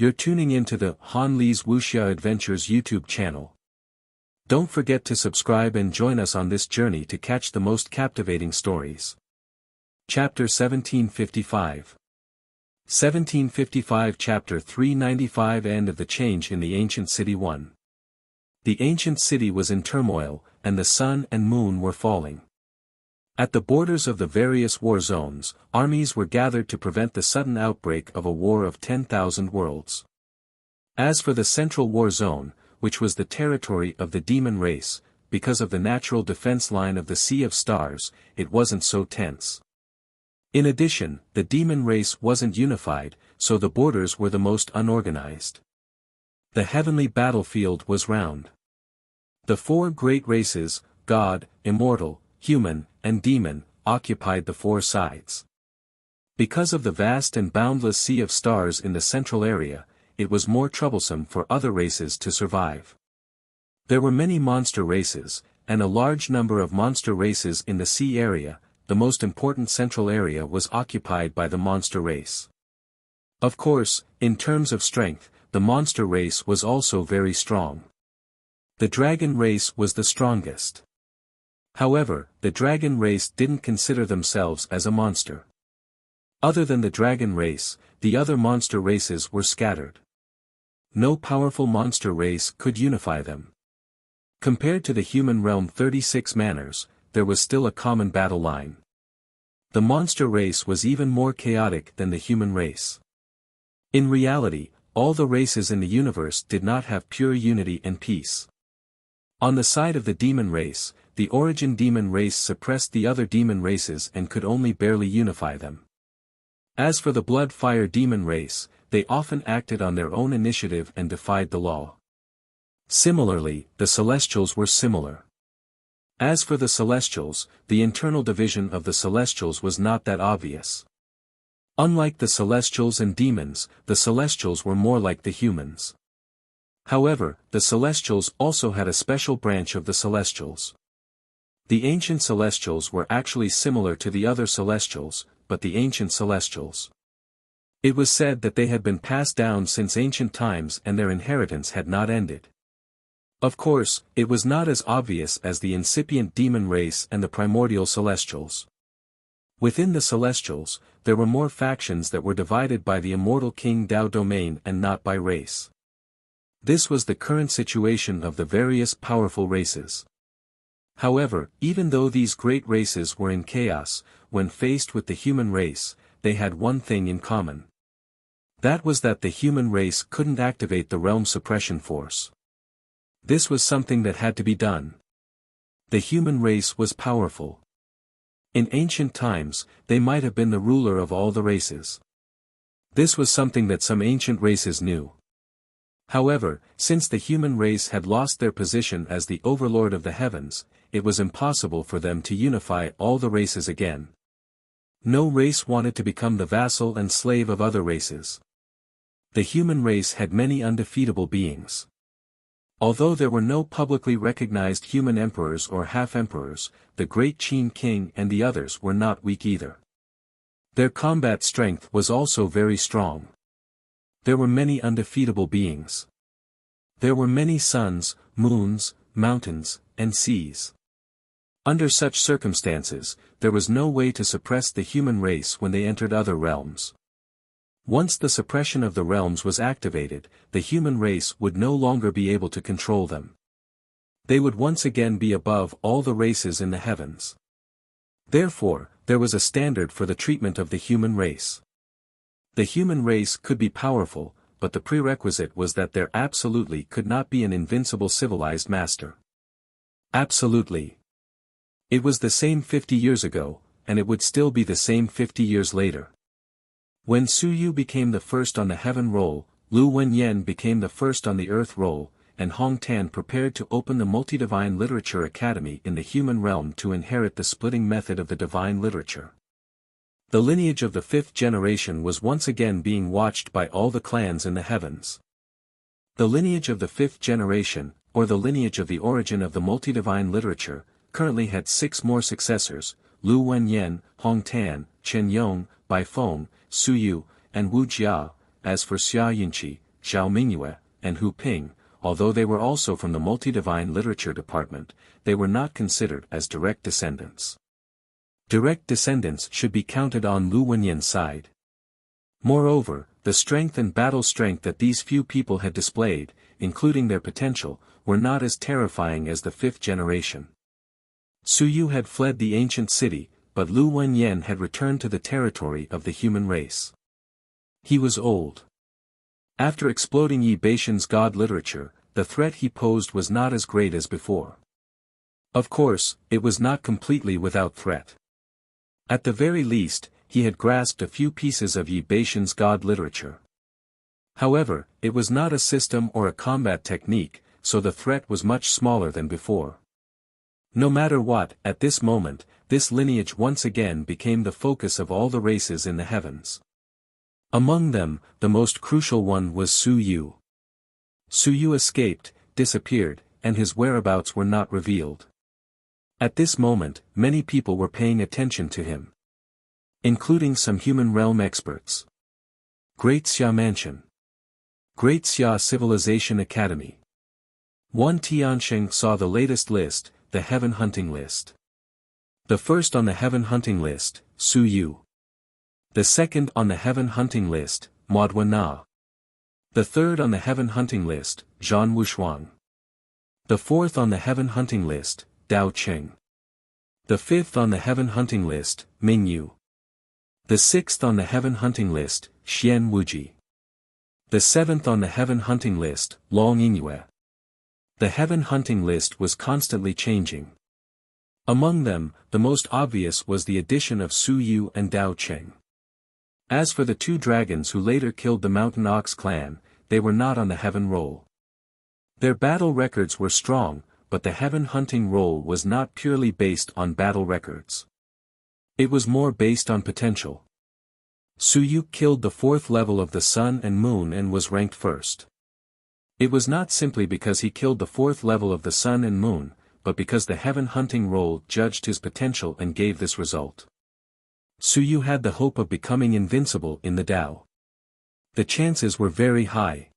You're tuning into the Han Li's Wuxia Adventures YouTube channel. Don't forget to subscribe and join us on this journey to catch the most captivating stories. Chapter 1755 1755 Chapter 395 End of the Change in the Ancient City 1. The ancient city was in turmoil, and the sun and moon were falling. At the borders of the various war zones, armies were gathered to prevent the sudden outbreak of a war of 10,000 worlds. As for the central war zone, which was the territory of the demon race, because of the natural defense line of the Sea of Stars, it wasn't so tense. In addition, the demon race wasn't unified, so the borders were the most unorganized. The heavenly battlefield was round. The four great races, God, Immortal, Human, and Demon, occupied the four sides. Because of the vast and boundless Sea of Stars in the central area, it was more troublesome for other races to survive. There were many monster races, and a large number of monster races in the sea area. The most important central area was occupied by the monster race. Of course, in terms of strength, the monster race was also very strong. The dragon race was the strongest. However, the dragon race didn't consider themselves as a monster. Other than the dragon race, the other monster races were scattered. No powerful monster race could unify them. Compared to the human realm 36 manners, there was still a common battle line. The monster race was even more chaotic than the human race. In reality, all the races in the universe did not have pure unity and peace. On the side of the demon race, the origin demon race suppressed the other demon races and could only barely unify them. As for the blood-fire demon race, they often acted on their own initiative and defied the law. Similarly, the Celestials were similar. As for the Celestials, the internal division of the Celestials was not that obvious. Unlike the Celestials and demons, the Celestials were more like the humans. However, the Celestials also had a special branch of the Celestials. The ancient Celestials were actually similar to the other Celestials, but the ancient Celestials. It was said that they had been passed down since ancient times and their inheritance had not ended. Of course, it was not as obvious as the incipient demon race and the primordial Celestials. Within the Celestials, there were more factions that were divided by the immortal King Dao domain and not by race. This was the current situation of the various powerful races. However, even though these great races were in chaos, when faced with the human race, they had one thing in common. That was that the human race couldn't activate the realm suppression force. This was something that had to be done. The human race was powerful. In ancient times, they might have been the ruler of all the races. This was something that some ancient races knew. However, since the human race had lost their position as the overlord of the heavens, it was impossible for them to unify all the races again. No race wanted to become the vassal and slave of other races. The human race had many undefeatable beings. Although there were no publicly recognized human emperors or half-emperors, the great Qin king and the others were not weak either. Their combat strength was also very strong. There were many undefeatable beings. There were many suns, moons, mountains, and seas. Under such circumstances, there was no way to suppress the human race when they entered other realms. Once the suppression of the realms was activated, the human race would no longer be able to control them. They would once again be above all the races in the heavens. Therefore, there was a standard for the treatment of the human race. The human race could be powerful, but the prerequisite was that there absolutely could not be an invincible civilized master. Absolutely. It was the same 50 years ago, and it would still be the same 50 years later. When Su Yu became the first on the heaven roll, Lu Wenyan became the first on the earth roll, and Hong Tan prepared to open the Multi-Divine Literature Academy in the human realm to inherit the splitting method of the divine literature. The lineage of the fifth generation was once again being watched by all the clans in the heavens. The lineage of the fifth generation, or the lineage of the origin of the multi-divine literature, currently had 6 more successors, Lu Wenyan, Hong Tan, Chen Yong, Bai Feng, Su Yu, and Wu Jia. As for Xia Yunqi, Zhao Mingyue, and Hu Ping, although they were also from the multi-divine literature department, they were not considered as direct descendants. Direct descendants should be counted on Lu Wenyan's side. Moreover, the strength and battle strength that these few people had displayed, including their potential, were not as terrifying as the fifth generation. Su Yu had fled the ancient city, but Lu Wenyan had returned to the territory of the human race. He was old. After exploding Yi Baishan's god literature, the threat he posed was not as great as before. Of course, it was not completely without threat. At the very least, he had grasped a few pieces of Yi Baishan's god literature. However, it was not a system or a combat technique, so the threat was much smaller than before. No matter what, at this moment, this lineage once again became the focus of all the races in the heavens. Among them, the most crucial one was Su Yu. Su Yu escaped, disappeared, and his whereabouts were not revealed. At this moment, many people were paying attention to him, including some human realm experts. Great Xia Mansion. Great Xia Civilization Academy. One Tiansheng saw the latest list, the Heaven Hunting List. The first on the Heaven Hunting List, Su Yu. The second on the Heaven Hunting List, Modwa Na. The third on the Heaven Hunting List, Zhan Wushuang. The fourth on the Heaven Hunting List, Dao Cheng. The fifth on the Heaven Hunting List, Ming Yu. The sixth on the Heaven Hunting List, Xian Wuji. The seventh on the Heaven Hunting List, Long Yingyue. The Heaven Hunting List was constantly changing. Among them, the most obvious was the addition of Su Yu and Dao Cheng. As for the two dragons who later killed the Mountain Ox clan, they were not on the Heaven Roll. Their battle records were strong, but the Heaven Hunting Roll was not purely based on battle records. It was more based on potential. Su Yu killed the fourth level of the Sun and Moon and was ranked first. It was not simply because he killed the fourth level of the Sun and Moon, but because the Heaven Hunting Roll judged his potential and gave this result. Su Yu had the hope of becoming invincible in the Tao. The chances were very high.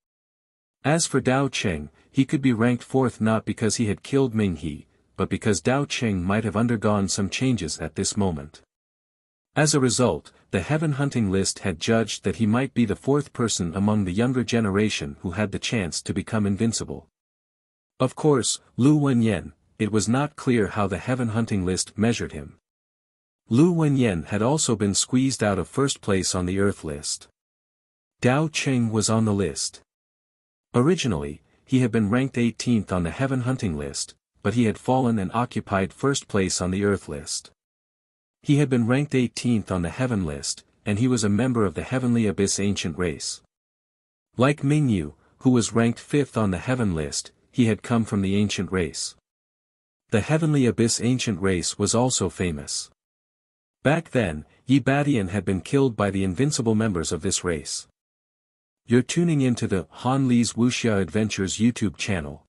As for Dao Cheng, he could be ranked fourth not because he had killed Ming He, but because Dao Cheng might have undergone some changes at this moment. As a result, the Heaven Hunting List had judged that he might be the fourth person among the younger generation who had the chance to become invincible. Of course, Lu Wenyan, it was not clear how the Heaven Hunting List measured him. Lu Wenyan had also been squeezed out of first place on the Earth list. Dao Cheng was on the list. Originally, he had been ranked 18th on the Heaven Hunting List, but he had fallen and occupied first place on the Earth list. He had been ranked 18th on the Heaven list, and he was a member of the Heavenly Abyss ancient race. Like Ming Yu, who was ranked 5th on the Heaven list, he had come from the ancient race. The Heavenly Abyss ancient race was also famous. Back then, Yi Badian had been killed by the invincible members of this race. You're tuning into the Han Li's Wuxia Adventures YouTube channel.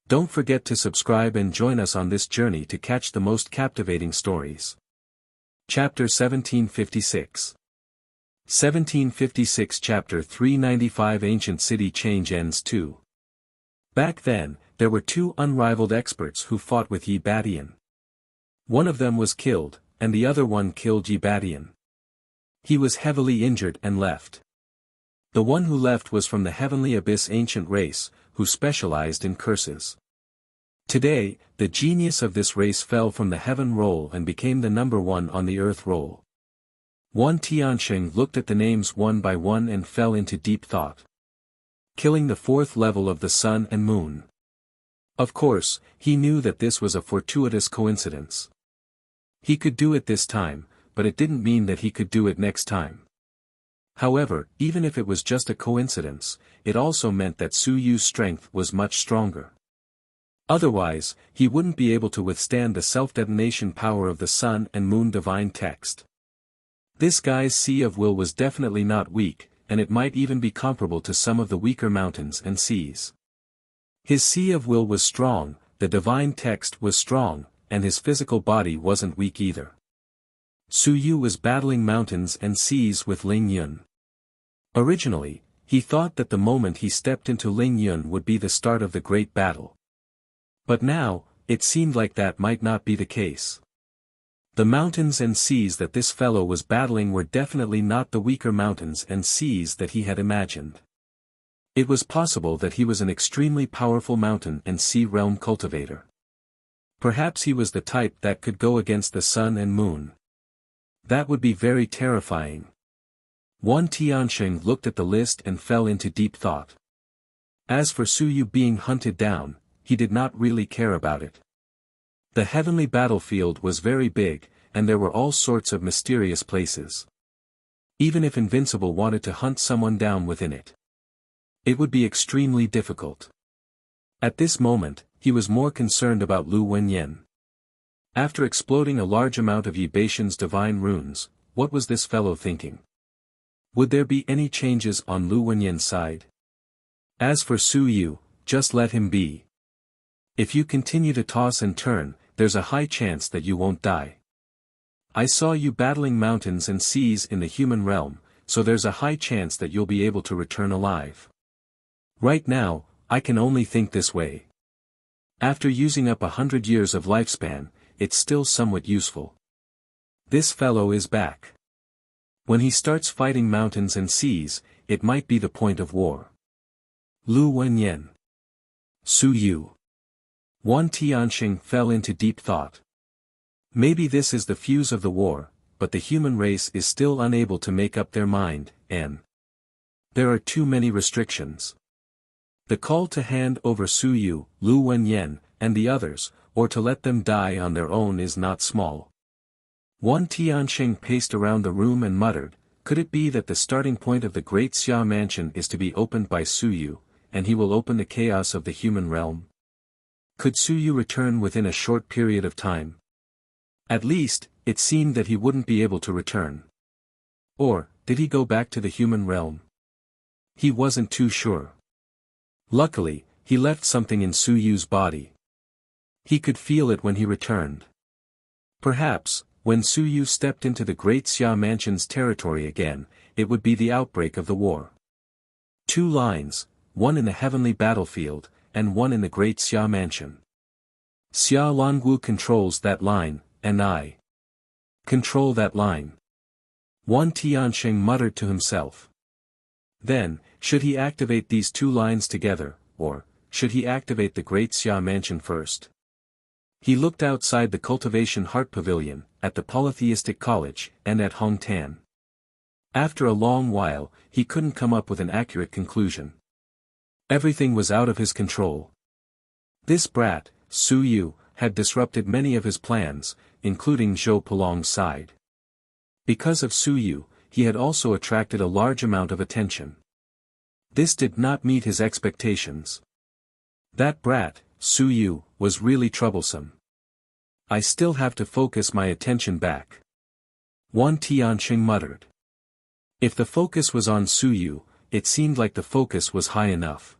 Don't forget to subscribe and join us on this journey to catch the most captivating stories. Chapter 1756. 1756 Chapter 395 Ancient City Change Ends 2. Back then, there were two unrivaled experts who fought with Yi Badian. One of them was killed, and the other one killed Yi Badian. He was heavily injured and left. The one who left was from the Heavenly Abyss ancient race, who specialized in curses. Today, the genius of this race fell from the Heaven Roll and became the number one on the Earth Roll. Wan Tiansheng looked at the names one by one and fell into deep thought. Killing the fourth level of the Sun and Moon. Of course, he knew that this was a fortuitous coincidence. He could do it this time, but it didn't mean that he could do it next time. However, even if it was just a coincidence, it also meant that Su Yu's strength was much stronger. Otherwise, he wouldn't be able to withstand the self-detonation power of the Sun and Moon divine text. This guy's Sea of Will was definitely not weak, and it might even be comparable to some of the weaker mountains and seas. His Sea of Will was strong, the divine text was strong, and his physical body wasn't weak either. Su Yu was battling mountains and seas with Ling Yun. Originally, He thought that the moment he stepped into Ling Yun would be the start of the great battle. But now, it seemed like that might not be the case. The mountains and seas that this fellow was battling were definitely not the weaker mountains and seas that he had imagined. It was possible that he was an extremely powerful mountain and sea realm cultivator. Perhaps he was the type that could go against the sun and moon. That would be very terrifying. Wan Tianxing looked at the list and fell into deep thought. As for Su Yu being hunted down, he did not really care about it. The heavenly battlefield was very big, and there were all sorts of mysterious places. Even if Invincible wanted to hunt someone down within it, it would be extremely difficult. At this moment, he was more concerned about Lu Wenyan. After exploding a large amount of Yi Beixian's divine runes, what was this fellow thinking? Would there be any changes on Lu Wenyan's side? As for Su Yu, just let him be. If you continue to toss and turn, there's a high chance that you won't die. I saw you battling mountains and seas in the human realm, so there's a high chance that you'll be able to return alive. Right now, I can only think this way. After using up 100 years of lifespan, it's still somewhat useful. This fellow is back. When he starts fighting mountains and seas, it might be the point of war. Lu Wenyan. Su Yu. Wan Tianxing fell into deep thought. Maybe this is the fuse of the war, but the human race is still unable to make up their mind, and there are too many restrictions. The call to hand over Su Yu, Lu Wenyan, and the others, or to let them die on their own is not small. Wan Tianxing paced around the room and muttered, could it be that the starting point of the great Xia mansion is to be opened by Su Yu, and he will open the chaos of the human realm? Could Su Yu return within a short period of time? At least, it seemed that he wouldn't be able to return. Or, did he go back to the human realm? He wasn't too sure. Luckily, he left something in Su Yu's body. He could feel it when he returned. Perhaps, when Su Yu stepped into the great Xia mansion's territory again, it would be the outbreak of the war. 2 lines, one in the heavenly battlefield, and one in the great Xia mansion. Xia Longwu controls that line, and I control that line. Wan Tianxing muttered to himself. Then, should he activate these 2 lines together, or should he activate the great Xia mansion first? He looked outside the Cultivation Heart Pavilion, at the Polytheistic College, and at Hong Tan. After a long while, he couldn't come up with an accurate conclusion. Everything was out of his control. This brat, Su Yu, had disrupted many of his plans, including Zhou Pulong's side. Because of Su Yu, he had also attracted a large amount of attention. This did not meet his expectations. That brat, Su Yu, was really troublesome. I still have to focus my attention back. Wan Tianxing muttered. If the focus was on Su Yu, it seemed like the focus was high enough.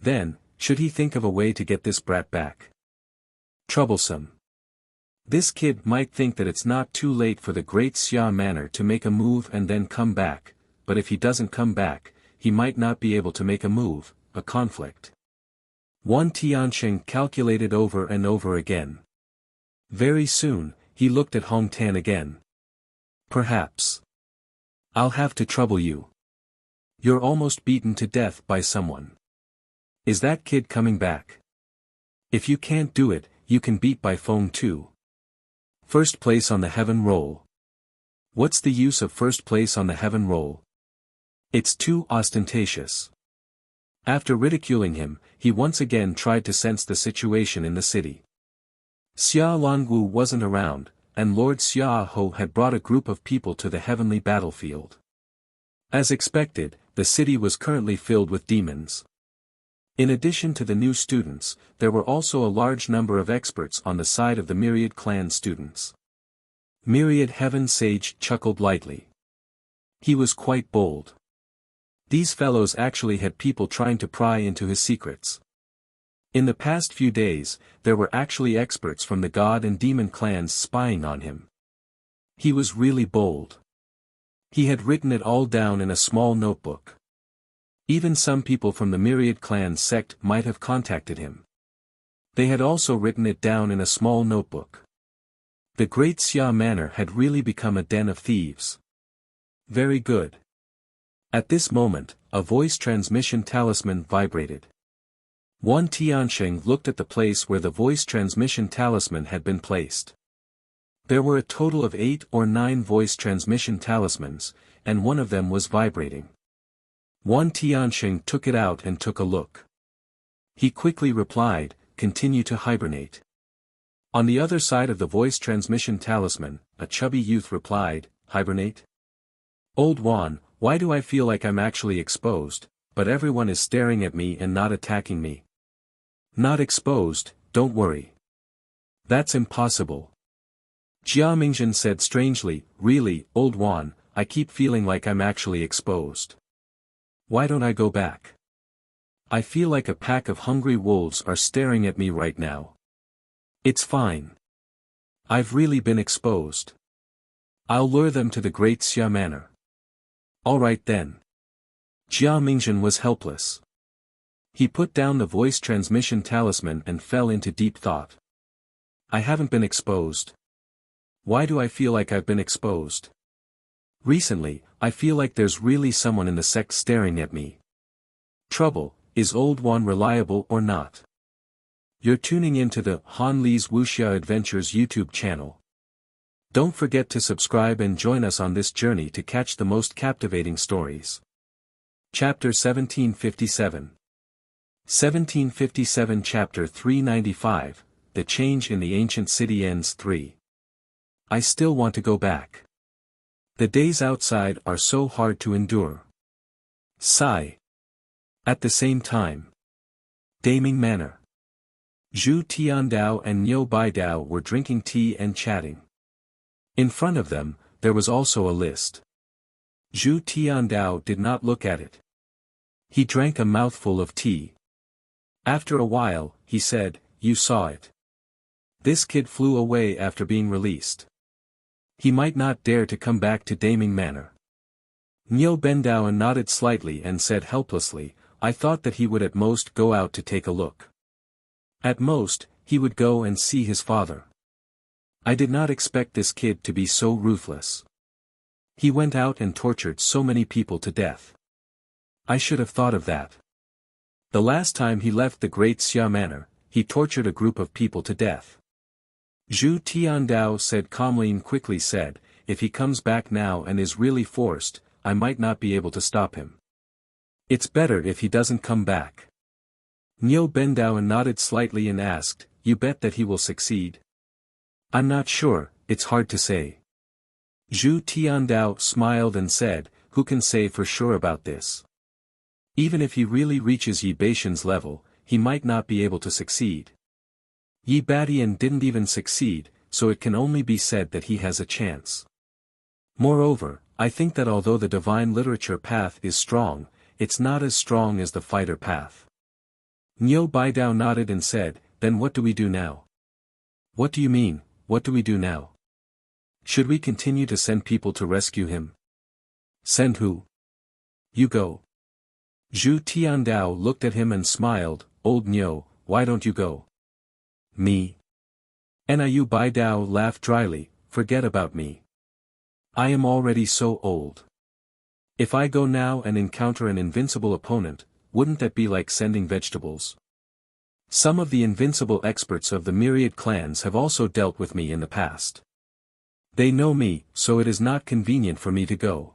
Then, should he think of a way to get this brat back? Troublesome. This kid might think that it's not too late for the great Xia Manor to make a move and then come back, but if he doesn't come back, he might not be able to make a move, a conflict. Wan Tianxing calculated over and over again. Very soon, he looked at Hong Tan again. Perhaps I'll have to trouble you. You're almost beaten to death by someone. Is that kid coming back? If you can't do it, you can beat by phone too. First place on the heaven roll. What's the use of first place on the heaven roll? It's too ostentatious. After ridiculing him, he once again tried to sense the situation in the city. Xia Longwu wasn't around, and Lord Xia Ho had brought a group of people to the heavenly battlefield. As expected, the city was currently filled with demons. In addition to the new students, there were also a large number of experts on the side of the Myriad clan students. Myriad Heaven Sage chuckled lightly. He was quite bold. These fellows actually had people trying to pry into his secrets. In the past few days, there were actually experts from the God and Demon clans spying on him. He was really bold. He had written it all down in a small notebook. Even some people from the Myriad Clan sect might have contacted him. They had also written it down in a small notebook. The Great Xia Manor had really become a den of thieves. Very good. At this moment, a voice transmission talisman vibrated. Wan Tiansheng looked at the place where the voice transmission talisman had been placed. There were a total of 8 or 9 voice transmission talismans, and one of them was vibrating. Wan Tiansheng took it out and took a look. He quickly replied, "Continue to hibernate." On the other side of the voice transmission talisman, a chubby youth replied, "Hibernate? Old Wan, why do I feel like I'm actually exposed, but everyone is staring at me and not attacking me?" "Not exposed, don't worry. That's impossible." Jia Mingjin said strangely, "Really, Old Wan, I keep feeling like I'm actually exposed. Why don't I go back? I feel like a pack of hungry wolves are staring at me right now. It's fine. I've really been exposed. I'll lure them to the Great Xia Manor." "Alright then." Jia Mingjin was helpless. He put down the voice transmission talisman and fell into deep thought. "I haven't been exposed. Why do I feel like I've been exposed? Recently, I feel like there's really someone in the sect staring at me. Trouble, is Old Wan reliable or not?" You're tuning in to the Han Li's Wuxia Adventures YouTube channel. Don't forget to subscribe and join us on this journey to catch the most captivating stories. Chapter 1757. 1757 Chapter 395, The Change in the Ancient City Ends 3. I still want to go back. The days outside are so hard to endure. Sigh. At the same time. Daming Manor. Zhu Tiandao and Niu Baidao were drinking tea and chatting. In front of them, there was also a list. Zhu Tiandao did not look at it. He drank a mouthful of tea. After a while, he said, "You saw it. This kid flew away after being released. He might not dare to come back to Daming Manor." Niu Bendao nodded slightly and said helplessly, "I thought that he would at most go out to take a look. At most, he would go and see his father. I did not expect this kid to be so ruthless. He went out and tortured so many people to death. I should have thought of that. The last time he left the Great Xia Manor, he tortured a group of people to death." Zhu Tiandao said calmly and quickly said, "If he comes back now and is really forced, I might not be able to stop him. It's better if he doesn't come back." Niu Bendao nodded slightly and asked, "You bet that he will succeed?" "I'm not sure, it's hard to say." Zhu Tiandao smiled and said, "Who can say for sure about this? Even if he really reaches Yi Beishan's level, he might not be able to succeed. Yi Badian didn't even succeed, so it can only be said that he has a chance. Moreover, I think that although the divine literature path is strong, it's not as strong as the fighter path." Niu Baidao nodded and said, "Then what do we do now?" "What do you mean, what do we do now? Should we continue to send people to rescue him?" "Send who?" "You go." Zhu Tiandao looked at him and smiled, "Old Niu, why don't you go?" "Me?" Niu Baidao laughed dryly, "Forget about me. I am already so old. If I go now and encounter an invincible opponent, wouldn't that be like sending vegetables? Some of the invincible experts of the myriad clans have also dealt with me in the past. They know me, so it is not convenient for me to go."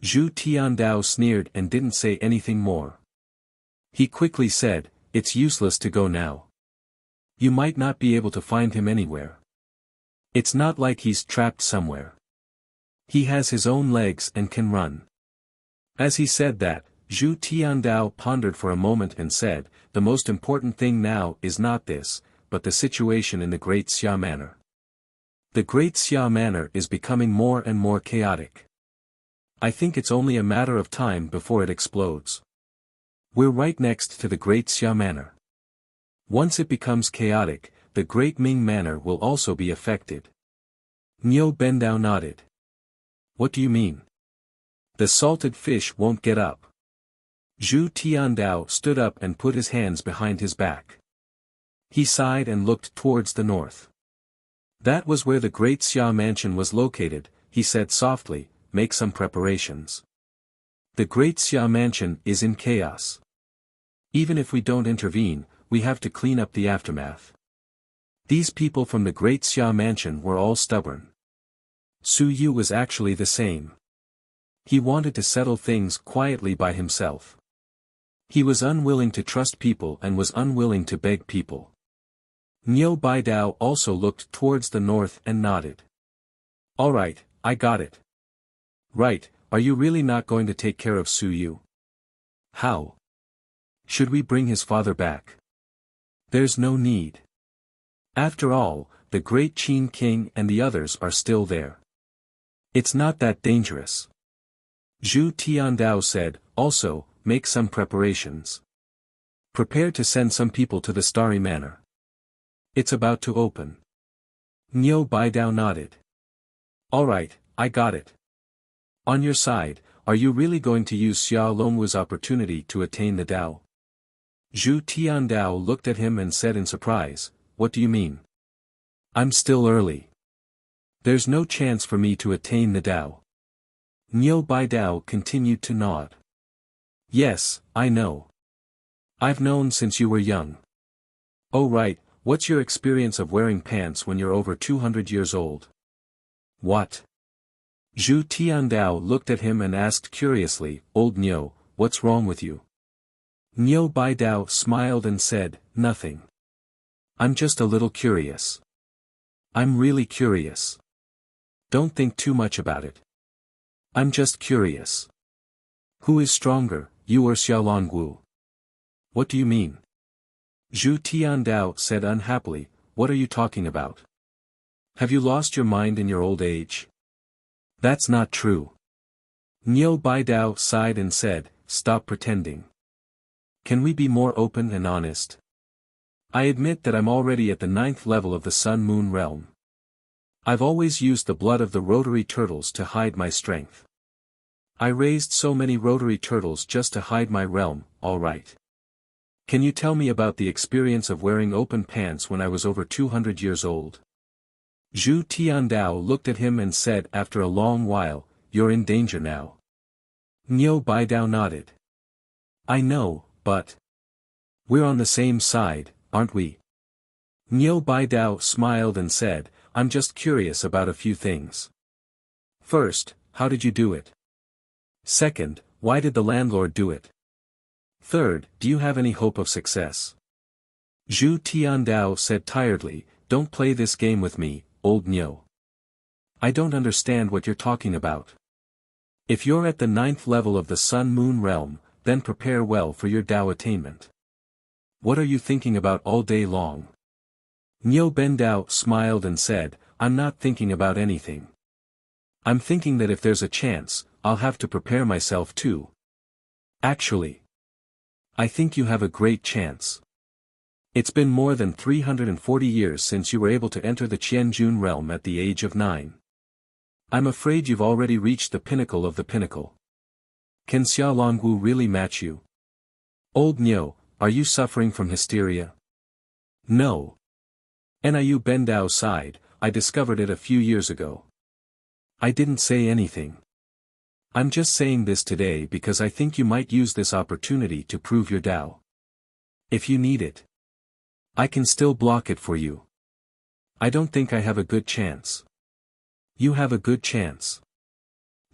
Zhu Tiandao sneered and didn't say anything more. He quickly said, "It's useless to go now. You might not be able to find him anywhere. It's not like he's trapped somewhere. He has his own legs and can run." As he said that, Zhu Tiandao pondered for a moment and said, "The most important thing now is not this, but the situation in the Great Xia Manor. The Great Xia Manor is becoming more and more chaotic. I think it's only a matter of time before it explodes. We're right next to the Great Xia Manor. Once it becomes chaotic, the Great Ming Manor will also be affected." Niu Bendao nodded. "What do you mean?" "The salted fish won't get up. Zhu Tiandao stood up and put his hands behind his back. He sighed and looked towards the north. That was where the great Xia mansion was located, he said softly, make some preparations. The great Xia mansion is in chaos. Even if we don't intervene, we have to clean up the aftermath. These people from the great Xia mansion were all stubborn. Su Yu was actually the same. He wanted to settle things quietly by himself. He was unwilling to trust people and was unwilling to beg people. Niu Baidao also looked towards the north and nodded. All right, I got it. Right, are you really not going to take care of Su Yu? How? Should we bring his father back? There's no need. After all, the great Qin king and the others are still there. It's not that dangerous. Zhu Tiandao said, also, make some preparations. Prepare to send some people to the Starry Manor. It's about to open. Niu Baidao nodded. All right, I got it. On your side, are you really going to use Xia Longwu's opportunity to attain the Dao? Zhu Tiandao looked at him and said in surprise, what do you mean? I'm still early. There's no chance for me to attain the Dao. Niu Baidao continued to nod. Yes, I know. I've known since you were young. Oh right, what's your experience of wearing pants when you're over 200 years old? What? Zhu Tiandao looked at him and asked curiously, Old Niu, what's wrong with you? Niu Baidao smiled and said, nothing. I'm just a little curious. I'm really curious. Don't think too much about it. I'm just curious. Who is stronger, you or Xia Longwu? What do you mean? Zhu Tiandao said unhappily, what are you talking about? Have you lost your mind in your old age? That's not true. Niu Baidao sighed and said, stop pretending. Can we be more open and honest? I admit that I'm already at the 9th level of the Sun-Moon realm. I've always used the blood of the rotary turtles to hide my strength. I raised so many rotary turtles just to hide my realm, alright. Can you tell me about the experience of wearing open pants when I was over 200 years old? Zhu Tiandao looked at him and said after a long while, you're in danger now. Niu Baidao nodded. I know, but... we're on the same side, aren't we? Niu Baidao smiled and said, I'm just curious about a few things. First, how did you do it? Second, why did the landlord do it? Third, do you have any hope of success? Zhu Tiandao said tiredly, don't play this game with me, old Niu. I don't understand what you're talking about. If you're at the 9th level of the Sun-Moon realm, then prepare well for your Dao attainment. What are you thinking about all day long? Niu Bendao smiled and said, I'm not thinking about anything. I'm thinking that if there's a chance, I'll have to prepare myself too. Actually, I think you have a great chance. It's been more than 340 years since you were able to enter the Qianjun realm at the age of 9. I'm afraid you've already reached the pinnacle of the pinnacle. Can Xia Longwu really match you? Old Niu, are you suffering from hysteria? No. Niu Bendao sighed, I discovered it a few years ago. I didn't say anything. I'm just saying this today because I think you might use this opportunity to prove your Dao. If you need it, I can still block it for you. I don't think I have a good chance. You have a good chance.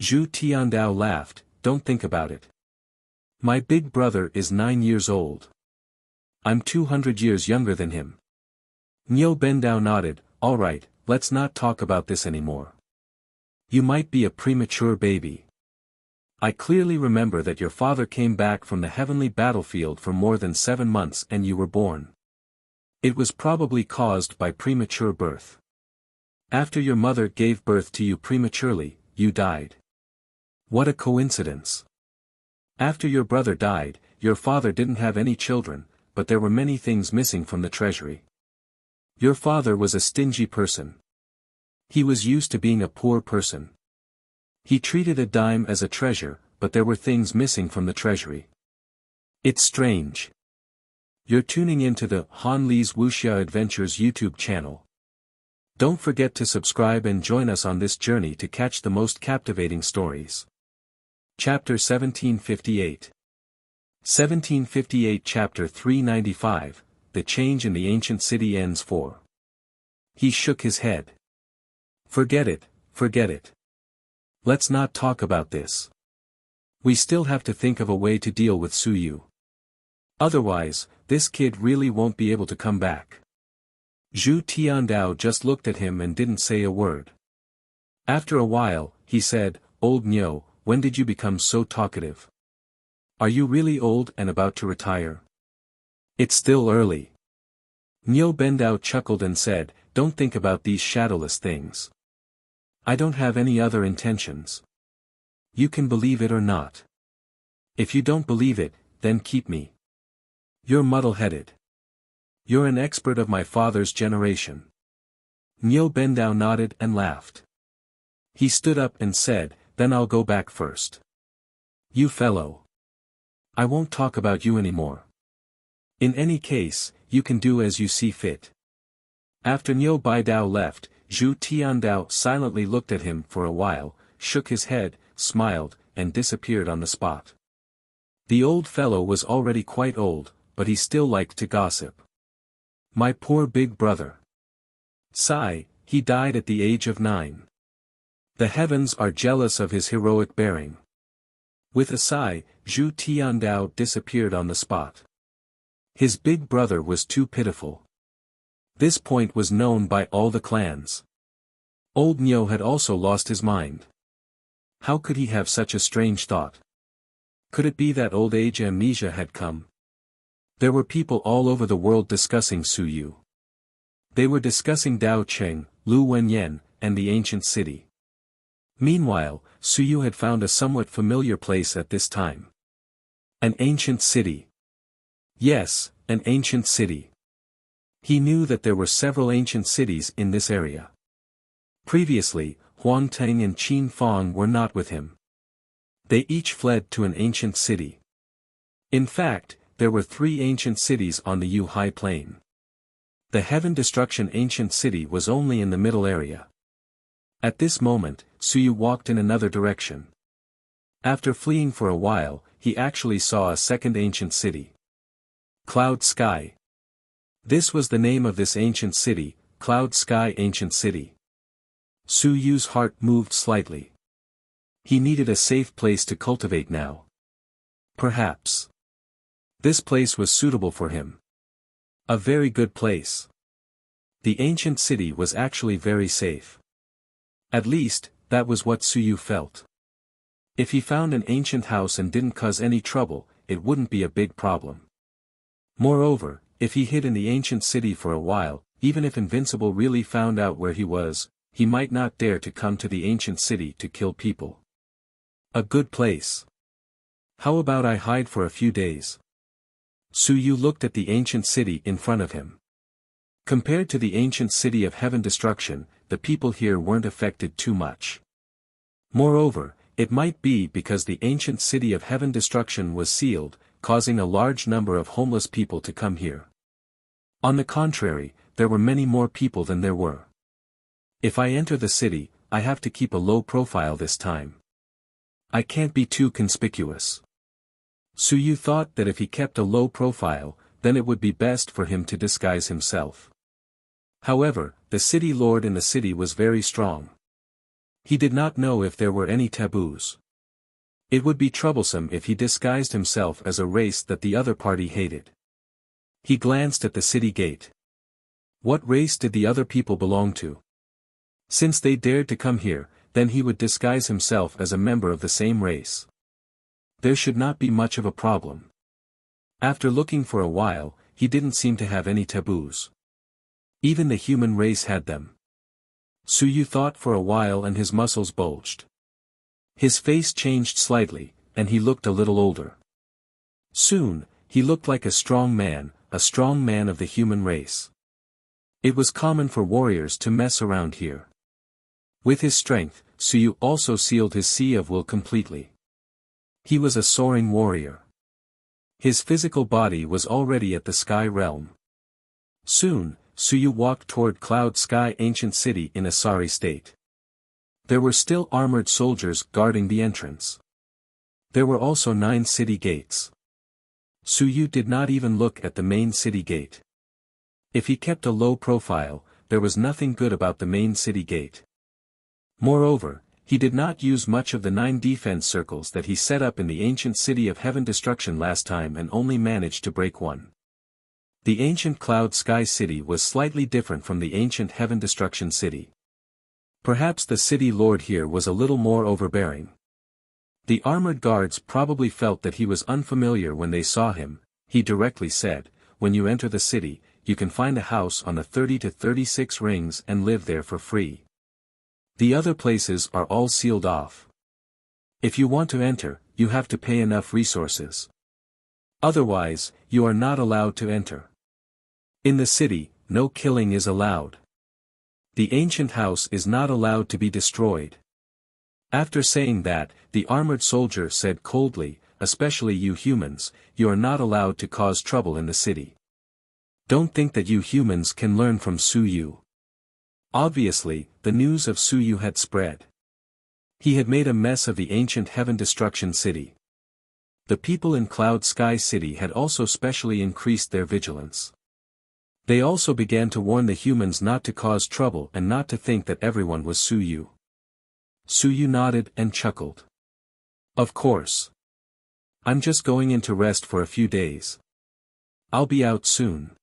Zhu Tiandao laughed, don't think about it. My big brother is 9 years old. I'm 200 years younger than him. Niu Bendao nodded, alright, let's not talk about this anymore. You might be a premature baby. I clearly remember that your father came back from the heavenly battlefield for more than 7 months and you were born. It was probably caused by premature birth. After your mother gave birth to you prematurely, you died. What a coincidence. After your brother died, your father didn't have any children, but there were many things missing from the treasury. Your father was a stingy person. He was used to being a poor person. He treated a dime as a treasure, but there were things missing from the treasury. It's strange. You're tuning into the Han Li's Wuxia Adventures YouTube channel. Don't forget to subscribe and join us on this journey to catch the most captivating stories. Chapter 1758. 1758 Chapter 395, The Change in the Ancient City ends 4. He shook his head. Forget it, forget it. Let's not talk about this. We still have to think of a way to deal with Suyu. Otherwise, this kid really won't be able to come back. Zhu Tiandao just looked at him and didn't say a word. After a while, he said, "Old Nyo, when did you become so talkative? Are you really old and about to retire?" "It's still early." Nyo Bendao chuckled and said, "Don't think about these shadowless things. I don't have any other intentions. You can believe it or not. If you don't believe it, then keep me. You're muddle-headed. You're an expert of my father's generation." Nyo Bendao nodded and laughed. He stood up and said, "Then I'll go back first. You fellow. I won't talk about you anymore. In any case, you can do as you see fit." After Nyo Baidao left, Zhu Tiandao silently looked at him for a while, shook his head, smiled, and disappeared on the spot. The old fellow was already quite old, but he still liked to gossip. My poor big brother. Sigh, he died at the age of 9. The heavens are jealous of his heroic bearing. With a sigh, Zhu Tiandao disappeared on the spot. His big brother was too pitiful. This point was known by all the clans. Old Nyo had also lost his mind. How could he have such a strange thought? Could it be that old age amnesia had come? There were people all over the world discussing Suyu. They were discussing Dao Cheng, Lu Wenyan, and the ancient city. Meanwhile, Suyu had found a somewhat familiar place at this time. An ancient city. Yes, an ancient city. He knew that there were several ancient cities in this area. Previously, Huang Teng and Qin Fong were not with him. They each fled to an ancient city. In fact, there were 3 ancient cities on the Yuhai Plain. The Heaven Destruction ancient city was only in the middle area. At this moment, Suyu walked in another direction. After fleeing for a while, he actually saw a second ancient city. Cloud Sky. This was the name of this ancient city, Cloud Sky Ancient City. Suyu's heart moved slightly. He needed a safe place to cultivate now. Perhaps this place was suitable for him. A very good place. The ancient city was actually very safe. At least, that was what Suyu felt. If he found an ancient house and didn't cause any trouble, it wouldn't be a big problem. Moreover, if he hid in the ancient city for a while, even if Invincible really found out where he was, he might not dare to come to the ancient city to kill people. A good place. How about I hide for a few days? Suyu looked at the ancient city in front of him. Compared to the ancient city of Heaven Destruction, the people here weren't affected too much. Moreover, it might be because the ancient city of Heaven Destruction was sealed, causing a large number of homeless people to come here. On the contrary, there were many more people than there were. If I enter the city, I have to keep a low profile this time. I can't be too conspicuous. Suyu thought that if he kept a low profile, then it would be best for him to disguise himself. However, the city lord in the city was very strong. He did not know if there were any taboos. It would be troublesome if he disguised himself as a race that the other party hated. He glanced at the city gate. What race did the other people belong to? Since they dared to come here, then he would disguise himself as a member of the same race. There should not be much of a problem. After looking for a while, he didn't seem to have any taboos. Even the human race had them. Suyu thought for a while and his muscles bulged. His face changed slightly, and he looked a little older. Soon, he looked like a strong man of the human race. It was common for warriors to mess around here. With his strength, Suyu also sealed his Sea of Will completely. He was a soaring warrior. His physical body was already at the sky realm. Soon, Suyu walked toward Cloud Sky Ancient City in a sorry state. There were still armored soldiers guarding the entrance. There were also 9 city gates. Suyu did not even look at the main city gate. If he kept a low profile, there was nothing good about the main city gate. Moreover, he did not use much of the 9 defense circles that he set up in the ancient city of heaven destruction last time and only managed to break one. The ancient Cloud Sky City was slightly different from the ancient heaven destruction city. Perhaps the city lord here was a little more overbearing. The armored guards probably felt that he was unfamiliar when they saw him. He directly said, "When you enter the city, you can find a house on the 30 to 36 rings and live there for free. The other places are all sealed off. If you want to enter, you have to pay enough resources. Otherwise, you are not allowed to enter. In the city, no killing is allowed. The ancient house is not allowed to be destroyed." After saying that, the armored soldier said coldly, "Especially you humans, you are not allowed to cause trouble in the city. Don't think that you humans can learn from Suyu." Obviously, the news of Suyu had spread. He had made a mess of the ancient heaven destruction city. The people in Cloud Sky City had also specially increased their vigilance. They also began to warn the humans not to cause trouble and not to think that everyone was Suyu. Suyu nodded and chuckled. "Of course. I'm just going in to rest for a few days. I'll be out soon."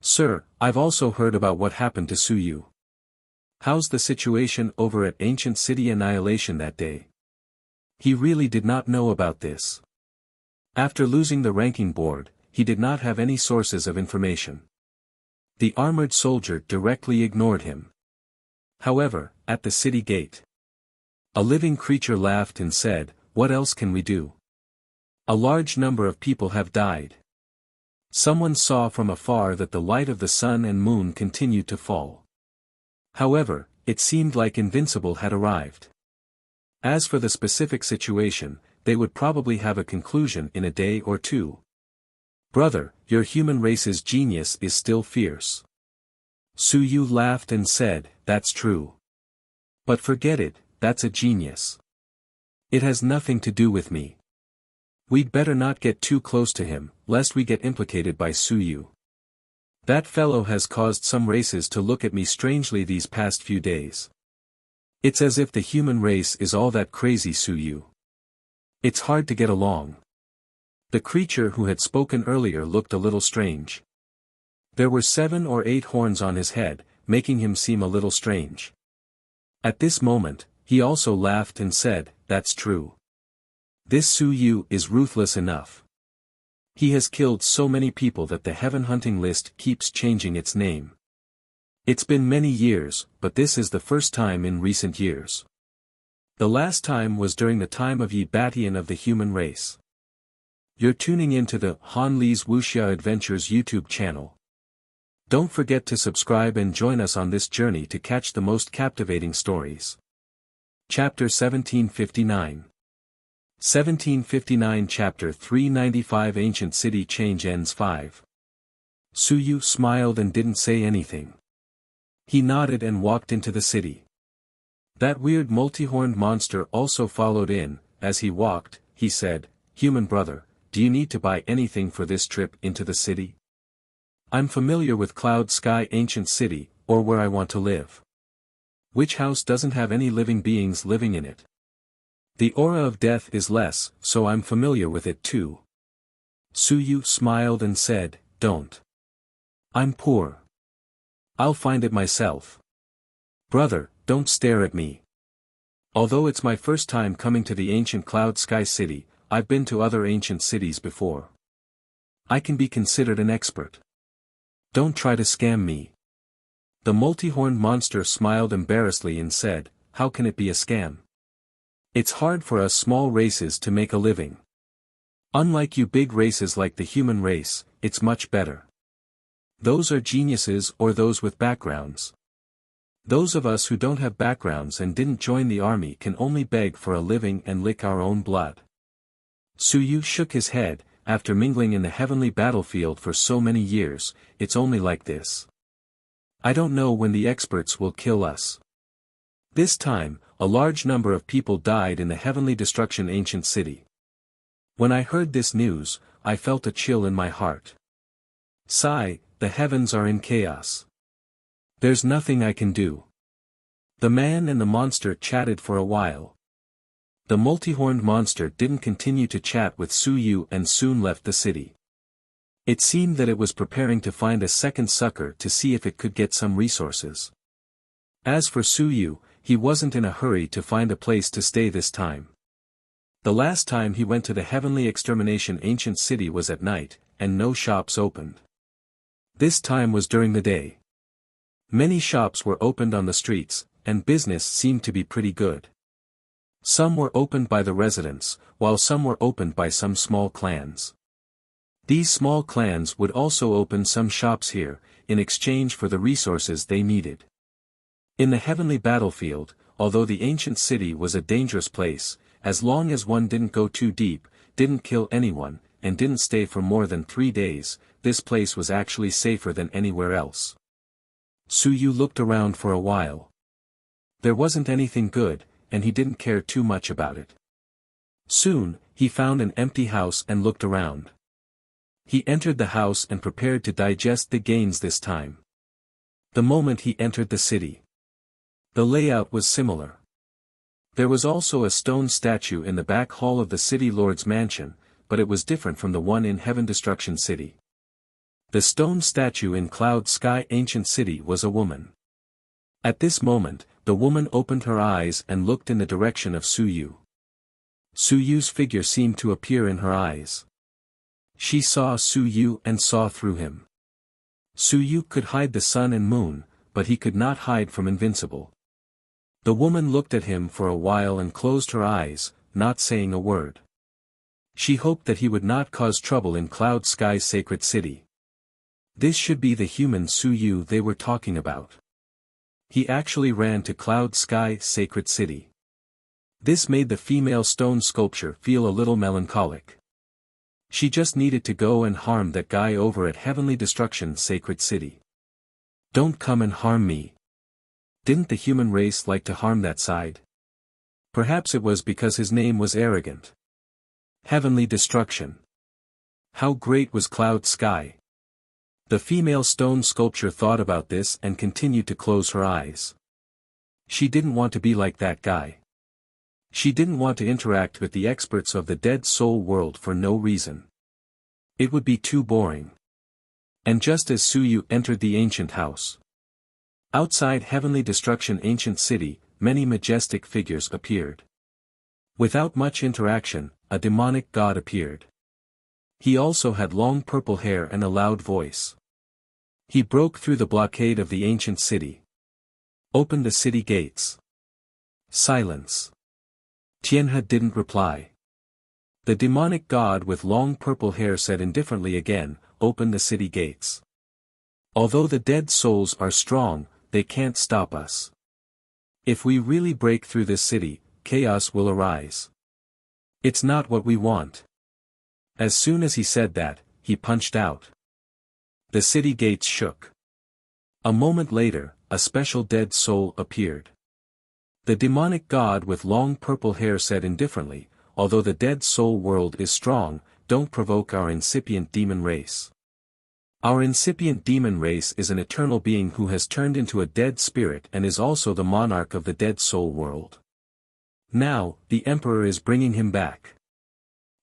"Sir, I've also heard about what happened to Suyu. How's the situation over at Ancient City Annihilation that day?" He really did not know about this. After losing the ranking board, he did not have any sources of information. The armored soldier directly ignored him. However, at the city gate, a living creature laughed and said, "What else can we do? A large number of people have died." Someone saw from afar that the light of the sun and moon continued to fall. However, it seemed like Invincible had arrived. As for the specific situation, they would probably have a conclusion in a day or two. "Brother, your human race's genius is still fierce." Suyu laughed and said, "That's true. But forget it, that's a genius. It has nothing to do with me. We'd better not get too close to him, lest we get implicated by Suyu. That fellow has caused some races to look at me strangely these past few days. It's as if the human race is all that crazy, Suyu. It's hard to get along." The creature who had spoken earlier looked a little strange. There were 7 or 8 horns on his head, making him seem a little strange. At this moment, he also laughed and said, "That's true. This Suyu is ruthless enough. He has killed so many people that the heaven hunting list keeps changing its name. It's been many years, but this is the first time in recent years. The last time was during the time of Yi Batian of the human race." You're tuning into the Han Li's Wuxia Adventures YouTube channel. Don't forget to subscribe and join us on this journey to catch the most captivating stories. Chapter 1759. 1759 Chapter 395 Ancient City Change Ends 5. Suyu smiled and didn't say anything. He nodded and walked into the city. That weird multi-horned monster also followed in. As he walked, he said, "Human brother, do you need to buy anything for this trip into the city? I'm familiar with Cloud Sky Ancient City, or where I want to live. Which house doesn't have any living beings living in it? The aura of death is less, so I'm familiar with it too." Suyu smiled and said, "Don't. I'm poor. I'll find it myself." "Brother, don't stare at me. Although it's my first time coming to the ancient Cloud Sky City, I've been to other ancient cities before. I can be considered an expert. Don't try to scam me." The multi-horned monster smiled embarrassedly and said, "How can it be a scam? It's hard for us small races to make a living. Unlike you big races like the human race, it's much better. Those are geniuses or those with backgrounds. Those of us who don't have backgrounds and didn't join the army can only beg for a living and lick our own blood." Suyu shook his head, after mingling in the heavenly battlefield for so many years, it's only like this. I don't know when the experts will kill us. This time, a large number of people died in the heavenly destruction ancient city. When I heard this news, I felt a chill in my heart. Sigh, the heavens are in chaos. There's nothing I can do. The man and the monster chatted for a while. The multi-horned monster didn't continue to chat with Su Yu and soon left the city. It seemed that it was preparing to find a second sucker to see if it could get some resources. As for Su Yu, he wasn't in a hurry to find a place to stay this time. The last time he went to the heavenly extermination ancient city was at night, and no shops opened. This time was during the day. Many shops were opened on the streets, and business seemed to be pretty good. Some were opened by the residents, while some were opened by some small clans. These small clans would also open some shops here, in exchange for the resources they needed. In the heavenly battlefield, although the ancient city was a dangerous place, as long as one didn't go too deep, didn't kill anyone, and didn't stay for more than 3 days, this place was actually safer than anywhere else. Su Yu looked around for a while. There wasn't anything good, and he didn't care too much about it. Soon, he found an empty house and looked around. He entered the house and prepared to digest the gains this time. The moment he entered the city, the layout was similar. There was also a stone statue in the back hall of the city lord's mansion, but it was different from the one in Heaven Destruction City. The stone statue in Cloud Sky Ancient City was a woman. At this moment, the woman opened her eyes and looked in the direction of Su Yu. Su Yu's figure seemed to appear in her eyes. She saw Su Yu and saw through him. Su Yu could hide the sun and moon, but he could not hide from Invincible. The woman looked at him for a while and closed her eyes, not saying a word. She hoped that he would not cause trouble in Cloud Sky's sacred city. This should be the human Su Yu they were talking about. He actually ran to Cloud Sky's sacred city. This made the female stone sculpture feel a little melancholic. She just needed to go and harm that guy over at Heavenly Destruction's sacred city. Don't come and harm me. Didn't the human race like to harm that side? Perhaps it was because his name was arrogant. Heavenly Destruction. How great was Cloud Sky? The female stone sculpture thought about this and continued to close her eyes. She didn't want to be like that guy. She didn't want to interact with the experts of the dead soul world for no reason. It would be too boring. And just as Su Yu entered the ancient house, outside Heavenly Destruction Ancient City, many majestic figures appeared. Without much interaction, a demonic god appeared. He also had long purple hair and a loud voice. He broke through the blockade of the ancient city. Opened the city gates. Silence. Tianhe didn't reply. The demonic god with long purple hair said indifferently again, open the city gates. Although the dead souls are strong, they can't stop us. If we really break through this city, chaos will arise. It's not what we want. As soon as he said that, he punched out. The city gates shook. A moment later, a special dead soul appeared. The demonic god with long purple hair said indifferently, although the dead soul world is strong, don't provoke our incipient demon race. Our incipient demon race is an eternal being who has turned into a dead spirit and is also the monarch of the dead soul world. Now, the emperor is bringing him back.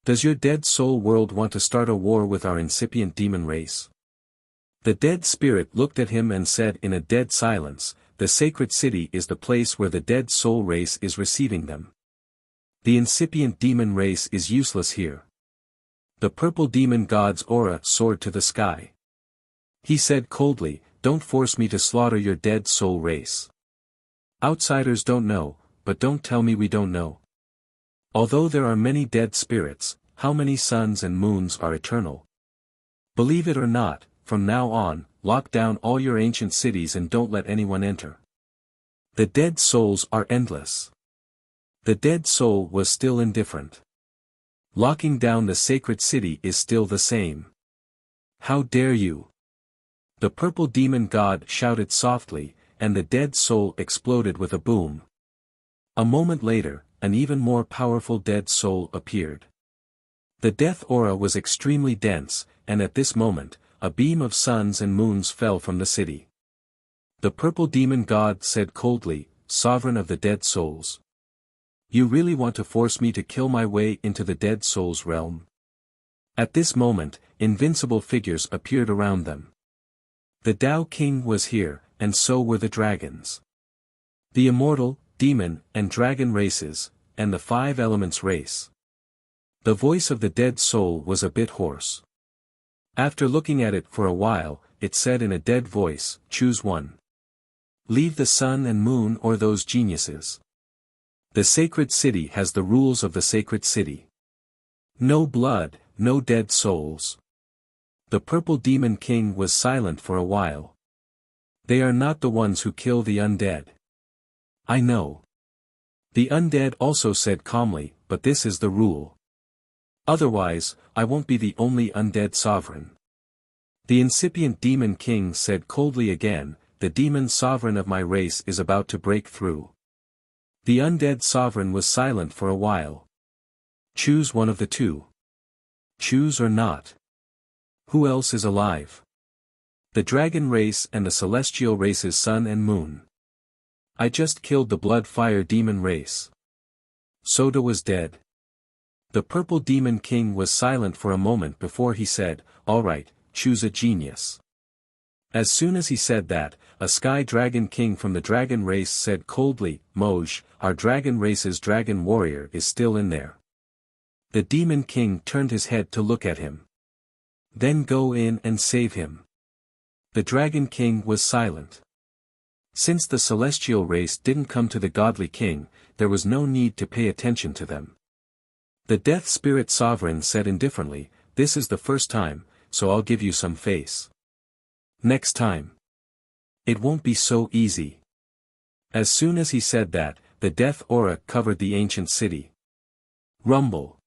Does your dead soul world want to start a war with our incipient demon race? The dead spirit looked at him and said in a dead silence, the sacred city is the place where the dead soul race is receiving them. The incipient demon race is useless here. The purple demon god's aura soared to the sky. He said coldly, don't force me to slaughter your dead soul race. Outsiders don't know, but don't tell me we don't know. Although there are many dead spirits, how many suns and moons are eternal? Believe it or not, from now on, lock down all your ancient cities and don't let anyone enter. The dead souls are endless. The dead soul was still indifferent. Locking down the sacred city is still the same. How dare you? The purple demon god shouted softly, and the dead soul exploded with a boom. A moment later, an even more powerful dead soul appeared. The death aura was extremely dense, and at this moment, a beam of suns and moons fell from the city. The purple demon god said coldly, "Sovereign of the dead souls. You really want to force me to kill my way into the dead souls realm?" At this moment, invincible figures appeared around them. The Tao King was here, and so were the dragons. The immortal, demon, and dragon races, and the five elements race. The voice of the dead soul was a bit hoarse. After looking at it for a while, it said in a dead voice, "Choose one. Leave the sun and moon or those geniuses. The sacred city has the rules of the sacred city. No blood, no dead souls." The purple demon king was silent for a while. "They are not the ones who kill the undead. I know." The undead also said calmly, "But this is the rule. Otherwise, I won't be the only undead sovereign." The incipient demon king said coldly again, "The demon sovereign of my race is about to break through." The undead sovereign was silent for a while. "Choose one of the two. Choose or not. Who else is alive? The dragon race and the celestial race's sun and moon. I just killed the blood fire demon race. Soda was dead." The purple demon king was silent for a moment before he said, "All right, choose a genius." As soon as he said that, a sky dragon king from the dragon race said coldly, "Moj, our dragon race's dragon warrior is still in there." The demon king turned his head to look at him. "Then go in and save him." The dragon king was silent. Since the celestial race didn't come to the godly king, there was no need to pay attention to them. The death spirit sovereign said indifferently, "This is the first time, so I'll give you some face. Next time. It won't be so easy." As soon as he said that, the death aura covered the ancient city. Rumble.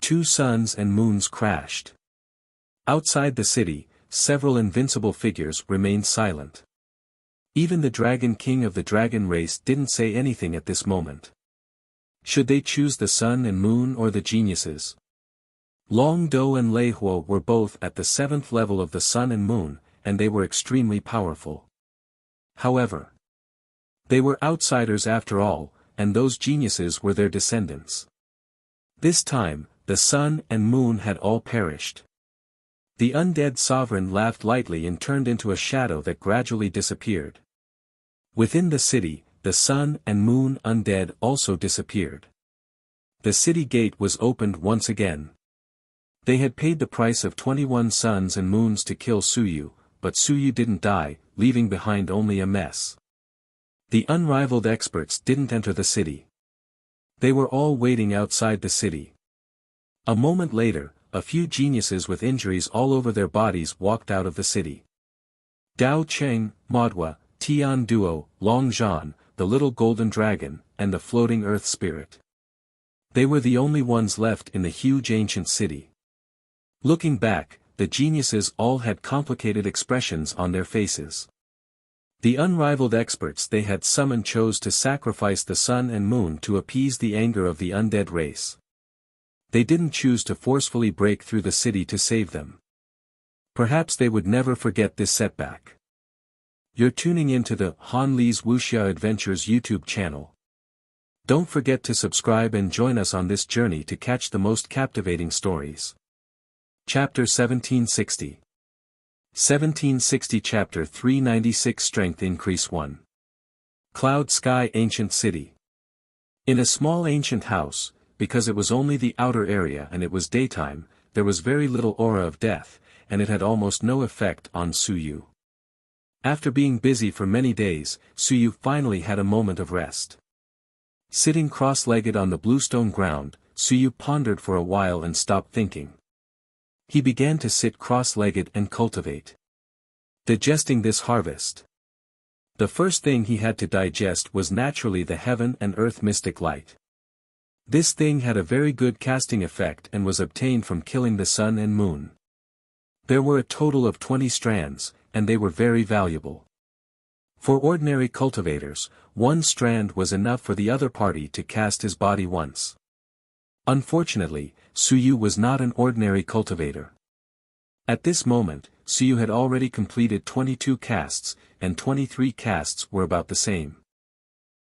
2 suns and moons crashed. Outside the city, several invincible figures remained silent. Even the dragon king of the dragon race didn't say anything at this moment. Should they choose the sun and moon or the geniuses? Long Do and Lei Huo were both at the 7th level of the sun and moon, and they were extremely powerful. However, they were outsiders after all, and those geniuses were their descendants. This time, the sun and moon had all perished. The undead sovereign laughed lightly and turned into a shadow that gradually disappeared. Within the city, the sun and moon undead also disappeared. The city gate was opened once again. They had paid the price of 21 suns and moons to kill Suyu, but Suyu didn't die, leaving behind only a mess. The unrivaled experts didn't enter the city. They were all waiting outside the city. A moment later, a few geniuses with injuries all over their bodies walked out of the city. Dao Cheng, Modwa, Tian Duo, Long Zhan, the little golden dragon, and the floating earth spirit. They were the only ones left in the huge ancient city. Looking back, the geniuses all had complicated expressions on their faces. The unrivaled experts they had summoned chose to sacrifice the sun and moon to appease the anger of the undead race. They didn't choose to forcefully break through the city to save them. Perhaps they would never forget this setback. You're tuning into the Han Li's Wuxia Adventures YouTube channel. Don't forget to subscribe and join us on this journey to catch the most captivating stories. Chapter 1760. 1760 Chapter 396 Strength Increase 1. Cloud Sky Ancient City. In a small ancient house, because it was only the outer area and it was daytime, there was very little aura of death, and it had almost no effect on Suyu. After being busy for many days, Suyu finally had a moment of rest. Sitting cross-legged on the bluestone ground, Suyu pondered for a while and stopped thinking. He began to sit cross-legged and cultivate. Digesting this harvest. The first thing he had to digest was naturally the heaven and earth mystic light. This thing had a very good casting effect and was obtained from killing the sun and moon. There were a total of 20 strands, and they were very valuable. For ordinary cultivators, one strand was enough for the other party to cast his body once. Unfortunately, Suyu was not an ordinary cultivator. At this moment, Suyu had already completed 22 casts, and 23 casts were about the same.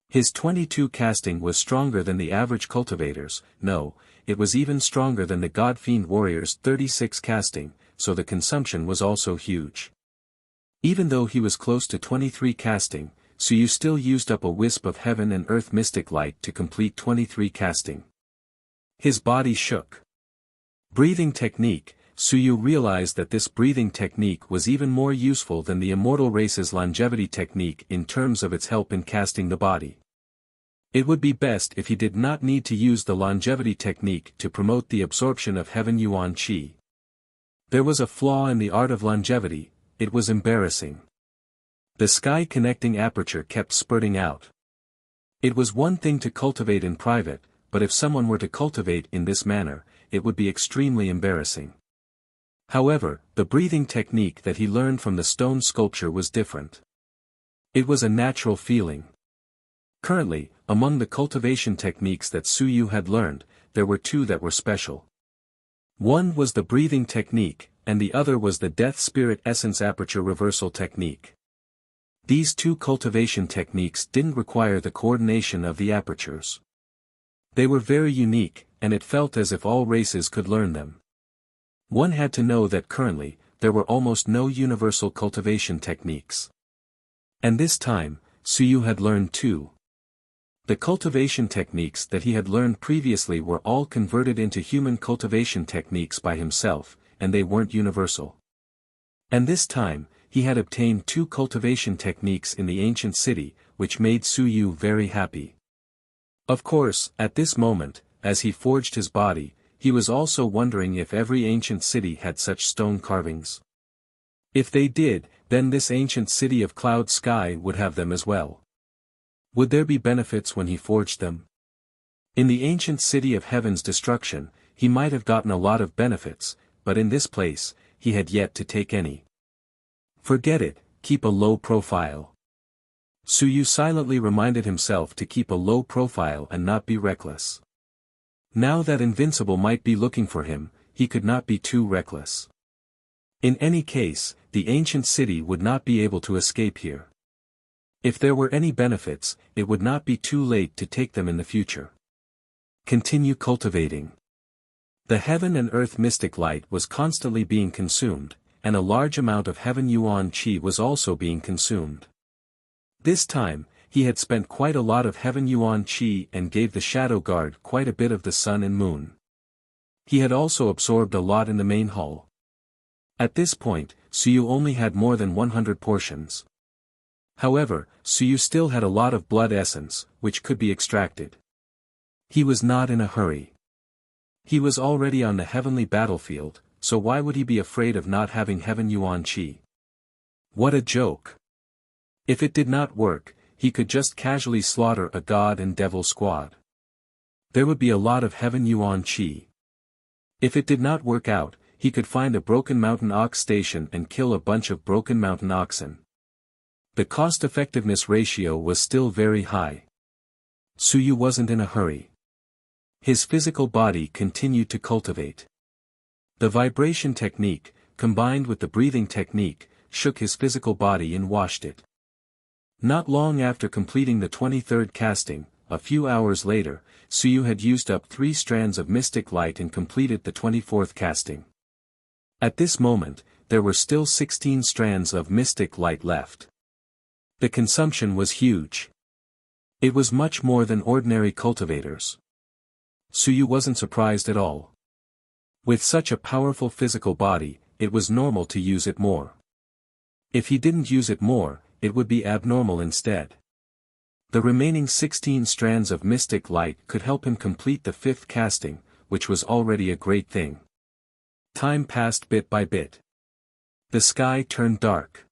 His 22 casting was stronger than the average cultivators, no, it was even stronger than the God-Fiend warrior's 36 casting, so the consumption was also huge. Even though he was close to 23 casting, Suyu still used up a wisp of heaven and earth mystic light to complete 23 casting. His body shook. Breathing technique. Suyu realized that this breathing technique was even more useful than the immortal race's longevity technique in terms of its help in casting the body. It would be best if he did not need to use the longevity technique to promote the absorption of heaven yuan qi. There was a flaw in the art of longevity, it was embarrassing. The sky connecting aperture kept spurting out. It was one thing to cultivate in private, but if someone were to cultivate in this manner, it would be extremely embarrassing. However, the breathing technique that he learned from the stone sculpture was different. It was a natural feeling. Currently, among the cultivation techniques that Suyu had learned, there were two that were special. One was the breathing technique, and the other was the Death Spirit Essence Aperture Reversal technique. These two cultivation techniques didn't require the coordination of the apertures. They were very unique, and it felt as if all races could learn them. One had to know that currently, there were almost no universal cultivation techniques. And this time, Suyu had learned two. The cultivation techniques that he had learned previously were all converted into human cultivation techniques by himself, and they weren't universal. And this time, he had obtained two cultivation techniques in the ancient city, which made Suyu very happy. Of course, at this moment, as he forged his body, he was also wondering if every ancient city had such stone carvings. If they did, then this ancient city of cloud sky would have them as well. Would there be benefits when he forged them? In the ancient city of heaven's destruction, he might have gotten a lot of benefits, but in this place, he had yet to take any. Forget it, keep a low profile. Suyu silently reminded himself to keep a low profile and not be reckless. Now that Invincible might be looking for him, he could not be too reckless. In any case, the ancient city would not be able to escape here. If there were any benefits, it would not be too late to take them in the future. Continue cultivating. The heaven and earth mystic light was constantly being consumed, and a large amount of heaven yuan qi was also being consumed. This time, he had spent quite a lot of heaven yuan qi and gave the shadow guard quite a bit of the sun and moon. He had also absorbed a lot in the main hall. At this point, Suyu only had more than 100 portions. However, Suyu still had a lot of blood essence, which could be extracted. He was not in a hurry. He was already on the heavenly battlefield, so why would he be afraid of not having heaven yuan qi? What a joke. If it did not work, he could just casually slaughter a god and devil squad. There would be a lot of heaven yuan qi. If it did not work out, he could find a broken mountain ox station and kill a bunch of broken mountain oxen. The cost-effectiveness ratio was still very high. Suyu wasn't in a hurry. His physical body continued to cultivate. The vibration technique, combined with the breathing technique, shook his physical body and washed it. Not long after completing the 23rd casting, a few hours later, Suyu had used up 3 strands of mystic light and completed the 24th casting. At this moment, there were still 16 strands of mystic light left. The consumption was huge. It was much more than ordinary cultivators. Suyu wasn't surprised at all. With such a powerful physical body, it was normal to use it more. If he didn't use it more, it would be abnormal instead. The remaining 16 strands of mystic light could help him complete the 5th casting, which was already a great thing. Time passed bit by bit. The sky turned dark.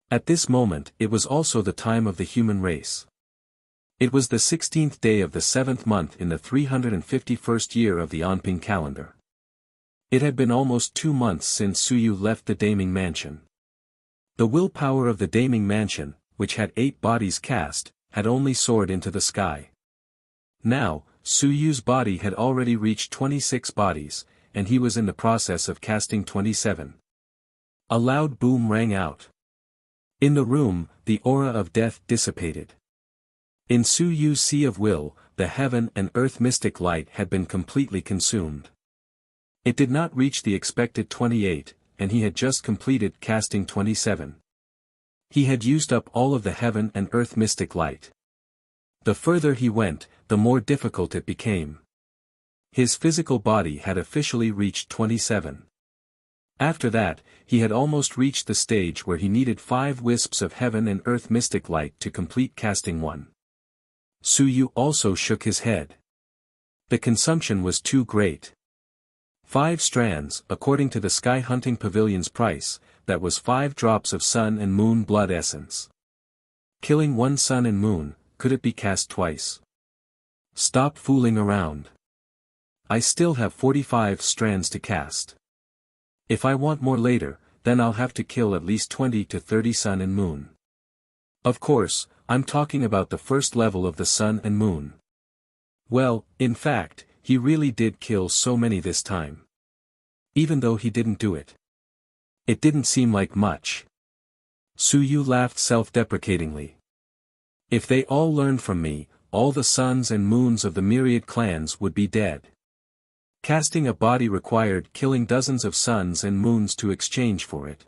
At this moment, it was also the time of the human race. It was the 16th day of the 7th month in the 351st year of the Anping calendar. It had been almost 2 months since Suyu left the Daming Mansion. The willpower of the Daming Mansion, which had 8 bodies cast, had only soared into the sky. Now, Suyu's body had already reached 26 bodies, and he was in the process of casting 27. A loud boom rang out. In the room, the aura of death dissipated. In Suyu's sea of will, the heaven and earth mystic light had been completely consumed. It did not reach the expected 28, and he had just completed casting 27. He had used up all of the heaven and earth mystic light. The further he went, the more difficult it became. His physical body had officially reached 27. After that, he had almost reached the stage where he needed 5 wisps of heaven and earth mystic light to complete casting 1. Suyu also shook his head. The consumption was too great. 5 strands, according to the Sky Hunting Pavilion's price, that was 5 drops of sun and moon blood essence. Killing 1 sun and moon, could it be cast twice? Stop fooling around. I still have 45 strands to cast. If I want more later, then I'll have to kill at least 20 to 30 sun and moon. Of course, I'm talking about the first level of the sun and moon. Well, in fact, he really did kill so many this time. Even though he didn't do it. It didn't seem like much. Suyu laughed self-deprecatingly. If they all learned from me, all the suns and moons of the myriad clans would be dead. Casting a body required killing dozens of suns and moons to exchange for it.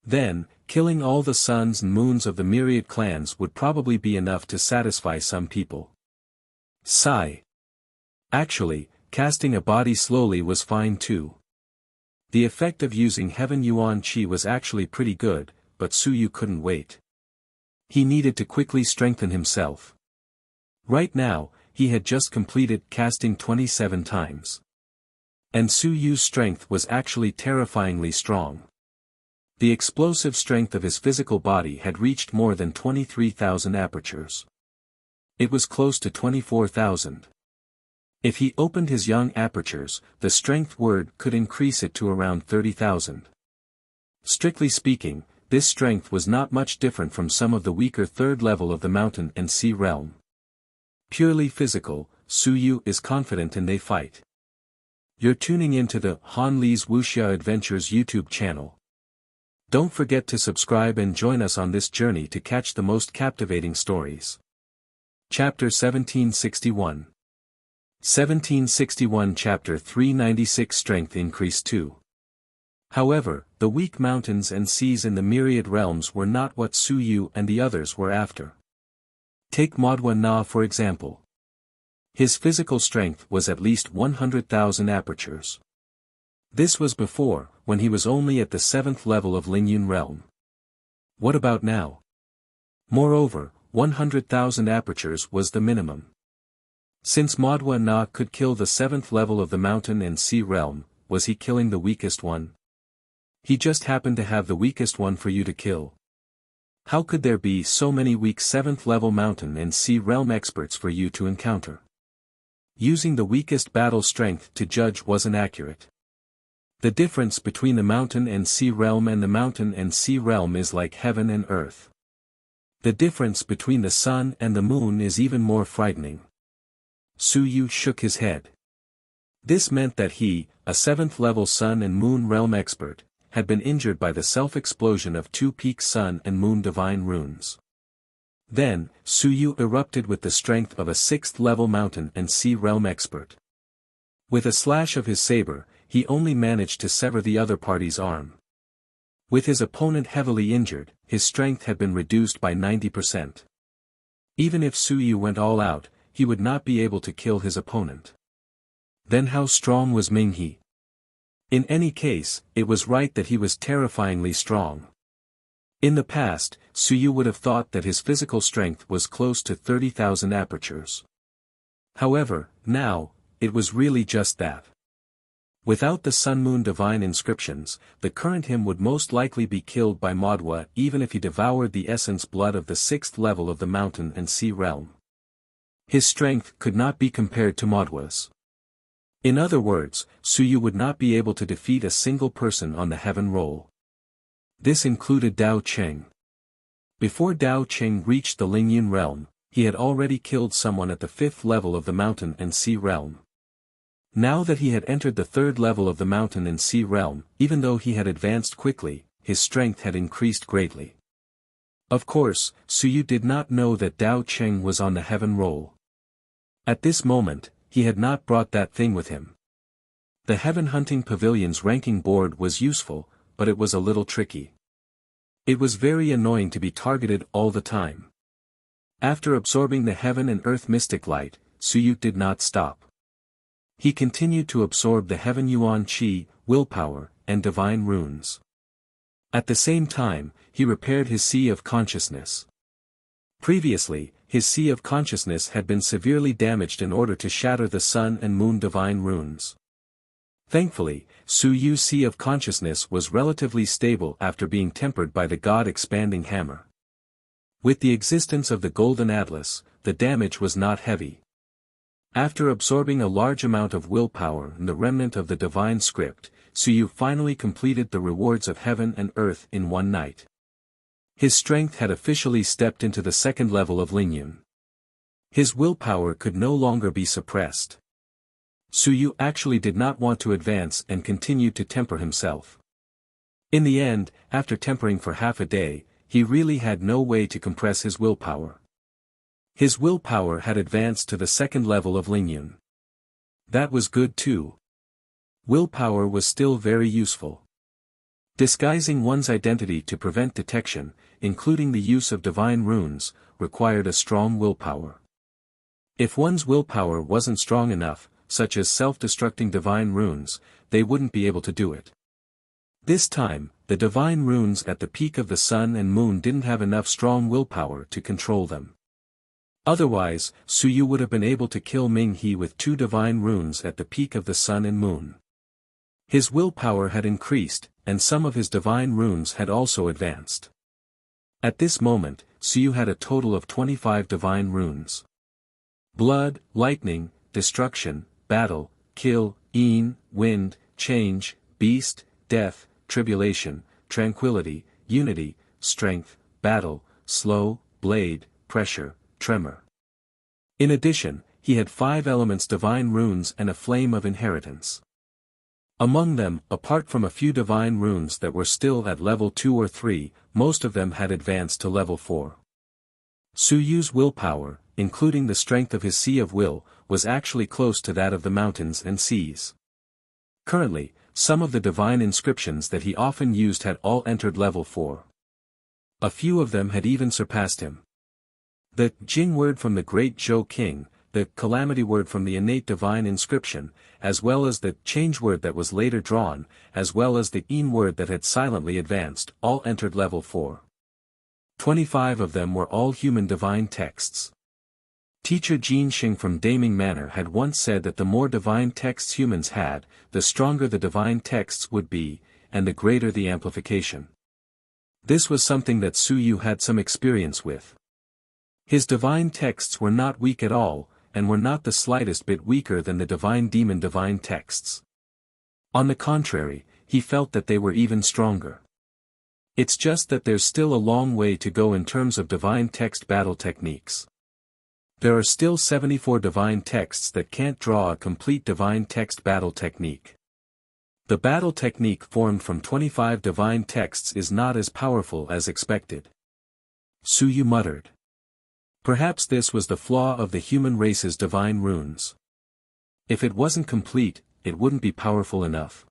Then, killing all the suns and moons of the myriad clans would probably be enough to satisfy some people. Sigh. Actually, casting a body slowly was fine too. The effect of using Heaven Yuan Qi was actually pretty good, but Suyu couldn't wait. He needed to quickly strengthen himself. Right now, he had just completed casting 27 times. And Suyu's strength was actually terrifyingly strong. The explosive strength of his physical body had reached more than 23,000 apertures. It was close to 24,000. If he opened his young apertures, the strength word could increase it to around 30,000. Strictly speaking, this strength was not much different from some of the weaker third level of the mountain and sea realm. Purely physical, Suyu is confident in they fight. You're tuning into the Han Li's Wuxia Adventures YouTube channel. Don't forget to subscribe and join us on this journey to catch the most captivating stories. Chapter 1761. 1761 Chapter 396 Strength Increase 2. However, the weak mountains and seas in the myriad realms were not what Suyu and the others were after. Take Modwa Na for example. His physical strength was at least 100,000 apertures. This was before, when he was only at the 7th level of Lingyun realm. What about now? Moreover, 100,000 apertures was the minimum. Since Modwa Na could kill the 7th level of the mountain and sea realm, was he killing the weakest one? He just happened to have the weakest one for you to kill. How could there be so many weak 7th level mountain and sea realm experts for you to encounter? Using the weakest battle strength to judge wasn't accurate. The difference between the mountain and sea realm and the mountain and sea realm is like heaven and earth. The difference between the sun and the moon is even more frightening. Suyu shook his head. This meant that he, a 7th level sun and moon realm expert, had been injured by the self-explosion of 2 peak sun and moon divine runes. Then, Suyu erupted with the strength of a 6th level mountain and sea realm expert. With a slash of his saber, he only managed to sever the other party's arm. With his opponent heavily injured, his strength had been reduced by 90%. Even if Suyu went all out, he would not be able to kill his opponent. Then how strong was Minghe? In any case, it was right that he was terrifyingly strong. In the past, Suyu would have thought that his physical strength was close to 30,000 apertures. However, now, it was really just that. Without the Sun-Moon divine inscriptions, the current him would most likely be killed by Modwa even if he devoured the essence blood of the 6th level of the mountain and sea realm. His strength could not be compared to Modwa's. In other words, Suyu would not be able to defeat a single person on the heaven roll. This included Dao Cheng. Before Dao Cheng reached the Lingyun realm, he had already killed someone at the 5th level of the mountain and sea realm. Now that he had entered the 3rd level of the mountain and sea realm, even though he had advanced quickly, his strength had increased greatly. Of course, Suyu did not know that Dao Cheng was on the heaven roll. At this moment, he had not brought that thing with him. The Heaven Hunting Pavilion's ranking board was useful, but it was a little tricky. It was very annoying to be targeted all the time. After absorbing the heaven and earth mystic light, Suyu did not stop. He continued to absorb the heaven yuan qi, willpower, and divine runes. At the same time, he repaired his sea of consciousness. Previously, his sea of consciousness had been severely damaged in order to shatter the sun and moon divine runes. Thankfully, Suyu's sea of consciousness was relatively stable after being tempered by the God-expanding hammer. With the existence of the Golden Atlas, the damage was not heavy. After absorbing a large amount of willpower and the remnant of the divine script, Suyu finally completed the rewards of heaven and earth in one night. His strength had officially stepped into the 2nd level of Lingyun. His willpower could no longer be suppressed. Suyu actually did not want to advance and continued to temper himself. In the end, after tempering for half a day, he really had no way to compress his willpower. His willpower had advanced to the 2nd level of Lingyun. That was good too. Willpower was still very useful. Disguising one's identity to prevent detection, including the use of divine runes, required a strong willpower. If one's willpower wasn't strong enough, such as self-destructing divine runes, they wouldn't be able to do it. This time, the divine runes at the peak of the sun and moon didn't have enough strong willpower to control them. Otherwise, Suyu would have been able to kill Ming He with 2 divine runes at the peak of the sun and moon. His willpower had increased, and some of his divine runes had also advanced. At this moment, Suyu had a total of 25 divine runes. Blood, lightning, destruction, battle, kill, wind, change, beast, death, tribulation, tranquility, unity, strength, battle, slow, blade, pressure, tremor. In addition, he had 5 elements divine runes and a flame of inheritance. Among them, apart from a few divine runes that were still at level 2 or 3, most of them had advanced to level 4. Suyu's willpower, including the strength of his sea of will, was actually close to that of the mountains and seas. Currently, some of the divine inscriptions that he often used had all entered level 4. A few of them had even surpassed him. The Jing word from the Great Zhou King, the Calamity word from the innate divine inscription, as well as the Change word that was later drawn, as well as the Yin word that had silently advanced, all entered level 4. 25 of them were all human divine texts. Teacher Jin Xing from Daming Manor had once said that the more divine texts humans had, the stronger the divine texts would be, and the greater the amplification. This was something that Suyu had some experience with. His divine texts were not weak at all, and were not the slightest bit weaker than the divine demon divine texts. On the contrary, he felt that they were even stronger. It's just that there's still a long way to go in terms of divine text battle techniques. There are still 74 divine texts that can't draw a complete divine text battle technique. The battle technique formed from 25 divine texts is not as powerful as expected. Suyu muttered. Perhaps this was the flaw of the human race's divine runes. If it wasn't complete, it wouldn't be powerful enough.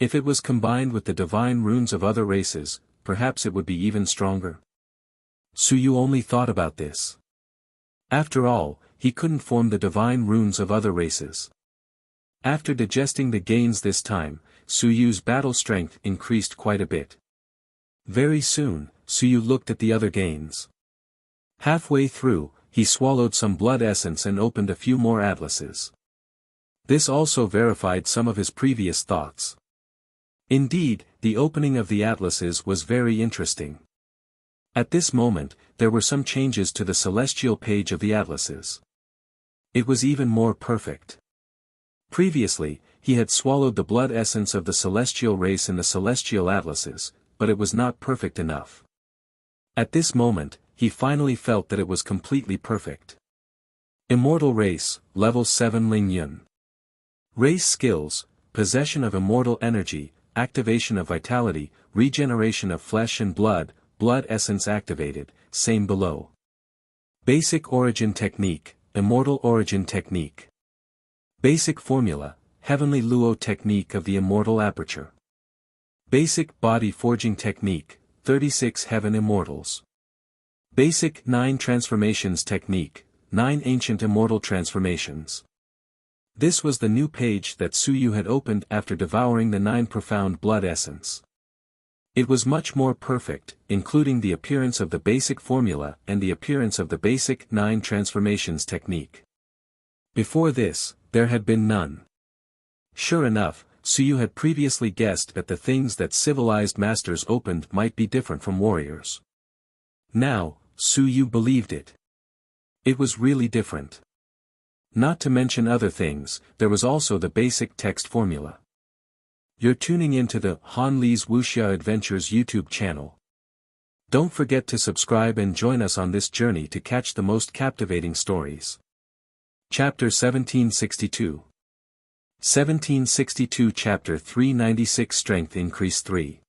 If it was combined with the divine runes of other races, perhaps it would be even stronger. Suyu only thought about this. After all, he couldn't form the divine runes of other races. After digesting the gains this time, Suyu's battle strength increased quite a bit. Very soon, Suyu looked at the other gains. Halfway through, he swallowed some blood essence and opened a few more atlases. This also verified some of his previous thoughts. Indeed, the opening of the atlases was very interesting. At this moment, there were some changes to the celestial page of the atlases. It was even more perfect. Previously, he had swallowed the blood essence of the celestial race in the celestial atlases, but it was not perfect enough. At this moment, he finally felt that it was completely perfect. Immortal race, level 7 Ling Yun. Race skills, possession of immortal energy, activation of vitality, regeneration of flesh and blood, blood essence activated, same below. Basic origin technique, immortal origin technique. Basic formula, heavenly luo technique of the immortal aperture. Basic body forging technique, 36 heaven immortals. Basic 9 transformations technique, 9 ancient immortal transformations. This was the new page that Suyu had opened after devouring the 9 profound blood essence. It was much more perfect, including the appearance of the basic formula and the appearance of the basic 9 transformations technique. Before this, there had been none. Sure enough, Suyu had previously guessed that the things that civilized masters opened might be different from warriors. Now, Suyu believed it. It was really different. Not to mention other things, there was also the basic text formula. You're tuning into the Han Li's Wuxia Adventures YouTube channel. Don't forget to subscribe and join us on this journey to catch the most captivating stories. Chapter 1762. 1762 Chapter 396 Strength Increase 3.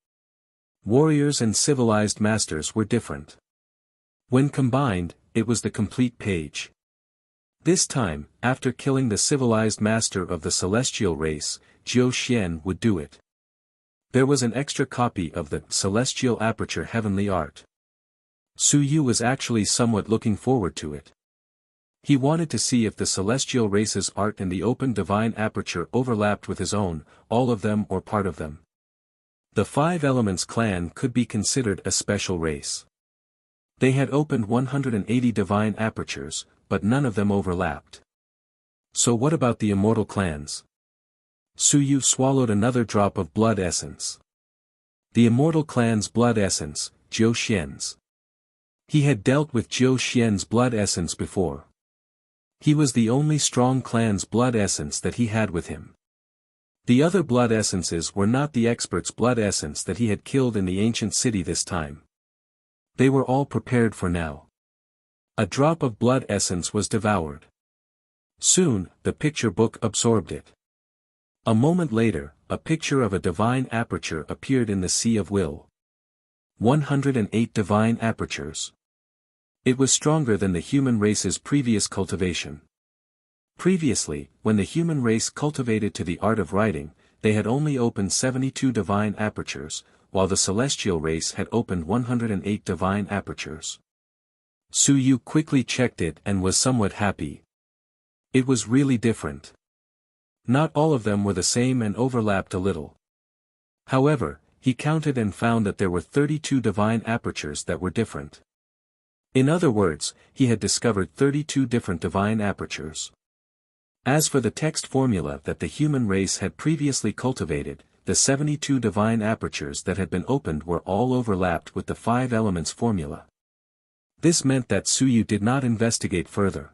Warriors and civilized masters were different. When combined, it was the complete page. This time, after killing the civilized master of the celestial race, Jiu Xian would do it. There was an extra copy of the Celestial Aperture Heavenly Art. Suyu was actually somewhat looking forward to it. He wanted to see if the celestial race's art and the open divine aperture overlapped with his own, all of them or part of them. The Five Elements clan could be considered a special race. They had opened 180 divine apertures, but none of them overlapped. So what about the immortal clans? Suyu swallowed another drop of blood essence. The immortal clan's blood essence, Jiu Xian's. He had dealt with Jiu Xian's blood essence before. He was the only strong clan's blood essence that he had with him. The other blood essences were not the expert's blood essence that he had killed in the ancient city this time. They were all prepared for now. A drop of blood essence was devoured. Soon, the picture book absorbed it. A moment later, a picture of a divine aperture appeared in the Sea of Will. 108 divine apertures. It was stronger than the human race's previous cultivation. Previously, when the human race cultivated to the art of writing, they had only opened 72 divine apertures, while the celestial race had opened 108 divine apertures. Suyu quickly checked it and was somewhat happy. It was really different. Not all of them were the same and overlapped a little. However, he counted and found that there were 32 divine apertures that were different. In other words, he had discovered 32 different divine apertures. As for the text formula that the human race had previously cultivated, the 72 divine apertures that had been opened were all overlapped with the 5 elements formula. This meant that Suyu did not investigate further.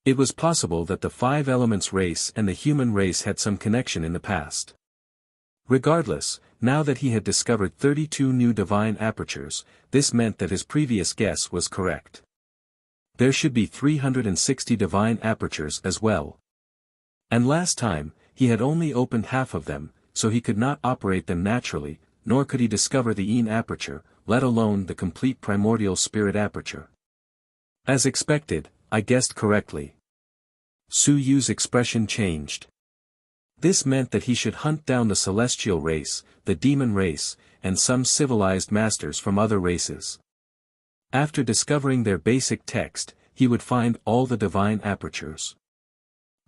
It was possible that the 5 elements race and the human race had some connection in the past. Regardless, now that he had discovered 32 new divine apertures, this meant that his previous guess was correct. There should be 360 divine apertures as well. And last time, he had only opened half of them, so he could not operate them naturally, nor could he discover the Yin aperture, let alone the complete primordial spirit aperture. As expected, I guessed correctly. Suyu's expression changed. This meant that he should hunt down the celestial race, the demon race, and some civilized masters from other races. After discovering their basic text, he would find all the divine apertures.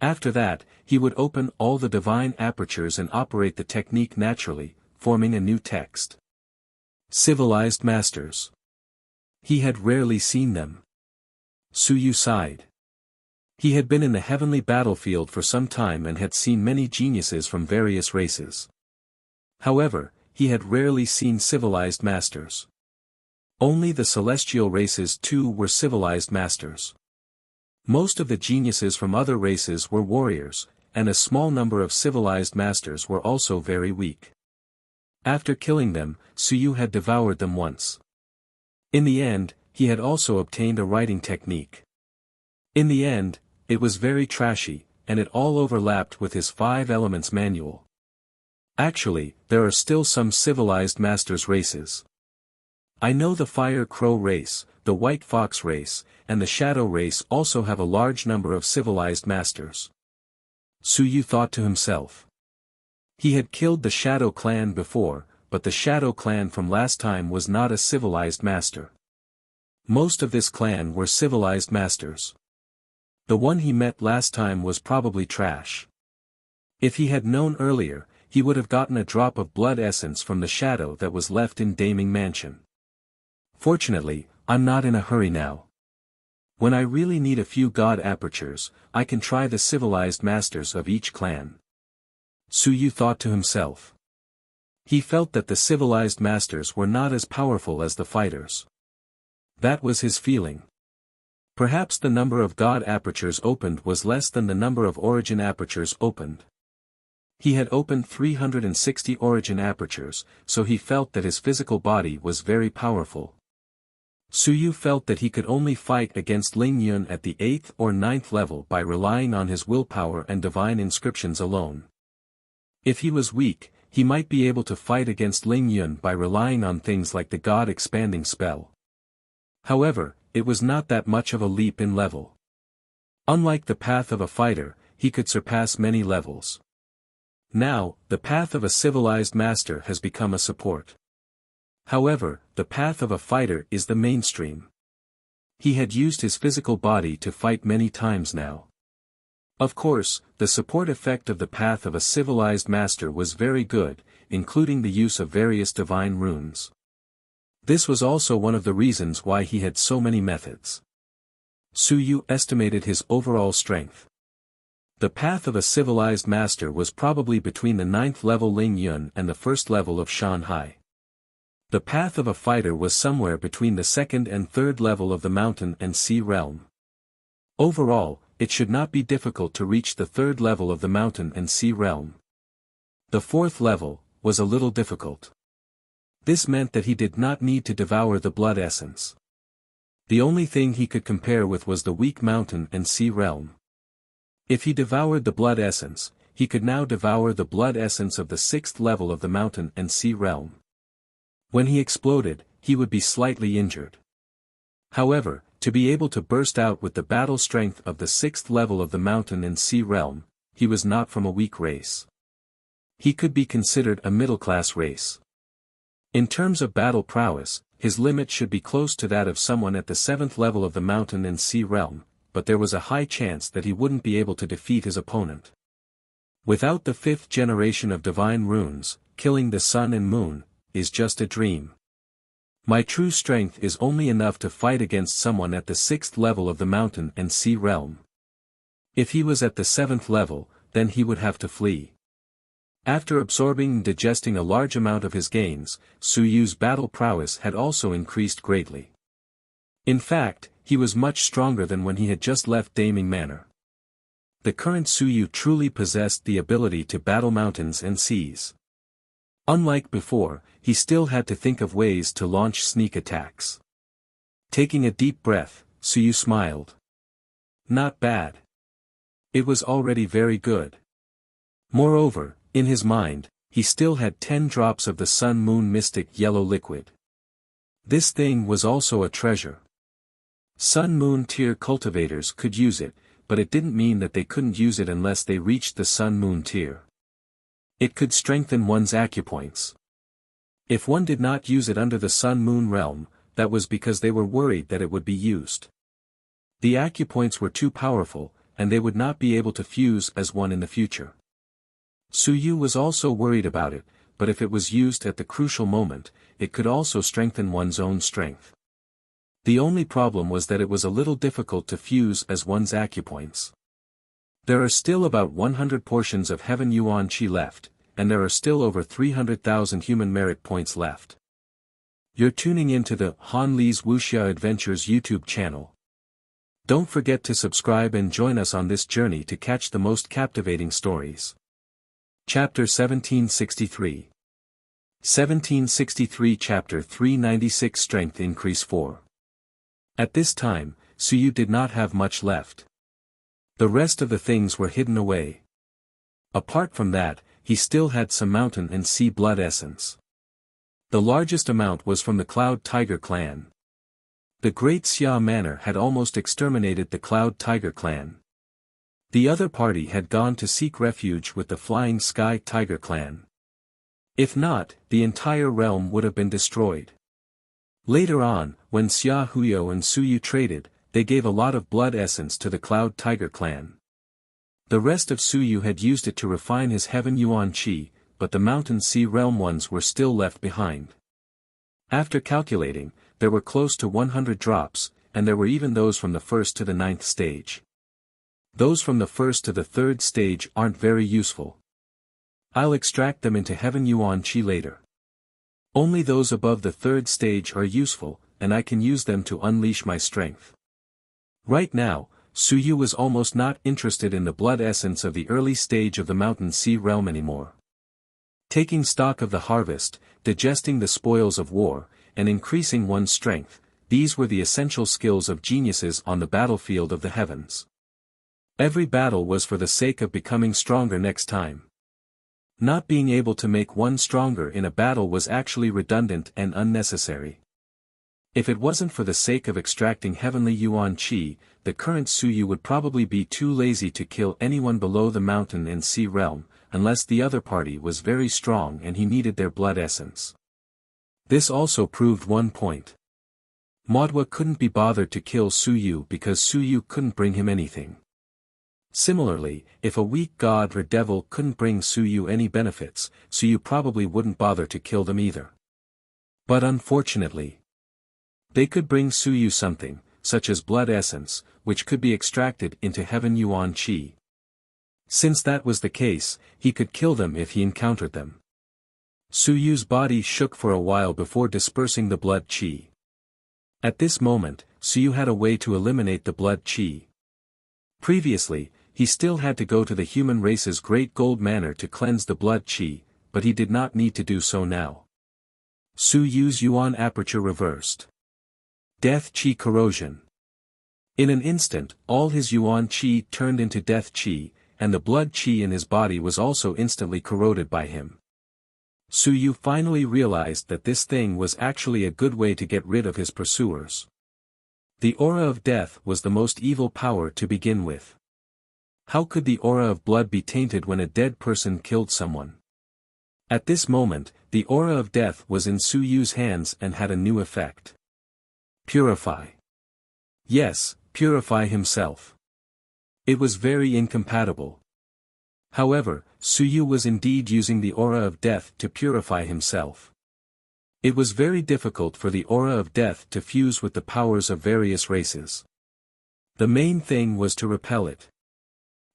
After that, he would open all the divine apertures and operate the technique naturally, forming a new text. Civilized masters. He had rarely seen them. Suyu sighed. He had been in the heavenly battlefield for some time and had seen many geniuses from various races. However, he had rarely seen civilized masters. Only the celestial races too were civilized masters. Most of the geniuses from other races were warriors, and a small number of civilized masters were also very weak. After killing them, Suyu had devoured them once. In the end, he had also obtained a writing technique. In the end, it was very trashy, and it all overlapped with his 5 Elements manual. Actually, there are still some civilized masters races. I know the Fire Crow race, the White Fox race, and the Shadow race also have a large number of civilized masters. Suyu thought to himself. He had killed the Shadow clan before, but the Shadow clan from last time was not a civilized master. Most of this clan were civilized masters. The one he met last time was probably trash. If he had known earlier, he would have gotten a drop of blood essence from the Shadow that was left in Daming Mansion. Fortunately, I'm not in a hurry now. When I really need a few god apertures, I can try the civilized masters of each clan. Suyu thought to himself. He felt that the civilized masters were not as powerful as the fighters. That was his feeling. Perhaps the number of god apertures opened was less than the number of origin apertures opened. He had opened 360 origin apertures, so he felt that his physical body was very powerful. Suyu felt that he could only fight against Ling Yun at the 8th or 9th level by relying on his willpower and divine inscriptions alone. If he was weak, he might be able to fight against Ling Yun by relying on things like the God Expanding spell. However, it was not that much of a leap in level. Unlike the path of a fighter, he could surpass many levels. Now, the path of a civilized master has become a support. However, the path of a fighter is the mainstream. He had used his physical body to fight many times now. Of course, the support effect of the path of a civilized master was very good, including the use of various divine runes. This was also one of the reasons why he had so many methods. Suyu estimated his overall strength. The path of a civilized master was probably between the 9th level Ling Yun and the 1st level of Shanhai. The path of a fighter was somewhere between the 2nd and 3rd level of the mountain and sea realm. Overall, it should not be difficult to reach the 3rd level of the mountain and sea realm. The 4th level was a little difficult. This meant that he did not need to devour the blood essence. The only thing he could compare with was the weak mountain and sea realm. If he devoured the blood essence, he could now devour the blood essence of the 6th level of the mountain and sea realm. When he exploded, he would be slightly injured. However, to be able to burst out with the battle strength of the 6th level of the mountain and sea realm, he was not from a weak race. He could be considered a middle-class race. In terms of battle prowess, his limit should be close to that of someone at the 7th level of the mountain and sea realm, but there was a high chance that he wouldn't be able to defeat his opponent. Without the 5th generation of divine runes, killing the sun and moon is just a dream. My true strength is only enough to fight against someone at the 6th level of the mountain and sea realm. If he was at the 7th level, then he would have to flee. After absorbing and digesting a large amount of his gains, Suyu's battle prowess had also increased greatly. In fact, he was much stronger than when he had just left Daming Manor. The current Suyu truly possessed the ability to battle mountains and seas. Unlike before, he still had to think of ways to launch sneak attacks. Taking a deep breath, Suyu smiled. Not bad. It was already very good. Moreover, in his mind, he still had 10 drops of the sun-moon mystic yellow liquid. This thing was also a treasure. Sun-moon tier cultivators could use it, but it didn't mean that they couldn't use it unless they reached the sun-moon tier. It could strengthen one's acupoints. If one did not use it under the sun-moon realm, that was because they were worried that it would be used. The acupoints were too powerful, and they would not be able to fuse as one in the future. Suyu was also worried about it, but if it was used at the crucial moment, it could also strengthen one's own strength. The only problem was that it was a little difficult to fuse as one's acupoints. There are still about 100 portions of Heaven Yuan Qi left, and there are still over 300,000 human merit points left. You're tuning into the Han Li's Wuxia Adventures YouTube channel. Don't forget to subscribe and join us on this journey to catch the most captivating stories. Chapter 1763. 1763 Chapter 396 Strength Increase 4. At this time, Suyu did not have much left. The rest of the things were hidden away. Apart from that, he still had some mountain and sea blood essence. The largest amount was from the Cloud Tiger clan. The Great Xia Manor had almost exterminated the Cloud Tiger clan. The other party had gone to seek refuge with the Flying Sky Tiger clan. If not, the entire realm would have been destroyed. Later on, when Xia Huyo and Suyu traded, they gave a lot of blood essence to the Cloud Tiger clan. The rest of Suyu had used it to refine his Heaven Yuan Qi, but the Mountain Sea Realm ones were still left behind. After calculating, there were close to 100 drops, and there were even those from the first to the 9th stage. Those from the first to the 3rd stage aren't very useful. I'll extract them into Heaven Yuan Qi later. Only those above the 3rd stage are useful, and I can use them to unleash my strength. Right now, Suyu was almost not interested in the blood essence of the early stage of the Mountain Sea Realm anymore. Taking stock of the harvest, digesting the spoils of war, and increasing one's strength, these were the essential skills of geniuses on the battlefield of the heavens. Every battle was for the sake of becoming stronger next time. Not being able to make one stronger in a battle was actually redundant and unnecessary. If it wasn't for the sake of extracting heavenly Yuan Qi, the current Suyu would probably be too lazy to kill anyone below the mountain and sea realm, unless the other party was very strong and he needed their blood essence. This also proved one point. Modwa couldn't be bothered to kill Suyu because Suyu couldn't bring him anything. Similarly, if a weak god or devil couldn't bring Suyu any benefits, Suyu probably wouldn't bother to kill them either. But unfortunately, they could bring Suyu something, such as blood essence, which could be extracted into Heaven Yuan Qi. Since that was the case, he could kill them if he encountered them. Suyu's body shook for a while before dispersing the blood qi. At this moment, Suyu had a way to eliminate the blood qi. Previously, he still had to go to the human race's Great Gold Manor to cleanse the blood qi, but he did not need to do so now. Suyu's Yuan aperture reversed. Death Qi corrosion. In an instant, all his Yuan Qi turned into death Qi, and the blood Qi in his body was also instantly corroded by him. Suyu finally realized that this thing was actually a good way to get rid of his pursuers. The aura of death was the most evil power to begin with. How could the aura of blood be tainted when a dead person killed someone? At this moment, the aura of death was in Suyu's hands and had a new effect. Purify. Yes, purify himself. It was very incompatible. However, Suyu was indeed using the aura of death to purify himself. It was very difficult for the aura of death to fuse with the powers of various races. The main thing was to repel it.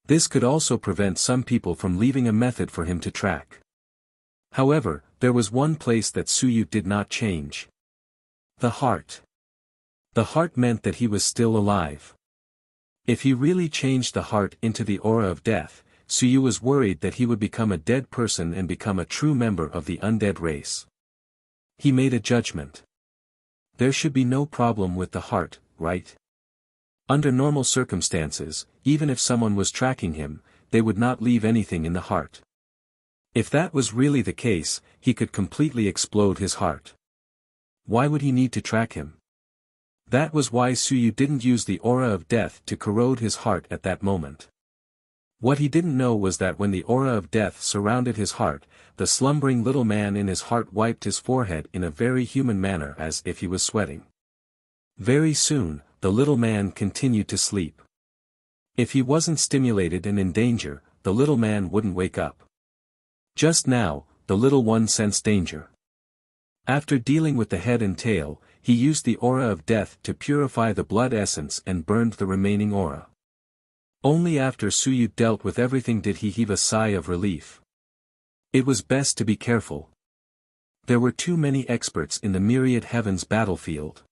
This could also prevent some people from leaving a method for him to track. However, there was one place that Suyu did not change. The heart. The heart meant that he was still alive. If he really changed the heart into the aura of death, Suyu was worried that he would become a dead person and become a true member of the undead race. He made a judgment. There should be no problem with the heart, right? Under normal circumstances, even if someone was tracking him, they would not leave anything in the heart. If that was really the case, he could completely explode his heart. Why would he need to track him? That was why Suyu didn't use the aura of death to corrode his heart at that moment. What he didn't know was that when the aura of death surrounded his heart, the slumbering little man in his heart wiped his forehead in a very human manner as if he was sweating. Very soon, the little man continued to sleep. If he wasn't stimulated and in danger, the little man wouldn't wake up. Just now, the little one sensed danger. After dealing with the head and tail, he used the aura of death to purify the blood essence and burned the remaining aura. Only after Suyu dealt with everything did he heave a sigh of relief. It was best to be careful. There were too many experts in the myriad heavens battlefield.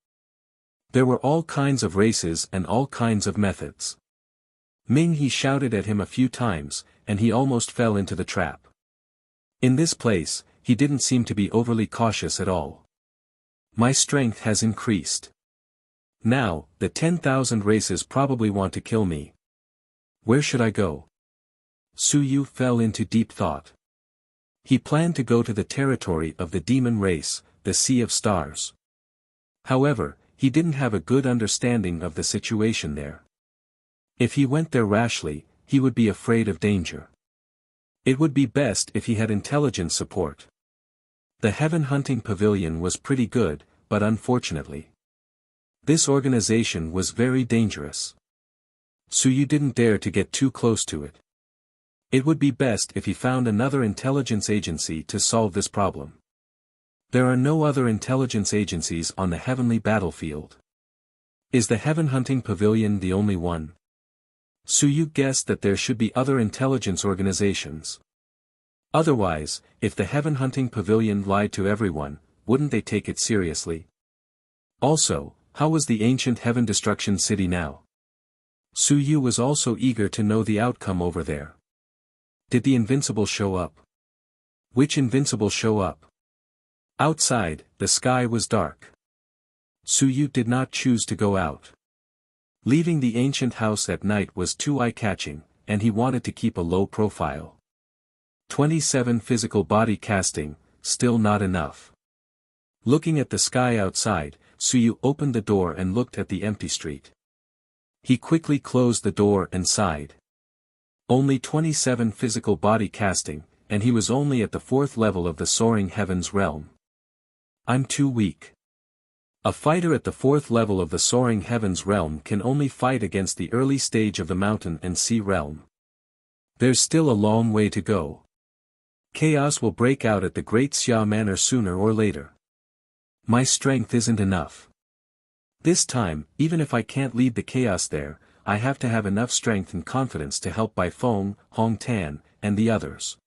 There were all kinds of races and all kinds of methods. Ming He shouted at him a few times, and he almost fell into the trap. In this place, he didn't seem to be overly cautious at all. My strength has increased. Now, the 10,000 races probably want to kill me. Where should I go? Su Yu fell into deep thought. He planned to go to the territory of the demon race, the Sea of Stars. However, he didn't have a good understanding of the situation there. If he went there rashly, he would be afraid of danger. It would be best if he had intelligence support. The Heaven Hunting Pavilion was pretty good, but unfortunately, this organization was very dangerous. Su Yu didn't dare to get too close to it. It would be best if he found another intelligence agency to solve this problem. There are no other intelligence agencies on the heavenly battlefield. Is the Heaven Hunting Pavilion the only one? Su Yu guessed that there should be other intelligence organizations. Otherwise, if the Heaven Hunting Pavilion lied to everyone, wouldn't they take it seriously? Also, how was the ancient Heaven Destruction City now? Su Yu was also eager to know the outcome over there. Did the Invincible show up? Which Invincible show up? Outside, the sky was dark. Su Yu did not choose to go out. Leaving the ancient house at night was too eye-catching, and he wanted to keep a low profile. 27 physical body casting, still not enough. Looking at the sky outside, Su Yu opened the door and looked at the empty street. He quickly closed the door and sighed. Only 27 physical body casting, and he was only at the 4th level of the soaring heavens realm. I'm too weak. A fighter at the 4th level of the soaring heavens realm can only fight against the early stage of the mountain and sea realm. There's still a long way to go. Chaos will break out at the Great Xia Manor sooner or later. My strength isn't enough. This time, even if I can't lead the chaos there, I have to have enough strength and confidence to help Bai Feng, Hong Tan, and the others.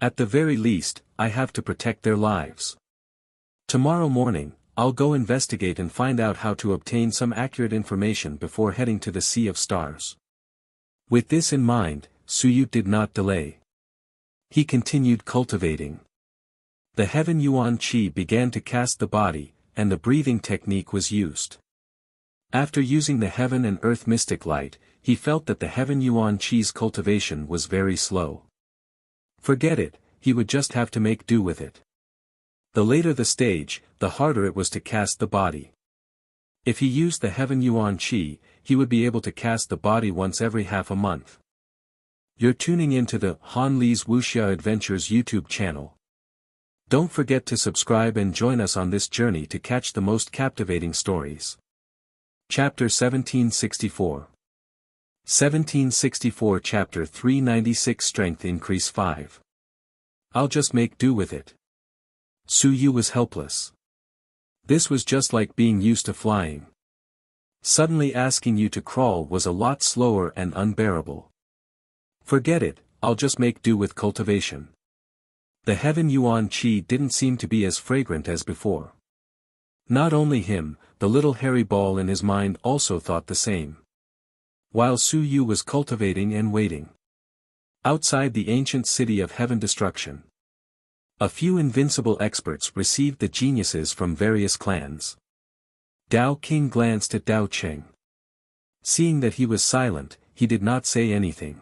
At the very least, I have to protect their lives. Tomorrow morning, I'll go investigate and find out how to obtain some accurate information before heading to the Sea of Stars. With this in mind, Su Yu did not delay. He continued cultivating. The Heaven Yuan Qi began to cast the body, and the breathing technique was used. After using the Heaven and Earth Mystic Light, he felt that the Heaven Yuan Qi's cultivation was very slow. Forget it, he would just have to make do with it. The later the stage, the harder it was to cast the body. If he used the Heaven Yuan Qi, he would be able to cast the body once every half a month. You're tuning into the Han Li's Wuxia Adventures YouTube channel. Don't forget to subscribe and join us on this journey to catch the most captivating stories. Chapter 1764 1764 Chapter 396 Strength Increase 5. I'll just make do with it. Su Yu was helpless. This was just like being used to flying. Suddenly asking you to crawl was a lot slower and unbearable. Forget it, I'll just make do with cultivation. The Heaven Yuan Qi didn't seem to be as fragrant as before. Not only him, the little hairy ball in his mind also thought the same. While Su Yu was cultivating and waiting. Outside the ancient city of Heaven Destruction. A few invincible experts received the geniuses from various clans. Dao King glanced at Dao Cheng. Seeing that he was silent, he did not say anything.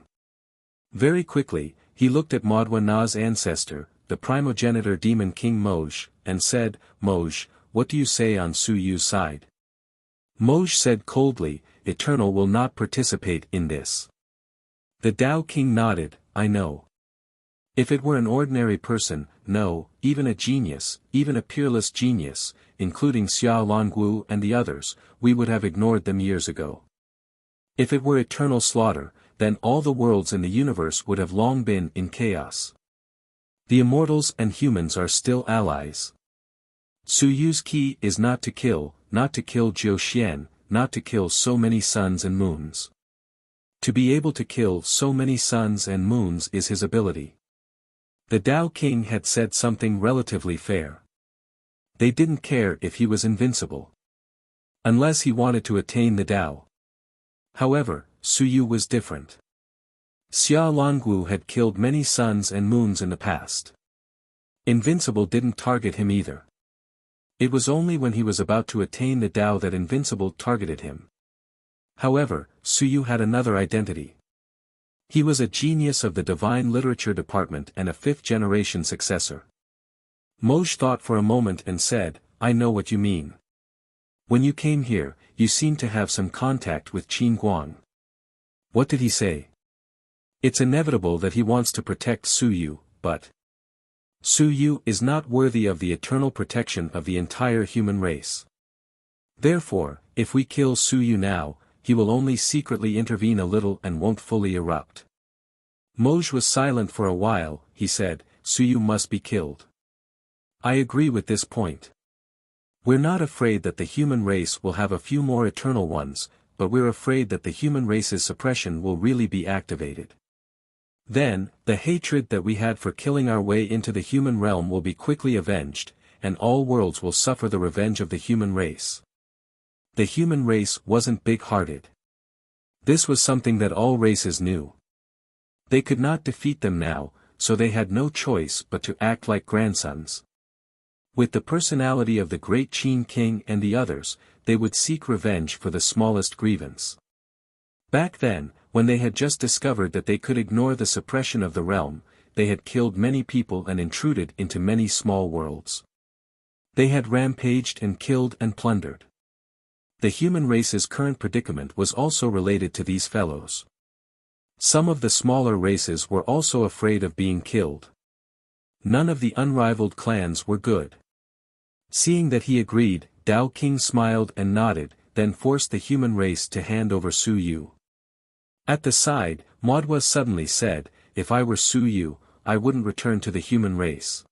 Very quickly, he looked at Modwa Na's ancestor, the primogenitor demon King Moj, and said, Moj, what do you say on Su Yu's side? Moj said coldly, Eternal will not participate in this. The Dao King nodded, I know. If it were an ordinary person, no, even a genius, even a peerless genius, including Xia Longwu and the others, we would have ignored them years ago. If it were eternal slaughter, then all the worlds in the universe would have long been in chaos. The immortals and humans are still allies. Su Yu's key is not to kill Jiu Xian, not to kill so many suns and moons. To be able to kill so many suns and moons is his ability. The Dao King had said something relatively fair. They didn't care if he was invincible. Unless he wanted to attain the Tao. However, Suyu was different. Xia Longwu had killed many suns and moons in the past. Invincible didn't target him either. It was only when he was about to attain the Tao that Invincible targeted him. However, Suyu had another identity. He was a genius of the divine literature department and a fifth-generation successor. Moj thought for a moment and said, I know what you mean. When you came here, you seemed to have some contact with Qin Guang. What did he say? It's inevitable that he wants to protect Suyu, but Suyu is not worthy of the eternal protection of the entire human race. Therefore, if we kill Suyu now, he will only secretly intervene a little and won't fully erupt. Moj was silent for a while. He said, Suyu must be killed. I agree with this point. We're not afraid that the human race will have a few more eternal ones, but we're afraid that the human race's suppression will really be activated. Then, the hatred that we had for killing our way into the human realm will be quickly avenged, and all worlds will suffer the revenge of the human race. The human race wasn't big-hearted. This was something that all races knew. They could not defeat them now, so they had no choice but to act like grandsons. With the personality of the great Qin king and the others, they would seek revenge for the smallest grievance. Back then, when they had just discovered that they could ignore the suppression of the realm, they had killed many people and intruded into many small worlds. They had rampaged and killed and plundered. The human race's current predicament was also related to these fellows. Some of the smaller races were also afraid of being killed. None of the unrivaled clans were good. Seeing that he agreed, Dao King smiled and nodded, then forced the human race to hand over Suyu. At the side, Modwa suddenly said, if I were Suyu, I wouldn't return to the human race.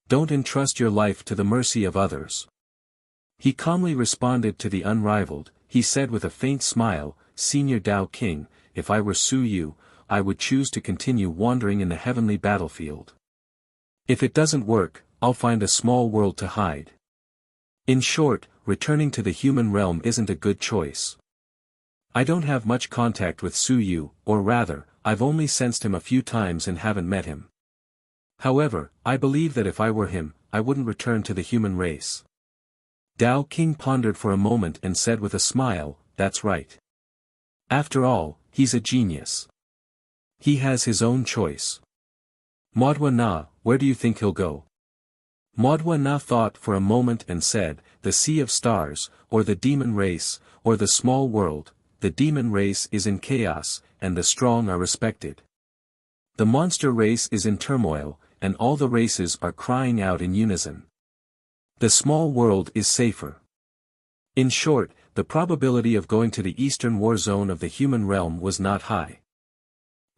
Don't entrust your life to the mercy of others. He calmly responded to the unrivaled. He said with a faint smile, Senior Dao King, if I were Suyu, I would choose to continue wandering in the heavenly battlefield. If it doesn't work, I'll find a small world to hide. In short, returning to the human realm isn't a good choice. I don't have much contact with Suyu, or rather, I've only sensed him a few times and haven't met him. However, I believe that if I were him, I wouldn't return to the human race. Dao King pondered for a moment and said with a smile, that's right. After all, he's a genius. He has his own choice. Modwa Na, where do you think he'll go? Modwa Na thought for a moment and said, the Sea of Stars, or the Demon Race, or the Small World. The demon race is in chaos, and the strong are respected. The monster race is in turmoil, and all the races are crying out in unison. The small world is safer. In short, the probability of going to the eastern war zone of the human realm was not high.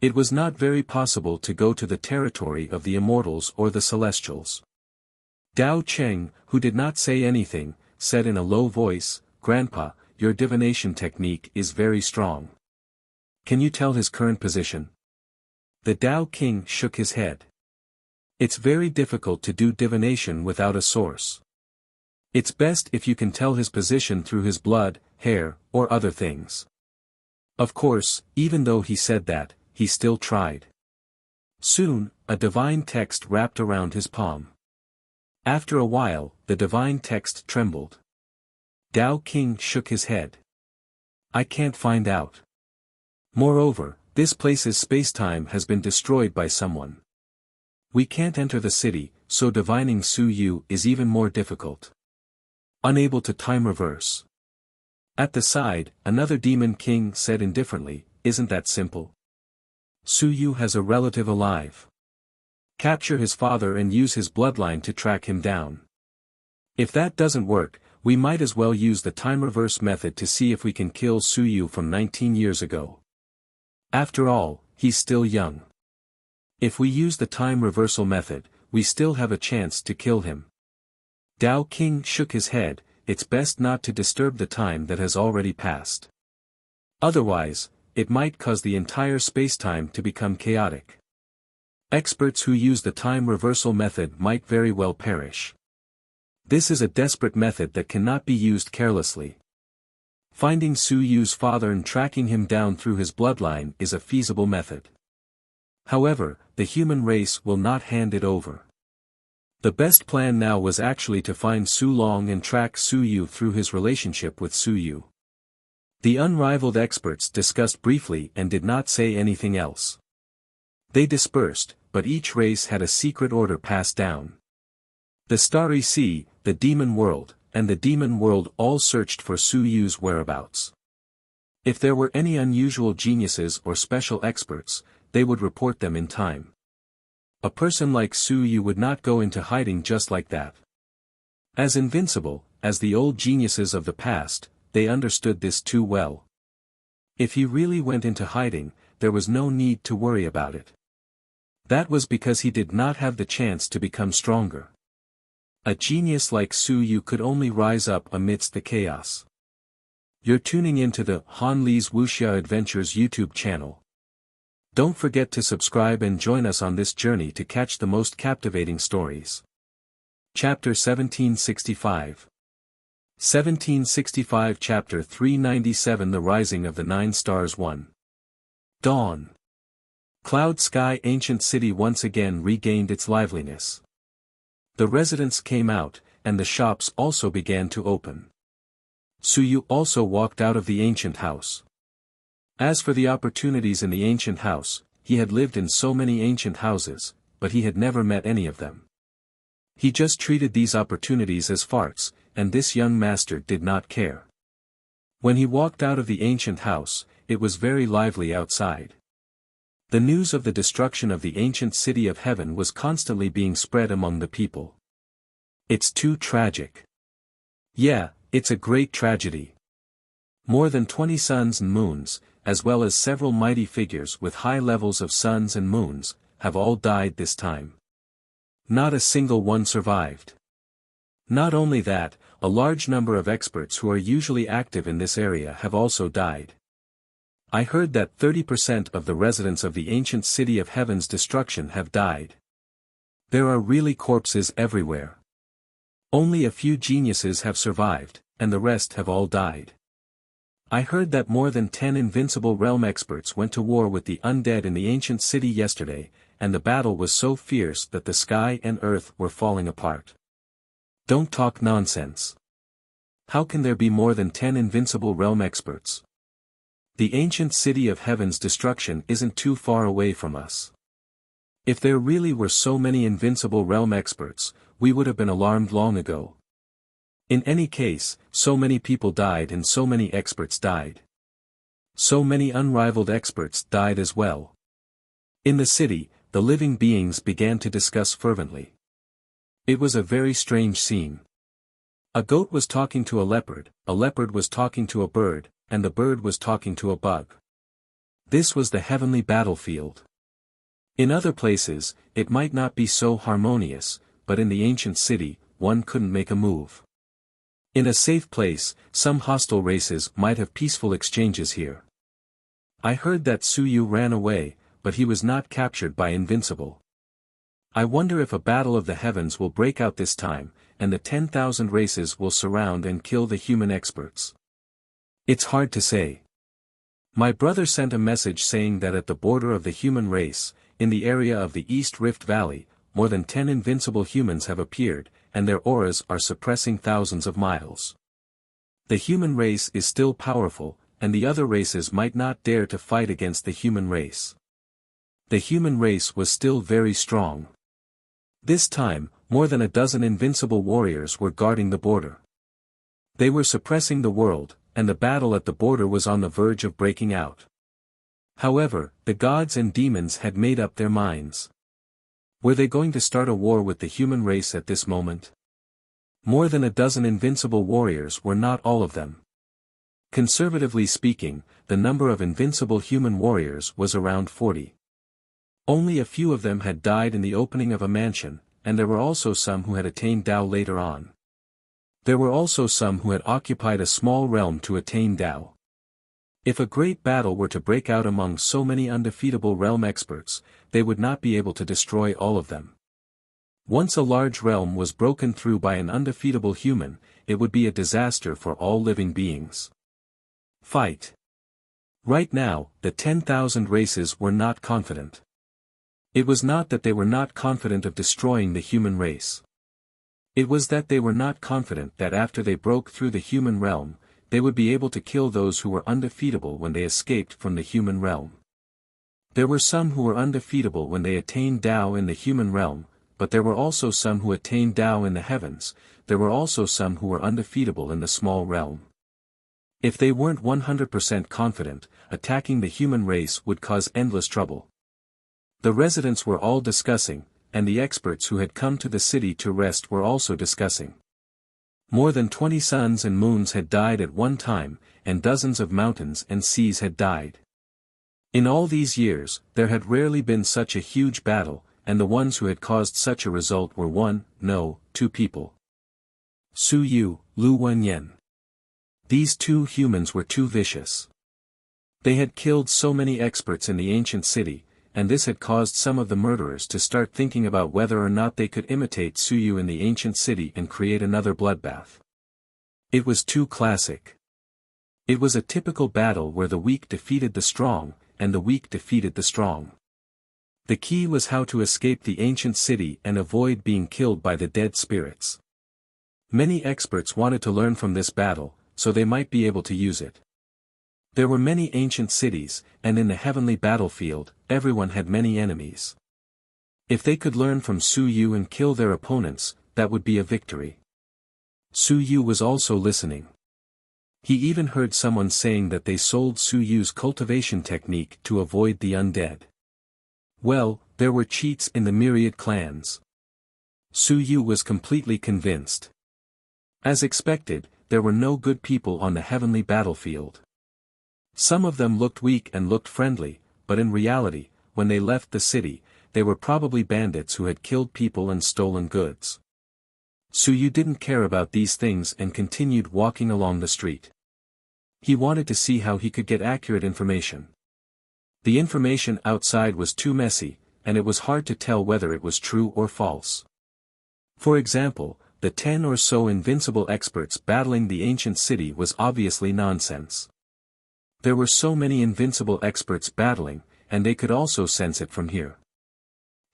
It was not very possible to go to the territory of the immortals or the celestials. Dao Cheng, who did not say anything, said in a low voice, Grandpa, your divination technique is very strong. Can you tell his current position? The Dao King shook his head. It's very difficult to do divination without a source. It's best if you can tell his position through his blood, hair, or other things. Of course, even though he said that, he still tried. Soon, a divine text wrapped around his palm. After a while, the divine text trembled. Dao King shook his head. I can't find out. Moreover, this place's spacetime has been destroyed by someone. We can't enter the city, so divining Suyu is even more difficult. Unable to time reverse. At the side, another demon king said indifferently, isn't that simple? Suyu has a relative alive. Capture his father and use his bloodline to track him down. If that doesn't work, we might as well use the time reverse method to see if we can kill Suyu from 19 years ago. After all, he's still young. If we use the time reversal method, we still have a chance to kill him. Dao King shook his head, it's best not to disturb the time that has already passed. Otherwise, it might cause the entire spacetime to become chaotic. Experts who use the time reversal method might very well perish. This is a desperate method that cannot be used carelessly. Finding Su Yu's father and tracking him down through his bloodline is a feasible method. However, the human race will not hand it over. The best plan now was actually to find Su Long and track Su Yu through his relationship with Su Yu. The unrivaled experts discussed briefly and did not say anything else. They dispersed, but each race had a secret order passed down. The Starry Sea, the Demon World, and the Demon World all searched for Su Yu's whereabouts. If there were any unusual geniuses or special experts, they would report them in time. A person like Su Yu would not go into hiding just like that. As invincible, as the old geniuses of the past, they understood this too well. If he really went into hiding, there was no need to worry about it. That was because he did not have the chance to become stronger. A genius like Su Yu could only rise up amidst the chaos. You're tuning into the Han Li's Wuxia Adventures YouTube channel. Don't forget to subscribe and join us on this journey to catch the most captivating stories. Chapter 1765. 1765 Chapter 397 The Rising of the Nine Stars 1. Dawn. Cloud Sky Ancient City once again regained its liveliness. The residents came out, and the shops also began to open. Su Yu also walked out of the ancient house. As for the opportunities in the ancient house, he had lived in so many ancient houses, but he had never met any of them. He just treated these opportunities as farts, and this young master did not care. When he walked out of the ancient house, it was very lively outside. The news of the destruction of the ancient city of heaven was constantly being spread among the people. It's too tragic. Yeah, it's a great tragedy. More than 20 suns and moons, as well as several mighty figures with high levels of suns and moons, have all died this time. Not a single one survived. Not only that, a large number of experts who are usually active in this area have also died. I heard that 30% of the residents of the ancient city of heaven's destruction have died. There are really corpses everywhere. Only a few geniuses have survived, and the rest have all died. I heard that more than 10 invincible realm experts went to war with the undead in the ancient city yesterday, and the battle was so fierce that the sky and earth were falling apart. Don't talk nonsense. How can there be more than 10 invincible realm experts? The ancient city of heaven's destruction isn't too far away from us. If there really were so many invincible realm experts, we would have been alarmed long ago. In any case, so many people died and so many experts died. So many unrivaled experts died as well. In the city, the living beings began to discuss fervently. It was a very strange scene. A goat was talking to a leopard was talking to a bird, and the bird was talking to a bug. This was the heavenly battlefield. In other places, it might not be so harmonious, but in the ancient city, one couldn't make a move. In a safe place, some hostile races might have peaceful exchanges here. I heard that Su Yu ran away, but he was not captured by Invincible. I wonder if a battle of the heavens will break out this time, and the 10,000 races will surround and kill the human experts. It's hard to say. My brother sent a message saying that at the border of the human race, in the area of the East Rift Valley, more than 10 invincible humans have appeared, and their auras are suppressing thousands of miles. The human race is still powerful, and the other races might not dare to fight against the human race. The human race was still very strong. This time, more than a dozen invincible warriors were guarding the border. They were suppressing the world, and the battle at the border was on the verge of breaking out. However, the gods and demons had made up their minds. Were they going to start a war with the human race at this moment? More than a dozen invincible warriors were not all of them. Conservatively speaking, the number of invincible human warriors was around 40. Only a few of them had died in the opening of a mansion, and there were also some who had attained Tao later on. There were also some who had occupied a small realm to attain Tao. If a great battle were to break out among so many undefeatable realm experts, they would not be able to destroy all of them. Once a large realm was broken through by an undefeatable human, it would be a disaster for all living beings. Fight. Right now, the 10,000 races were not confident. It was not that they were not confident of destroying the human race. It was that they were not confident that after they broke through the human realm, they would be able to kill those who were undefeatable when they escaped from the human realm. There were some who were undefeatable when they attained Tao in the human realm, but there were also some who attained Tao in the heavens. There were also some who were undefeatable in the small realm. If they weren't 100% confident, attacking the human race would cause endless trouble. The residents were all discussing, and the experts who had come to the city to rest were also discussing. More than 20 suns and moons had died at one time, and dozens of mountains and seas had died. In all these years, there had rarely been such a huge battle, and the ones who had caused such a result were two people. Su Yu, Lu Wenyan. These two humans were too vicious. They had killed so many experts in the ancient city, and this had caused some of the murderers to start thinking about whether or not they could imitate Su Yu in the ancient city and create another bloodbath. It was too classic. It was a typical battle where the weak defeated the strong, and the weak defeated the strong. The key was how to escape the ancient city and avoid being killed by the dead spirits. Many experts wanted to learn from this battle, so they might be able to use it. There were many ancient cities, and in the heavenly battlefield, everyone had many enemies. If they could learn from Su Yu and kill their opponents, that would be a victory. Su Yu was also listening. He even heard someone saying that they sold Su Yu's cultivation technique to avoid the undead. Well, there were cheats in the myriad clans. Su Yu was completely convinced. As expected, there were no good people on the heavenly battlefield. Some of them looked weak and looked friendly, but in reality, when they left the city, they were probably bandits who had killed people and stolen goods. Su Yu didn't care about these things and continued walking along the street. He wanted to see how he could get accurate information. The information outside was too messy, and it was hard to tell whether it was true or false. For example, the 10 or so invincible experts battling the ancient city was obviously nonsense. There were so many invincible experts battling, and they could also sense it from here.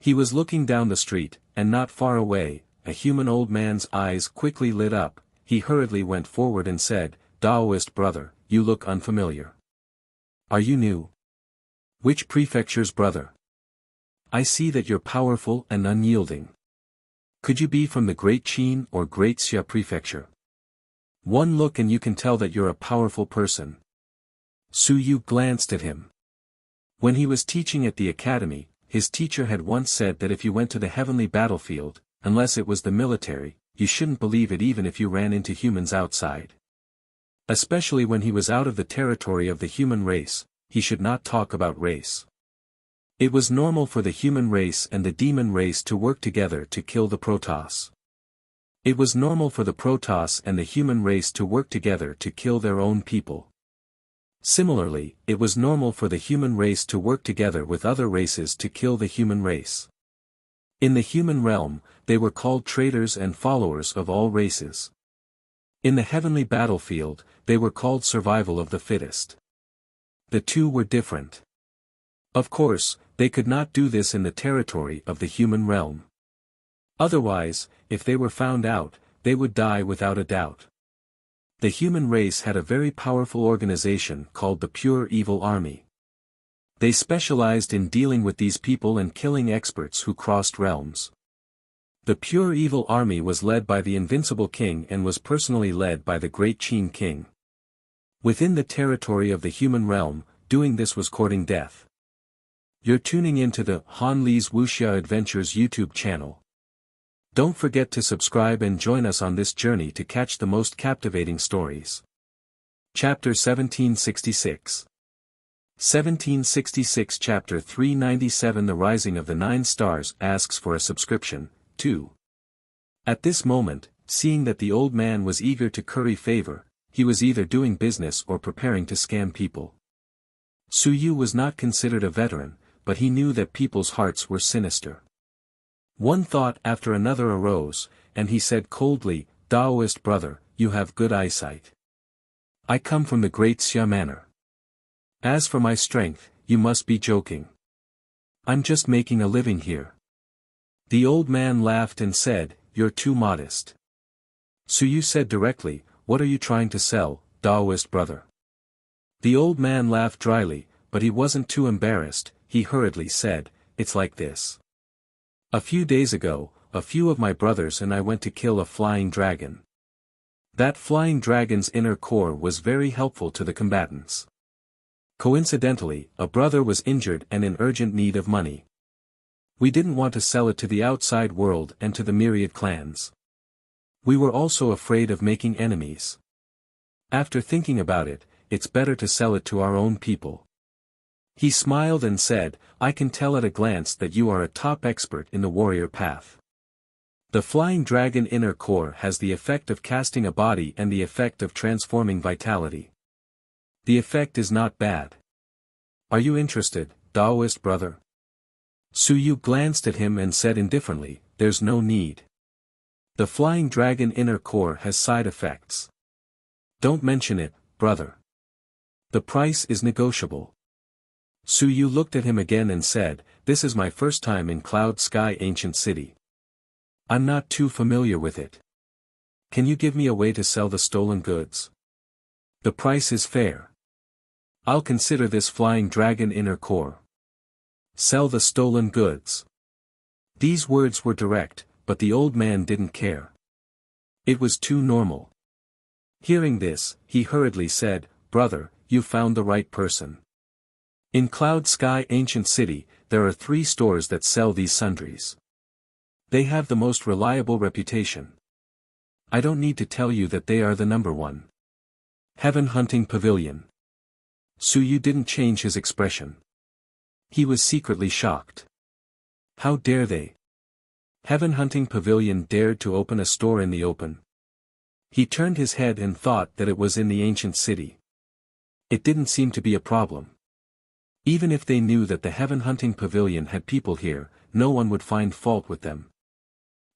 He was looking down the street, and not far away, a human old man's eyes quickly lit up. He hurriedly went forward and said, "Daoist brother, you look unfamiliar. Are you new? Which prefecture's brother? I see that you're powerful and unyielding. Could you be from the Great Qin or Great Xia prefecture? One look and you can tell that you're a powerful person." Su Yu glanced at him. When he was teaching at the academy, his teacher had once said that if you went to the heavenly battlefield, unless it was the military, you shouldn't believe it even if you ran into humans outside. Especially when he was out of the territory of the human race, he should not talk about race. It was normal for the human race and the demon race to work together to kill the Protoss. It was normal for the Protoss and the human race to work together to kill their own people. Similarly, it was normal for the human race to work together with other races to kill the human race. In the human realm, they were called traitors and followers of all races. In the heavenly battlefield, they were called survival of the fittest. The two were different. Of course, they could not do this in the territory of the human realm. Otherwise, if they were found out, they would die without a doubt. The human race had a very powerful organization called the Pure Evil Army. They specialized in dealing with these people and killing experts who crossed realms. The Pure Evil Army was led by the Invincible King and was personally led by the Great Qin King. Within the territory of the human realm, doing this was courting death. You're tuning into the Han Li's Wuxia Adventures YouTube channel. Don't forget to subscribe and join us on this journey to catch the most captivating stories. Chapter 1766. 1766 Chapter 397 The Rising of the Nine Stars asks for a subscription, 2. At this moment, seeing that the old man was eager to curry favor, he was either doing business or preparing to scam people. Su Yu was not considered a veteran, but he knew that people's hearts were sinister. One thought after another arose, and he said coldly, "Daoist brother, you have good eyesight. I come from the great Xia manor. As for my strength, you must be joking. I'm just making a living here. The old man laughed and said, "You're too modest." Suyu said directly, "What are you trying to sell, Taoist brother?" The old man laughed dryly, but he wasn't too embarrassed. He hurriedly said, "It's like this. A few days ago, a few of my brothers and I went to kill a flying dragon. That flying dragon's inner core was very helpful to the combatants. Coincidentally, a brother was injured and in urgent need of money. We didn't want to sell it to the outside world and to the myriad clans. We were also afraid of making enemies. After thinking about it, it's better to sell it to our own people." He smiled and said, "I can tell at a glance that you are a top expert in the warrior path. The flying dragon inner core has the effect of casting a body and the effect of transforming vitality. The effect is not bad. Are you interested, Taoist brother?" Suyu glanced at him and said indifferently, "There's no need. The flying dragon inner core has side effects. Don't mention it, brother. The price is negotiable." Suyu looked at him again and said, "This is my first time in Cloud Sky Ancient City. I'm not too familiar with it. Can you give me a way to sell the stolen goods? The price is fair. I'll consider this flying dragon inner core. Sell the stolen goods." These words were direct, but the old man didn't care. It was too normal. Hearing this, he hurriedly said, "Brother, you found the right person. In Cloud Sky Ancient City, there are 3 stores that sell these sundries. They have the most reliable reputation. I don't need to tell you that they are the number 1. Heaven Hunting Pavilion." Suyu didn't change his expression. He was secretly shocked. How dare they? Heaven Hunting Pavilion dared to open a store in the open. He turned his head and thought that it was in the ancient city. It didn't seem to be a problem. Even if they knew that the Heaven Hunting Pavilion had people here, no one would find fault with them.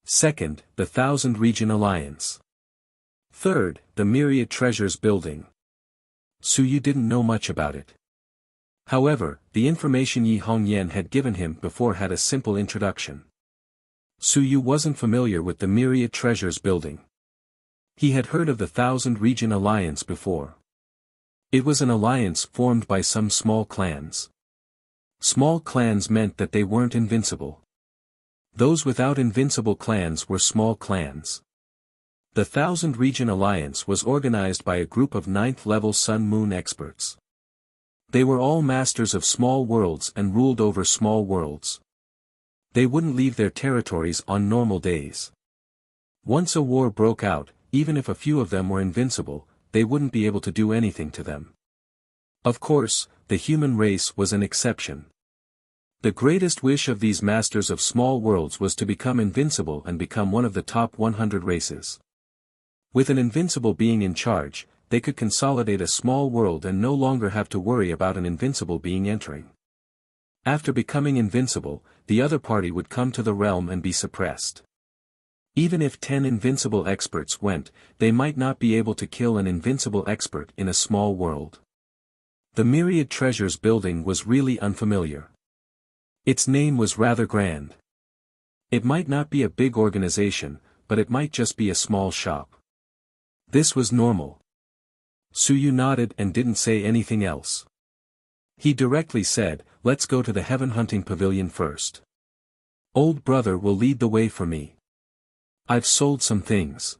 Second, the Thousand Region Alliance. Third, the Myriad Treasures Building. Suyu didn't know much about it. However, the information Yi Hongyan had given him before had a simple introduction. Suyu wasn't familiar with the Myriad Treasures Building. He had heard of the Thousand Region Alliance before. It was an alliance formed by some small clans. Small clans meant that they weren't invincible. Those without invincible clans were small clans. The Thousand Region Alliance was organized by a group of 9th-level Sun-Moon experts. They were all masters of small worlds and ruled over small worlds. They wouldn't leave their territories on normal days. Once a war broke out, even if a few of them were invincible, they wouldn't be able to do anything to them. Of course, the human race was an exception. The greatest wish of these masters of small worlds was to become invincible and become one of the top 100 races. With an invincible being in charge, they could consolidate a small world and no longer have to worry about an invincible being entering. After becoming invincible, the other party would come to the realm and be suppressed. Even if 10 invincible experts went, they might not be able to kill an invincible expert in a small world. The Myriad Treasures Building was really unfamiliar. Its name was rather grand. It might not be a big organization, but it might just be a small shop. This was normal. Suyu nodded and didn't say anything else. He directly said, "Let's go to the Heaven Hunting Pavilion first. Old brother will lead the way for me. I've sold some things.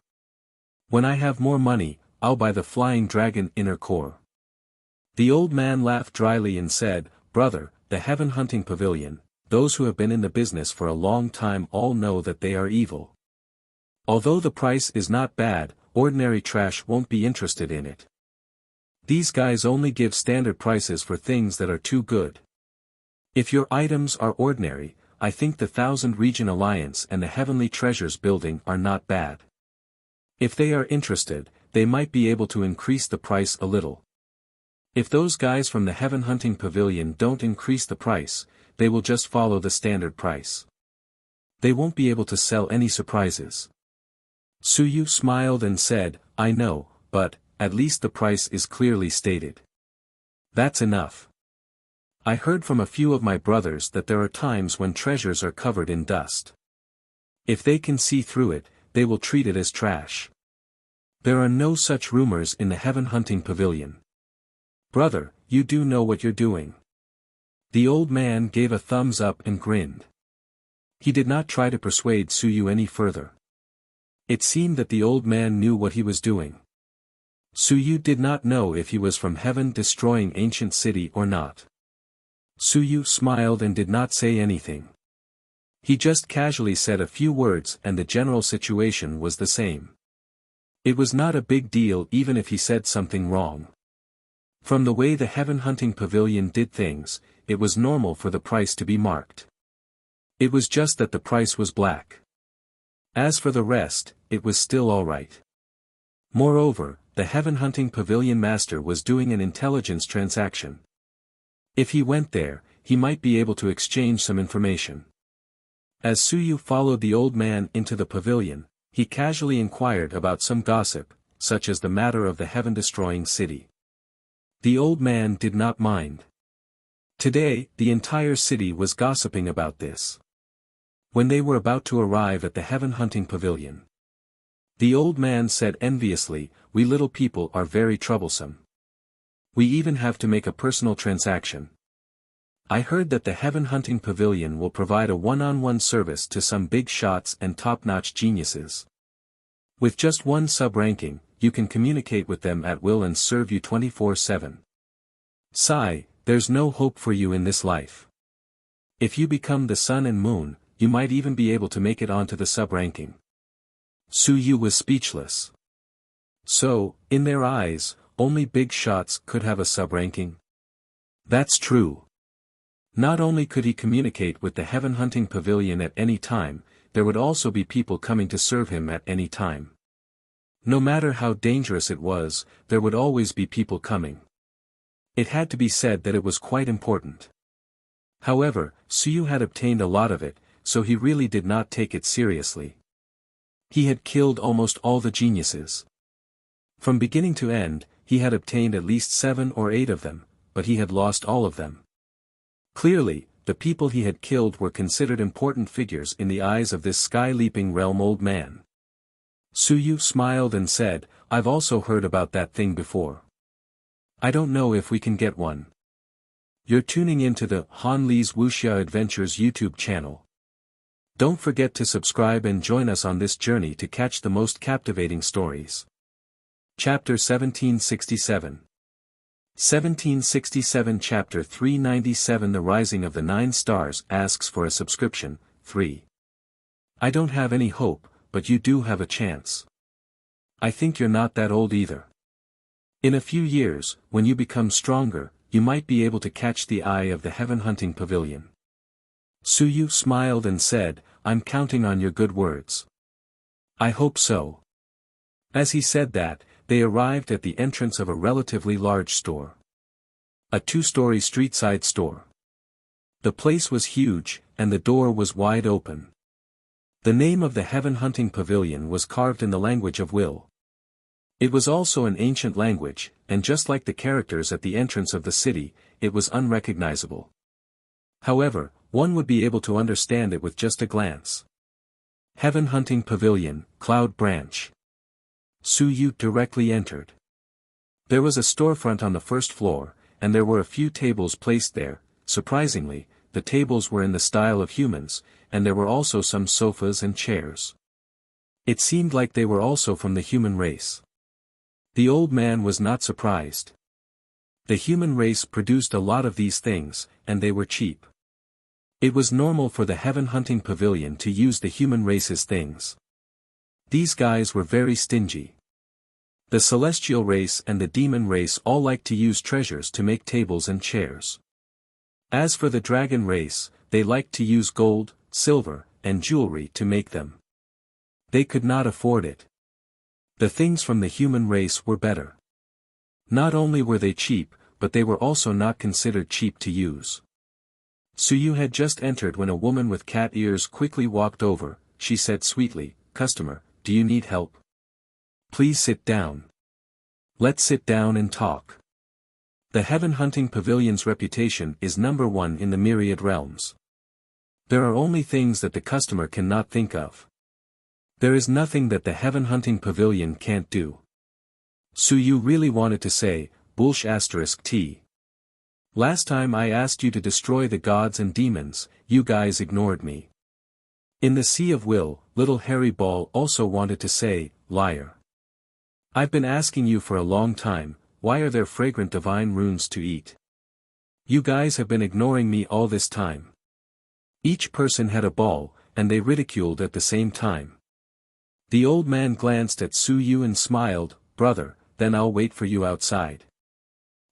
When I have more money, I'll buy the flying dragon inner core." The old man laughed dryly and said, "Brother, the Heaven Hunting Pavilion, those who have been in the business for a long time all know that they are evil. Although the price is not bad, ordinary trash won't be interested in it. These guys only give standard prices for things that are too good. If your items are ordinary, I think the Thousand Region Alliance and the Heavenly Treasures Building are not bad. If they are interested, they might be able to increase the price a little. If those guys from the Heaven Hunting Pavilion don't increase the price, they will just follow the standard price. They won't be able to sell any surprises." Suyu smiled and said, "I know, but, at least the price is clearly stated. That's enough. I heard from a few of my brothers that there are times when treasures are covered in dust. If they can see through it, they will treat it as trash. There are no such rumors in the heaven hunting pavilion. Brother, you do know what you're doing. The old man gave a thumbs up and grinned. He did not try to persuade Suyu any further. It seemed that the old man knew what he was doing. Suyu did not know if he was from heaven destroying ancient city or not. Suyu smiled and did not say anything. He just casually said a few words and the general situation was the same. It was not a big deal even if he said something wrong. From the way the heaven hunting pavilion did things, it was normal for the price to be marked. It was just that the price was black. As for the rest, it was still alright. Moreover, the heaven hunting pavilion master was doing an intelligence transaction. If he went there, he might be able to exchange some information. As Suyu followed the old man into the pavilion, he casually inquired about some gossip, such as the matter of the heaven-destroying city. The old man did not mind. Today, the entire city was gossiping about this. When they were about to arrive at the heaven-hunting pavilion, the old man said enviously, "We little people are very troublesome. We even have to make a personal transaction. I heard that the heaven hunting pavilion will provide a one-on-one service to some big shots and top-notch geniuses. With just one sub-ranking, you can communicate with them at will and serve you 24/7. Sigh, there's no hope for you in this life. If you become the sun and moon, you might even be able to make it onto the sub-ranking." Suyu was speechless. So, in their eyes, only big shots could have a sub-ranking? That's true. Not only could he communicate with the heaven hunting pavilion at any time, there would also be people coming to serve him at any time. No matter how dangerous it was, there would always be people coming. It had to be said that it was quite important. However, Suyu had obtained a lot of it, so he really did not take it seriously. He had killed almost all the geniuses. From beginning to end, he had obtained at least 7 or 8 of them, but he had lost all of them. Clearly, the people he had killed were considered important figures in the eyes of this sky-leaping realm old man. Suyu smiled and said, "I've also heard about that thing before. I don't know if we can get one." You're tuning into the Han Li's Wuxia Adventures YouTube channel. Don't forget to subscribe and join us on this journey to catch the most captivating stories. Chapter 1767. 1767 Chapter 397 The Rising of the 9 Stars asks for a subscription. 3. I don't have any hope, but you do have a chance. I think you're not that old either. In a few years, when you become stronger, you might be able to catch the eye of the heaven hunting pavilion. Suyu smiled and said, "I'm counting on your good words." "I hope so." As he said that, they arrived at the entrance of a relatively large store. A 2-story street-side store. The place was huge, and the door was wide open. The name of the heaven hunting pavilion was carved in the language of will. It was also an ancient language, and just like the characters at the entrance of the city, it was unrecognizable. However, one would be able to understand it with just a glance. Heaven hunting pavilion, Cloud Branch. Suyu directly entered. There was a storefront on the first floor, and there were a few tables placed there. Surprisingly, the tables were in the style of humans, and there were also some sofas and chairs. It seemed like they were also from the human race. The old man was not surprised. The human race produced a lot of these things, and they were cheap. It was normal for the heaven hunting pavilion to use the human race's things. These guys were very stingy. The celestial race and the demon race all liked to use treasures to make tables and chairs. As for the dragon race, they liked to use gold, silver, and jewelry to make them. They could not afford it. The things from the human race were better. Not only were they cheap, but they were also not considered cheap to use. Suyu had just entered when a woman with cat ears quickly walked over. She said sweetly, "Customer, do you need help? Please sit down." Let's sit down and talk. The Heaven Hunting Pavilion's reputation is number one in the myriad realms. There are only things that the customer cannot think of. There is nothing that the Heaven Hunting Pavilion can't do. Su really wanted to say, Bullsh *T. Last time I asked you to destroy the gods and demons, you guys ignored me. In the Sea of Will, little Harry Ball also wanted to say, liar. I've been asking you for a long time, why are there fragrant divine runes to eat? You guys have been ignoring me all this time. Each person had a ball, and they ridiculed at the same time. The old man glanced at Su and smiled, brother, then I'll wait for you outside.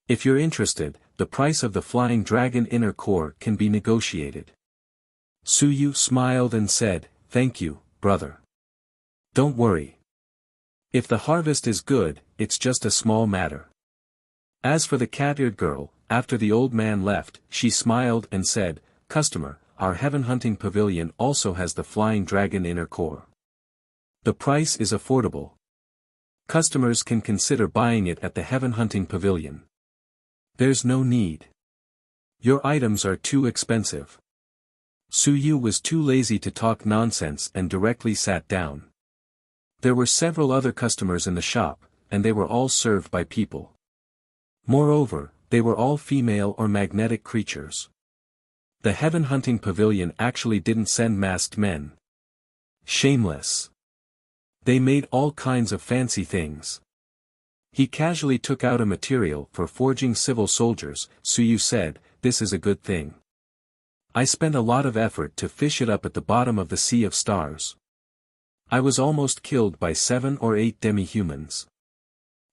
If you're interested, the price of the flying dragon inner core can be negotiated. Su smiled and said, thank you, brother. Don't worry. If the harvest is good, it's just a small matter. As for the cat-eared girl, after the old man left, she smiled and said, customer, our Heaven Hunting Pavilion also has the flying dragon inner core. The price is affordable. Customers can consider buying it at the Heaven Hunting Pavilion. There's no need. Your items are too expensive. Su was too lazy to talk nonsense and directly sat down. There were several other customers in the shop, and they were all served by people. Moreover, they were all female or magnetic creatures. The Heaven Hunting Pavilion actually didn't send masked men. Shameless. They made all kinds of fancy things. He casually took out a material for forging civil soldiers. Su said, this is a good thing. I spent a lot of effort to fish it up at the bottom of the Sea of Stars. I was almost killed by 7 or 8 demi-humans.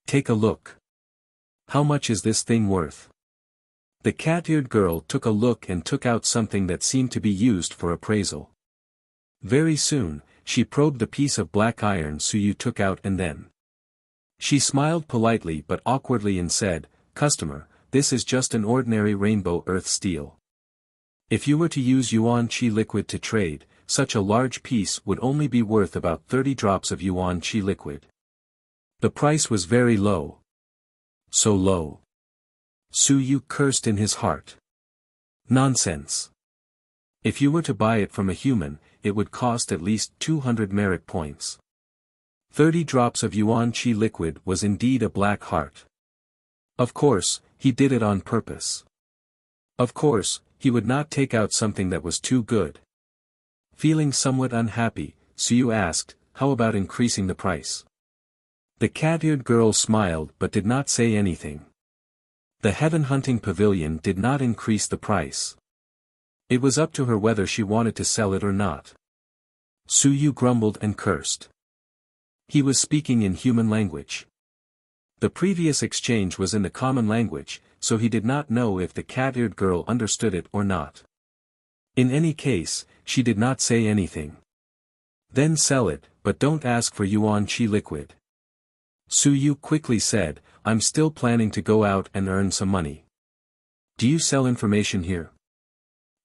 Take a look. How much is this thing worth? The cat-eared girl took a look and took out something that seemed to be used for appraisal. Very soon, she probed the piece of black iron Su took out and then. She smiled politely but awkwardly and said, customer, this is just an ordinary rainbow earth steel. If you were to use Yuan Qi liquid to trade, such a large piece would only be worth about 30 drops of Yuan Qi liquid. The price was very low. So low. Su cursed in his heart. Nonsense. If you were to buy it from a human, it would cost at least 200 merit points. 30 drops of Yuan Qi liquid was indeed a black heart. Of course, he did it on purpose. Of course, he would not take out something that was too good. Feeling somewhat unhappy, Su asked, how about increasing the price? The cat-eared girl smiled but did not say anything. The Heaven Hunting Pavilion did not increase the price. It was up to her whether she wanted to sell it or not. Su grumbled and cursed. He was speaking in human language. The previous exchange was in the common language, so he did not know if the cat-eared girl understood it or not. In any case, she did not say anything. Then sell it, but don't ask for Yuan Qi liquid. Su quickly said, I'm still planning to go out and earn some money. Do you sell information here?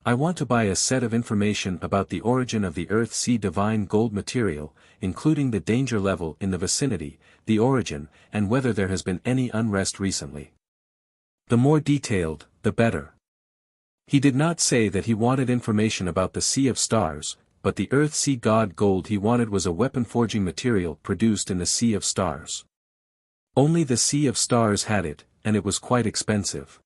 I want to buy a set of information about the origin of the Earth-Sea divine gold material, including the danger level in the vicinity, the origin, and whether there has been any unrest recently. The more detailed, the better. He did not say that he wanted information about the Sea of Stars, but the Earth-Sea god gold he wanted was a weapon forging material produced in the Sea of Stars. Only the Sea of Stars had it, and it was quite expensive.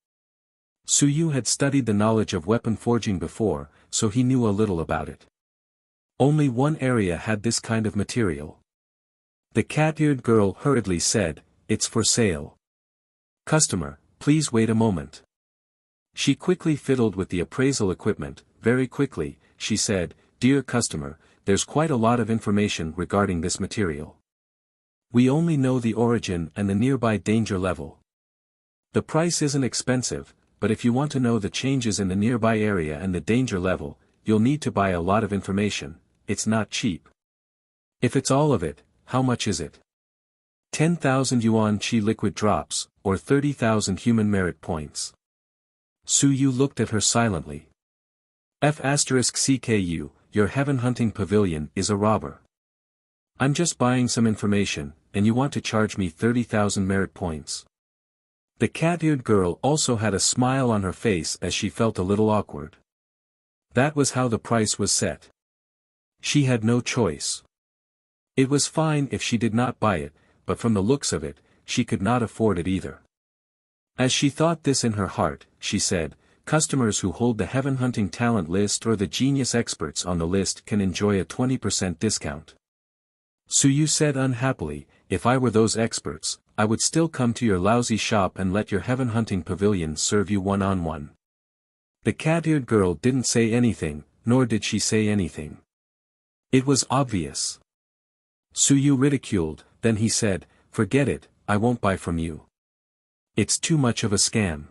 Su had studied the knowledge of weapon forging before, so he knew a little about it. Only one area had this kind of material. The cat-eared girl hurriedly said, it's for sale. Customer, please wait a moment. She quickly fiddled with the appraisal equipment. Very quickly, she said, dear customer, there's quite a lot of information regarding this material. We only know the origin and the nearby danger level. The price isn't expensive, but if you want to know the changes in the nearby area and the danger level, you'll need to buy a lot of information. It's not cheap. If it's all of it, how much is it? 10,000 Yuan Qi liquid drops, or 30,000 human merit points. Su looked at her silently. F*CKU, your Heaven Hunting Pavilion is a robber. I'm just buying some information, and you want to charge me 30,000 merit points. The cat-eared girl also had a smile on her face as she felt a little awkward. That was how the price was set. She had no choice. It was fine if she did not buy it, but from the looks of it, she could not afford it either. As she thought this in her heart, she said, customers who hold the heaven hunting talent list or the genius experts on the list can enjoy a 20% discount. Suyu said unhappily, if I were those experts, I would still come to your lousy shop and let your heaven hunting pavilion serve you one-on-one. The cat-eared girl didn't say anything, nor did she say anything. It was obvious. Suyu ridiculed, then he said, forget it, I won't buy from you. It's too much of a scam.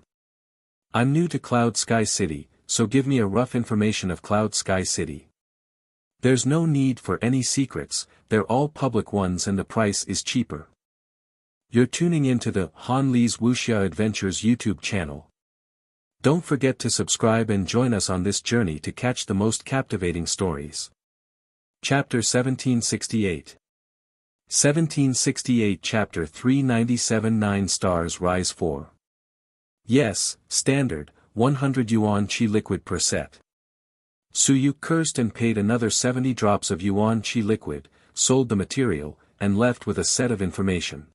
I'm new to Cloud Sky City, so give me a rough information of Cloud Sky City. There's no need for any secrets, they're all public ones and the price is cheaper. You're tuning into the Han Lee's Wuxia Adventures YouTube channel. Don't forget to subscribe and join us on this journey to catch the most captivating stories. Chapter 1768. 1768 Chapter 397 9 stars rise 4. Yes, standard, 100 yuan chi liquid per set. Suyu cursed and paid another 70 drops of yuan chi liquid, sold the material, and left with a set of information.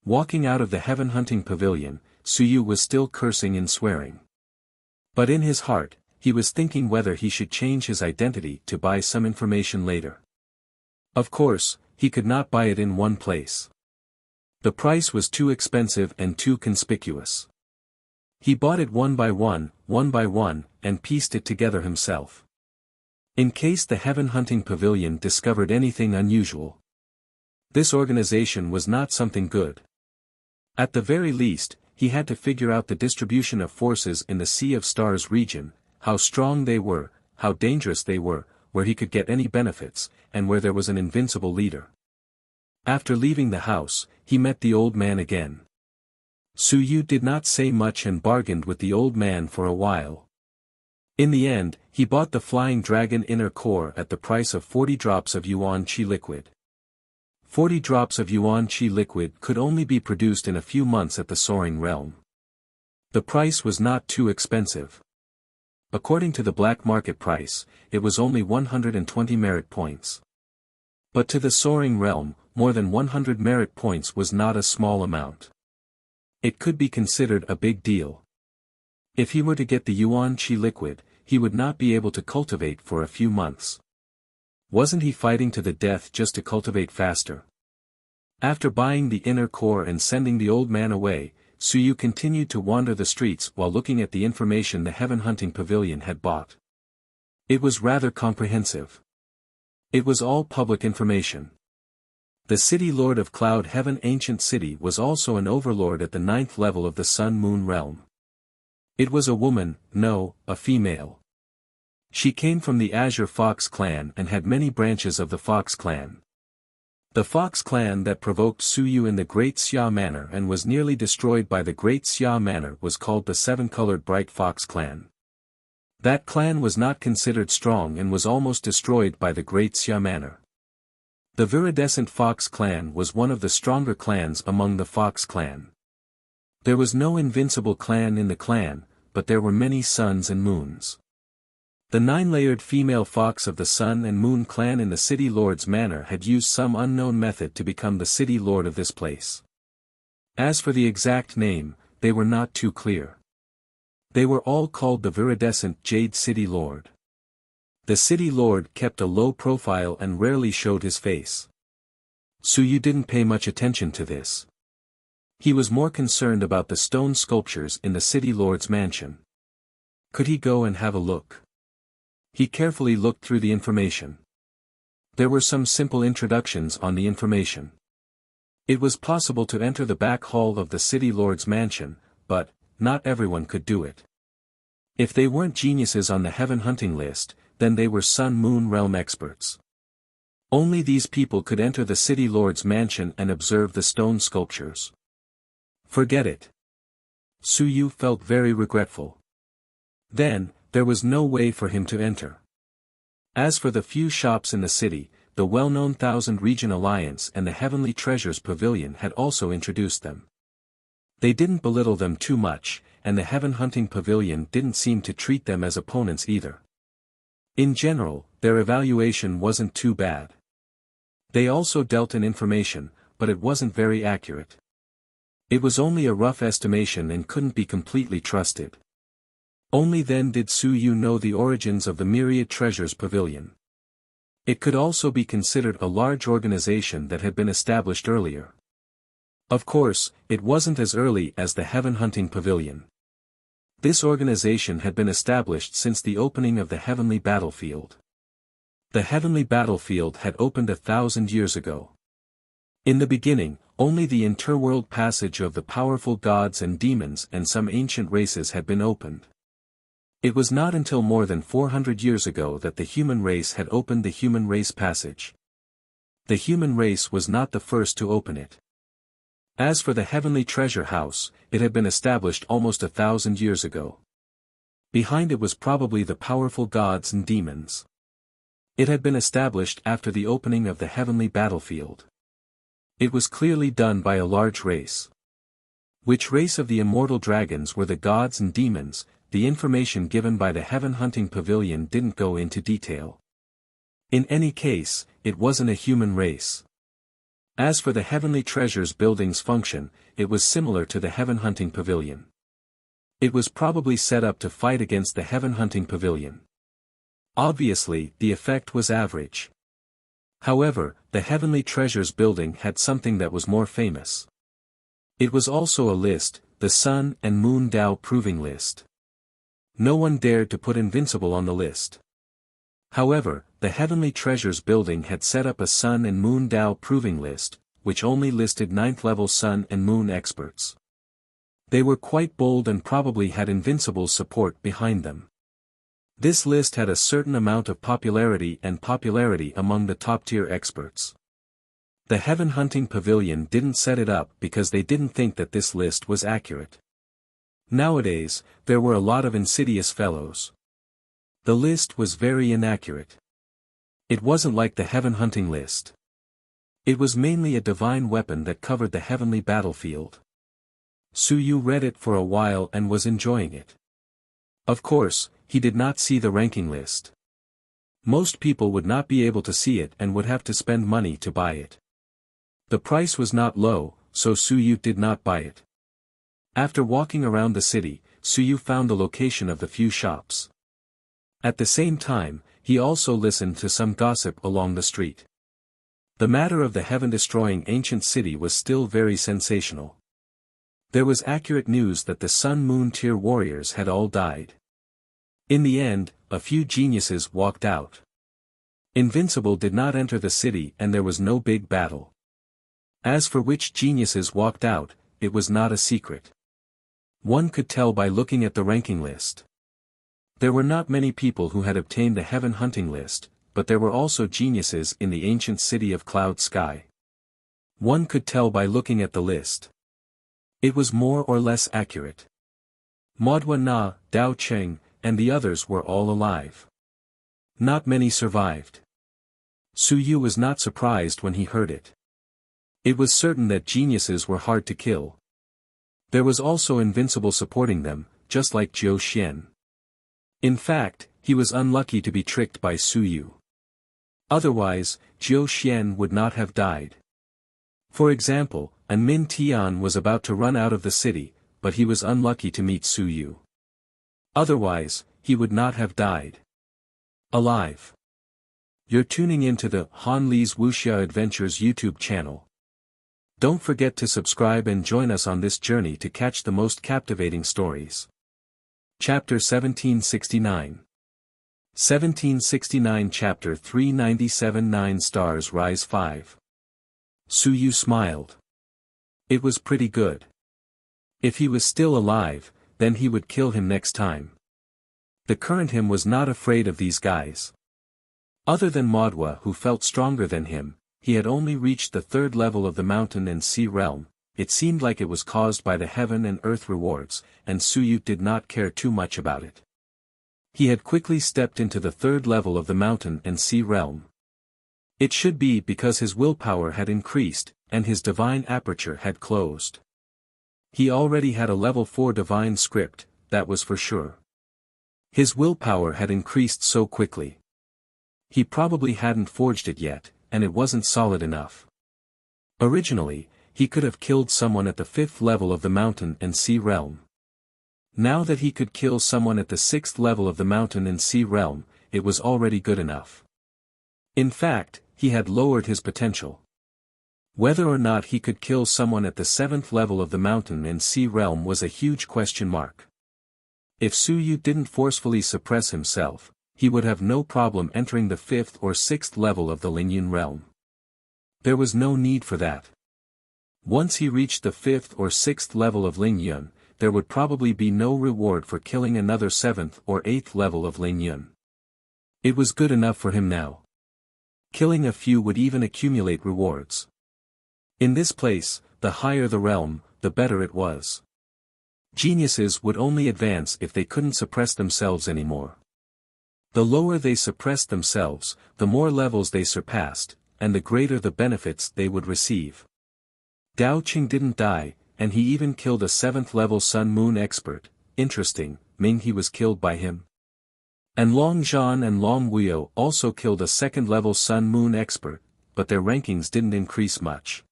Walking out of the heaven hunting pavilion, Suyu was still cursing and swearing. But in his heart, he was thinking whether he should change his identity to buy some information later. Of course, he could not buy it in one place. The price was too expensive and too conspicuous. He bought it one by one, and pieced it together himself. In case the heaven hunting pavilion discovered anything unusual. This organization was not something good. At the very least, he had to figure out the distribution of forces in the Sea of Stars region, how strong they were, how dangerous they were, where he could get any benefits, and where there was an invincible leader. After leaving the house, he met the old man again. Suyu did not say much and bargained with the old man for a while. In the end, he bought the Flying Dragon inner core at the price of 40 drops of yuan chi liquid. 40 drops of yuan chi liquid could only be produced in a few months at the Soaring Realm. The price was not too expensive. According to the black market price, it was only 120 merit points. But to the Soaring Realm, more than 100 merit points was not a small amount. It could be considered a big deal. If he were to get the yuan chi liquid, he would not be able to cultivate for a few months. Wasn't he fighting to the death just to cultivate faster? After buying the inner core and sending the old man away, Suyu continued to wander the streets while looking at the information the heaven hunting pavilion had bought. It was rather comprehensive. It was all public information. The city lord of Cloud Heaven Ancient City was also an overlord at the 9th level of the Sun-Moon realm. It was a woman, no, a female. She came from the Azure Fox clan and had many branches of the Fox clan. The Fox clan that provoked Suyu in the Great Xia Manor and was nearly destroyed by the Great Xia Manor was called the Seven-Colored Bright Fox clan. That clan was not considered strong and was almost destroyed by the Great Xia Manor. The Viridescent Fox clan was one of the stronger clans among the Fox clan. There was no invincible clan in the clan, but there were many suns and moons. The 9-layered female fox of the Sun and Moon clan in the City Lord's manor had used some unknown method to become the City Lord of this place. As for the exact name, they were not too clear. They were all called the Viridescent Jade City Lord. The City Lord kept a low profile and rarely showed his face. Suyu didn't pay much attention to this. He was more concerned about the stone sculptures in the City Lord's mansion. Could he go and have a look? He carefully looked through the information. There were some simple introductions on the information. It was possible to enter the back hall of the City Lord's mansion, but not everyone could do it. If they weren't geniuses on the heaven hunting list, then they were Sun-Moon realm experts. Only these people could enter the City Lord's mansion and observe the stone sculptures. Forget it. Suyu felt very regretful. Then, there was no way for him to enter. As for the few shops in the city, the well-known Thousand Region Alliance and the Heavenly Treasures Pavilion had also introduced them. They didn't belittle them too much, and the Heaven Hunting Pavilion didn't seem to treat them as opponents either. In general, their evaluation wasn't too bad. They also dealt in information, but it wasn't very accurate. It was only a rough estimation and couldn't be completely trusted. Only then did Su Yu know the origins of the Myriad Treasures Pavilion. It could also be considered a large organization that had been established earlier. Of course, it wasn't as early as the Heaven Hunting Pavilion. This organization had been established since the opening of the Heavenly Battlefield. The Heavenly Battlefield had opened 1,000 years ago. In the beginning, only the interworld passage of the powerful gods and demons and some ancient races had been opened. It was not until more than 400 years ago that the human race had opened the human race passage. The human race was not the first to open it. As for the Heavenly Treasure House, it had been established almost 1,000 years ago. Behind it was probably the powerful gods and demons. It had been established after the opening of the Heavenly Battlefield. It was clearly done by a large race. Which race of the immortal dragons were the gods and demons? The information given by the Heaven Hunting Pavilion didn't go into detail. In any case, it wasn't a human race. As for the Heavenly Treasures building's function, it was similar to the Heaven Hunting Pavilion. It was probably set up to fight against the Heaven Hunting Pavilion. Obviously, the effect was average. However, the Heavenly Treasures building had something that was more famous. It was also a list, the Sun and Moon Dao Proving List. No one dared to put Invincible on the list. However, the Heavenly Treasures building had set up a Sun and Moon Dao Proving List, which only listed 9th-level Sun and Moon experts. They were quite bold and probably had Invincible's support behind them. This list had a certain amount of popularity among the top-tier experts. The Heaven Hunting Pavilion didn't set it up because they didn't think that this list was accurate. Nowadays, there were a lot of insidious fellows. The list was very inaccurate. It wasn't like the Heaven Hunting list. It was mainly a divine weapon that covered the heavenly battlefield. Su Yu read it for a while and was enjoying it. Of course, he did not see the ranking list. Most people would not be able to see it and would have to spend money to buy it. The price was not low, so Su Yu did not buy it. After walking around the city, Su Yu found the location of the few shops. At the same time, he also listened to some gossip along the street. The matter of the heaven-destroying ancient city was still very sensational. There was accurate news that the Sun-Moon tier warriors had all died. In the end, a few geniuses walked out. Invincible did not enter the city and there was no big battle. As for which geniuses walked out, it was not a secret. One could tell by looking at the ranking list. There were not many people who had obtained the Heaven Hunting list, but there were also geniuses in the ancient city of Cloud Sky. One could tell by looking at the list. It was more or less accurate. Modwa Na, Dao Cheng, and the others were all alive. Not many survived. Su Yu was not surprised when he heard it. It was certain that geniuses were hard to kill. There was also Invincible supporting them, just like Jiu Xian. In fact, he was unlucky to be tricked by Su Yu. Otherwise, Jiu Xian would not have died. For example, An Min Tian was about to run out of the city, but he was unlucky to meet Su Yu. Otherwise, he would not have died. Alive. You're tuning into the Han Li's Wuxia Adventures YouTube channel. Don't forget to subscribe and join us on this journey to catch the most captivating stories. Chapter 1769. 1769 Chapter 397 9 Stars Rise 5. Su Yu smiled. It was pretty good. If he was still alive, then he would kill him next time. The current him was not afraid of these guys. Other than Modwa who felt stronger than him, he had only reached the 3rd level of the mountain and sea realm. It seemed like it was caused by the heaven and earth rewards, and Su Yu did not care too much about it. He had quickly stepped into the 3rd level of the mountain and sea realm. It should be because his willpower had increased, and his divine aperture had closed. He already had a level 4 divine script, that was for sure. His willpower had increased so quickly. He probably hadn't forged it yet, and it wasn't solid enough. Originally, he could have killed someone at the 5th level of the mountain and sea realm. Now that he could kill someone at the 6th level of the mountain and sea realm, it was already good enough. In fact, he had lowered his potential. Whether or not he could kill someone at the 7th level of the mountain and sea realm was a huge question mark. If Su Yu didn't forcefully suppress himself, he would have no problem entering the 5th or 6th level of the Lingyun realm. There was no need for that. Once he reached the 5th or 6th level of Lingyun, there would probably be no reward for killing another 7th or 8th level of Lingyun. It was good enough for him now. Killing a few would even accumulate rewards. In this place, the higher the realm, the better it was. Geniuses would only advance if they couldn't suppress themselves anymore. The lower they suppressed themselves, the more levels they surpassed, and the greater the benefits they would receive. Dao Qing didn't die, and he even killed a 7th level Sun Moon expert. Interesting, Ming He was killed by him. And Long Zhan and Long Wuyo also killed a 2nd level Sun Moon expert, but their rankings didn't increase much.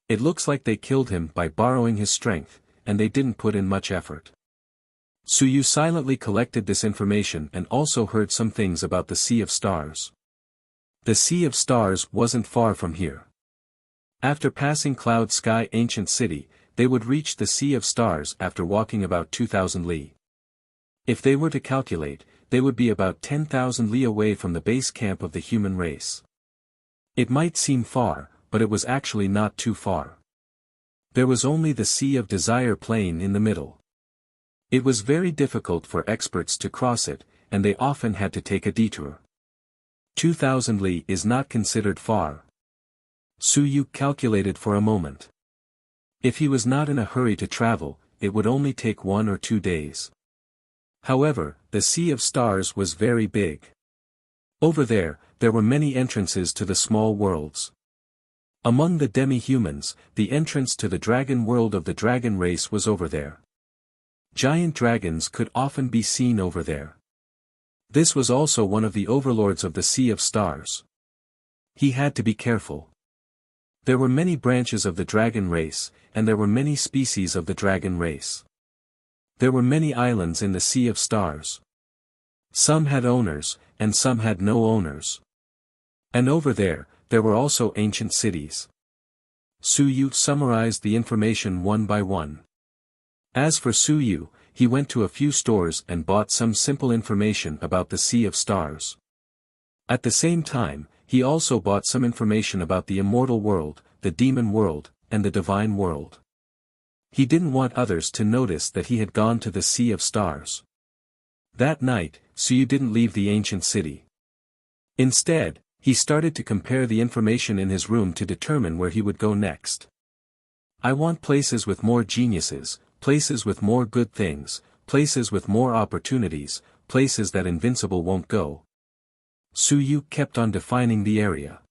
It looks like they killed him by borrowing his strength, and they didn't put in much effort. Su Yu silently collected this information and also heard some things about the Sea of Stars. The Sea of Stars wasn't far from here. After passing Cloud Sky Ancient City, they would reach the Sea of Stars after walking about 2,000 li. If they were to calculate, they would be about 10,000 li away from the base camp of the human race. It might seem far, but it was actually not too far. There was only the Sea of Desire plain in the middle. It was very difficult for experts to cross it, and they often had to take a detour. 2,000 li is not considered far. Su Yu calculated for a moment. If he was not in a hurry to travel, it would only take 1 or 2 days. However, the Sea of Stars was very big. Over there were many entrances to the small worlds. Among the demi-humans, the entrance to the dragon world of the dragon race was over there. Giant dragons could often be seen over there. This was also one of the overlords of the Sea of Stars. He had to be careful. There were many branches of the dragon race, and there were many species of the dragon race. There were many islands in the Sea of Stars. Some had owners, and some had no owners. And over there were also ancient cities. Su Yu summarized the information one by one. As for Su Yu, he went to a few stores and bought some simple information about the Sea of Stars. At the same time, he also bought some information about the immortal world, the demon world, and the divine world. He didn't want others to notice that he had gone to the Sea of Stars. That night, Su Yu didn't leave the ancient city. Instead, he started to compare the information in his room to determine where he would go next. I want places with more geniuses, places with more good things, places with more opportunities, places that invincible won't go. Su Yu kept on defining the area.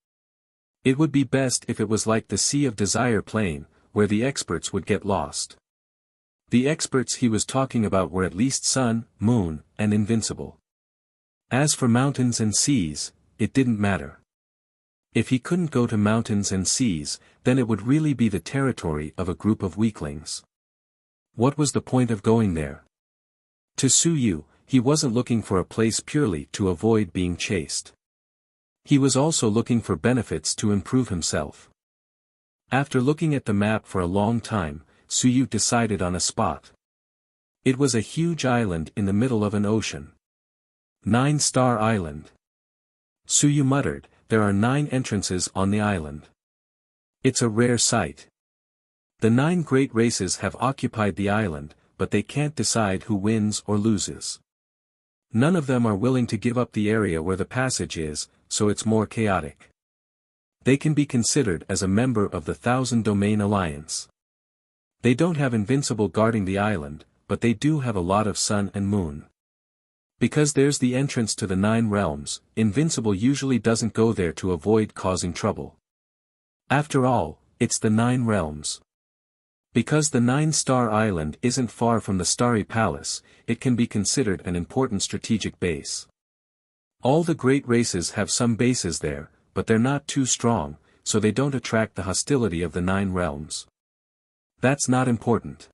It would be best if it was like the Sea of Desire plain, where the experts would get lost. The experts he was talking about were at least sun, moon, and invincible. As for mountains and seas, it didn't matter. If he couldn't go to mountains and seas, then it would really be the territory of a group of weaklings. What was the point of going there? To Su Yu, he wasn't looking for a place purely to avoid being chased. He was also looking for benefits to improve himself. After looking at the map for a long time, Su Yu decided on a spot. It was a huge island in the middle of an ocean. 9-Star Island. Su Yu muttered, there are 9 entrances on the island. It's a rare sight. The 9 great races have occupied the island, but they can't decide who wins or loses. None of them are willing to give up the area where the passage is, so it's more chaotic. They can be considered as a member of the Thousand Domain Alliance. They don't have invincible guarding the island, but they do have a lot of sun and moon. Because there's the entrance to the 9 realms, Invincible usually doesn't go there to avoid causing trouble. After all, it's the 9 realms. Because the 9-star island isn't far from the Starry Palace, it can be considered an important strategic base. All the great races have some bases there, but they're not too strong, so they don't attract the hostility of the 9 realms. That's not important.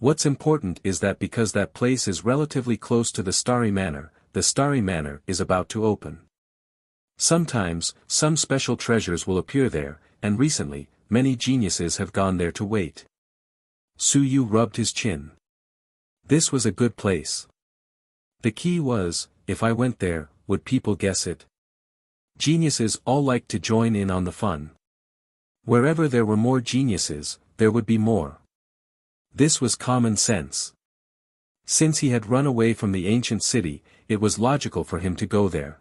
What's important is that because that place is relatively close to the Starry Manor is about to open. Sometimes, some special treasures will appear there, and recently, many geniuses have gone there to wait. Su Yu rubbed his chin. This was a good place. The key was, if I went there, would people guess it? Geniuses all like to join in on the fun. Wherever there were more geniuses, there would be more. This was common sense. Since he had run away from the ancient city, it was logical for him to go there.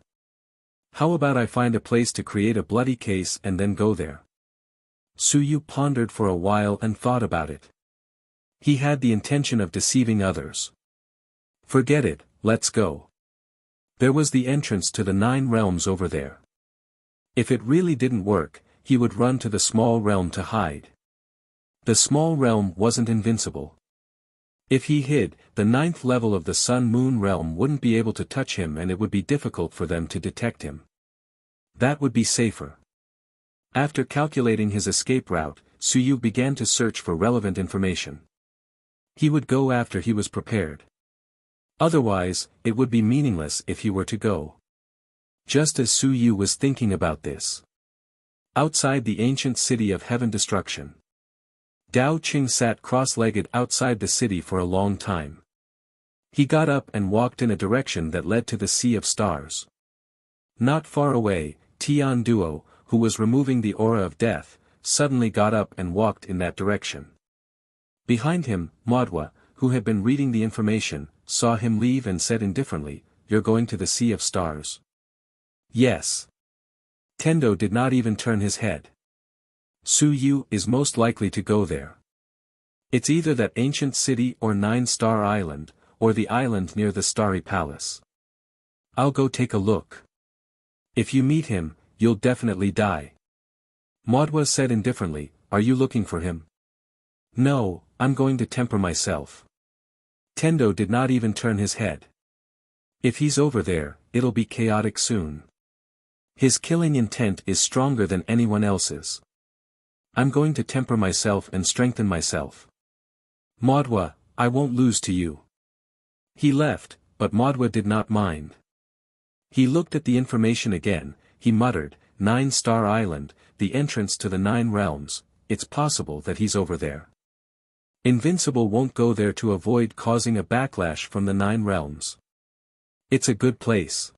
How about I find a place to create a bloody case and then go there? Su Yu pondered for a while and thought about it. He had the intention of deceiving others. Forget it, let's go. There was the entrance to the 9 realms over there. If it really didn't work, he would run to the small realm to hide. The small realm wasn't invincible. If he hid, the 9th level of the Sun-Moon realm wouldn't be able to touch him and it would be difficult for them to detect him. That would be safer. After calculating his escape route, Su Yu began to search for relevant information. He would go after he was prepared. Otherwise, it would be meaningless if he were to go. Just as Su Yu was thinking about this. Outside the ancient city of Heaven Destruction. Gao Qing sat cross-legged outside the city for a long time. He got up and walked in a direction that led to the Sea of Stars. Not far away, Tian Duo, who was removing the aura of death, suddenly got up and walked in that direction. Behind him, Modwa, who had been reading the information, saw him leave and said indifferently, "You're going to the Sea of Stars?" "Yes." Tendo did not even turn his head. Su Yu is most likely to go there. It's either that ancient city or 9-star island, or the island near the Starry Palace. I'll go take a look. If you meet him, you'll definitely die. Modwa said indifferently, "Are you looking for him?" "No, I'm going to temper myself." Tendo did not even turn his head. If he's over there, it'll be chaotic soon. His killing intent is stronger than anyone else's. I'm going to temper myself and strengthen myself. Modwa, I won't lose to you. He left, but Modwa did not mind. He looked at the information again, he muttered, 9-star island, the entrance to the 9 realms, it's possible that he's over there. Invincible won't go there to avoid causing a backlash from the 9 realms. It's a good place.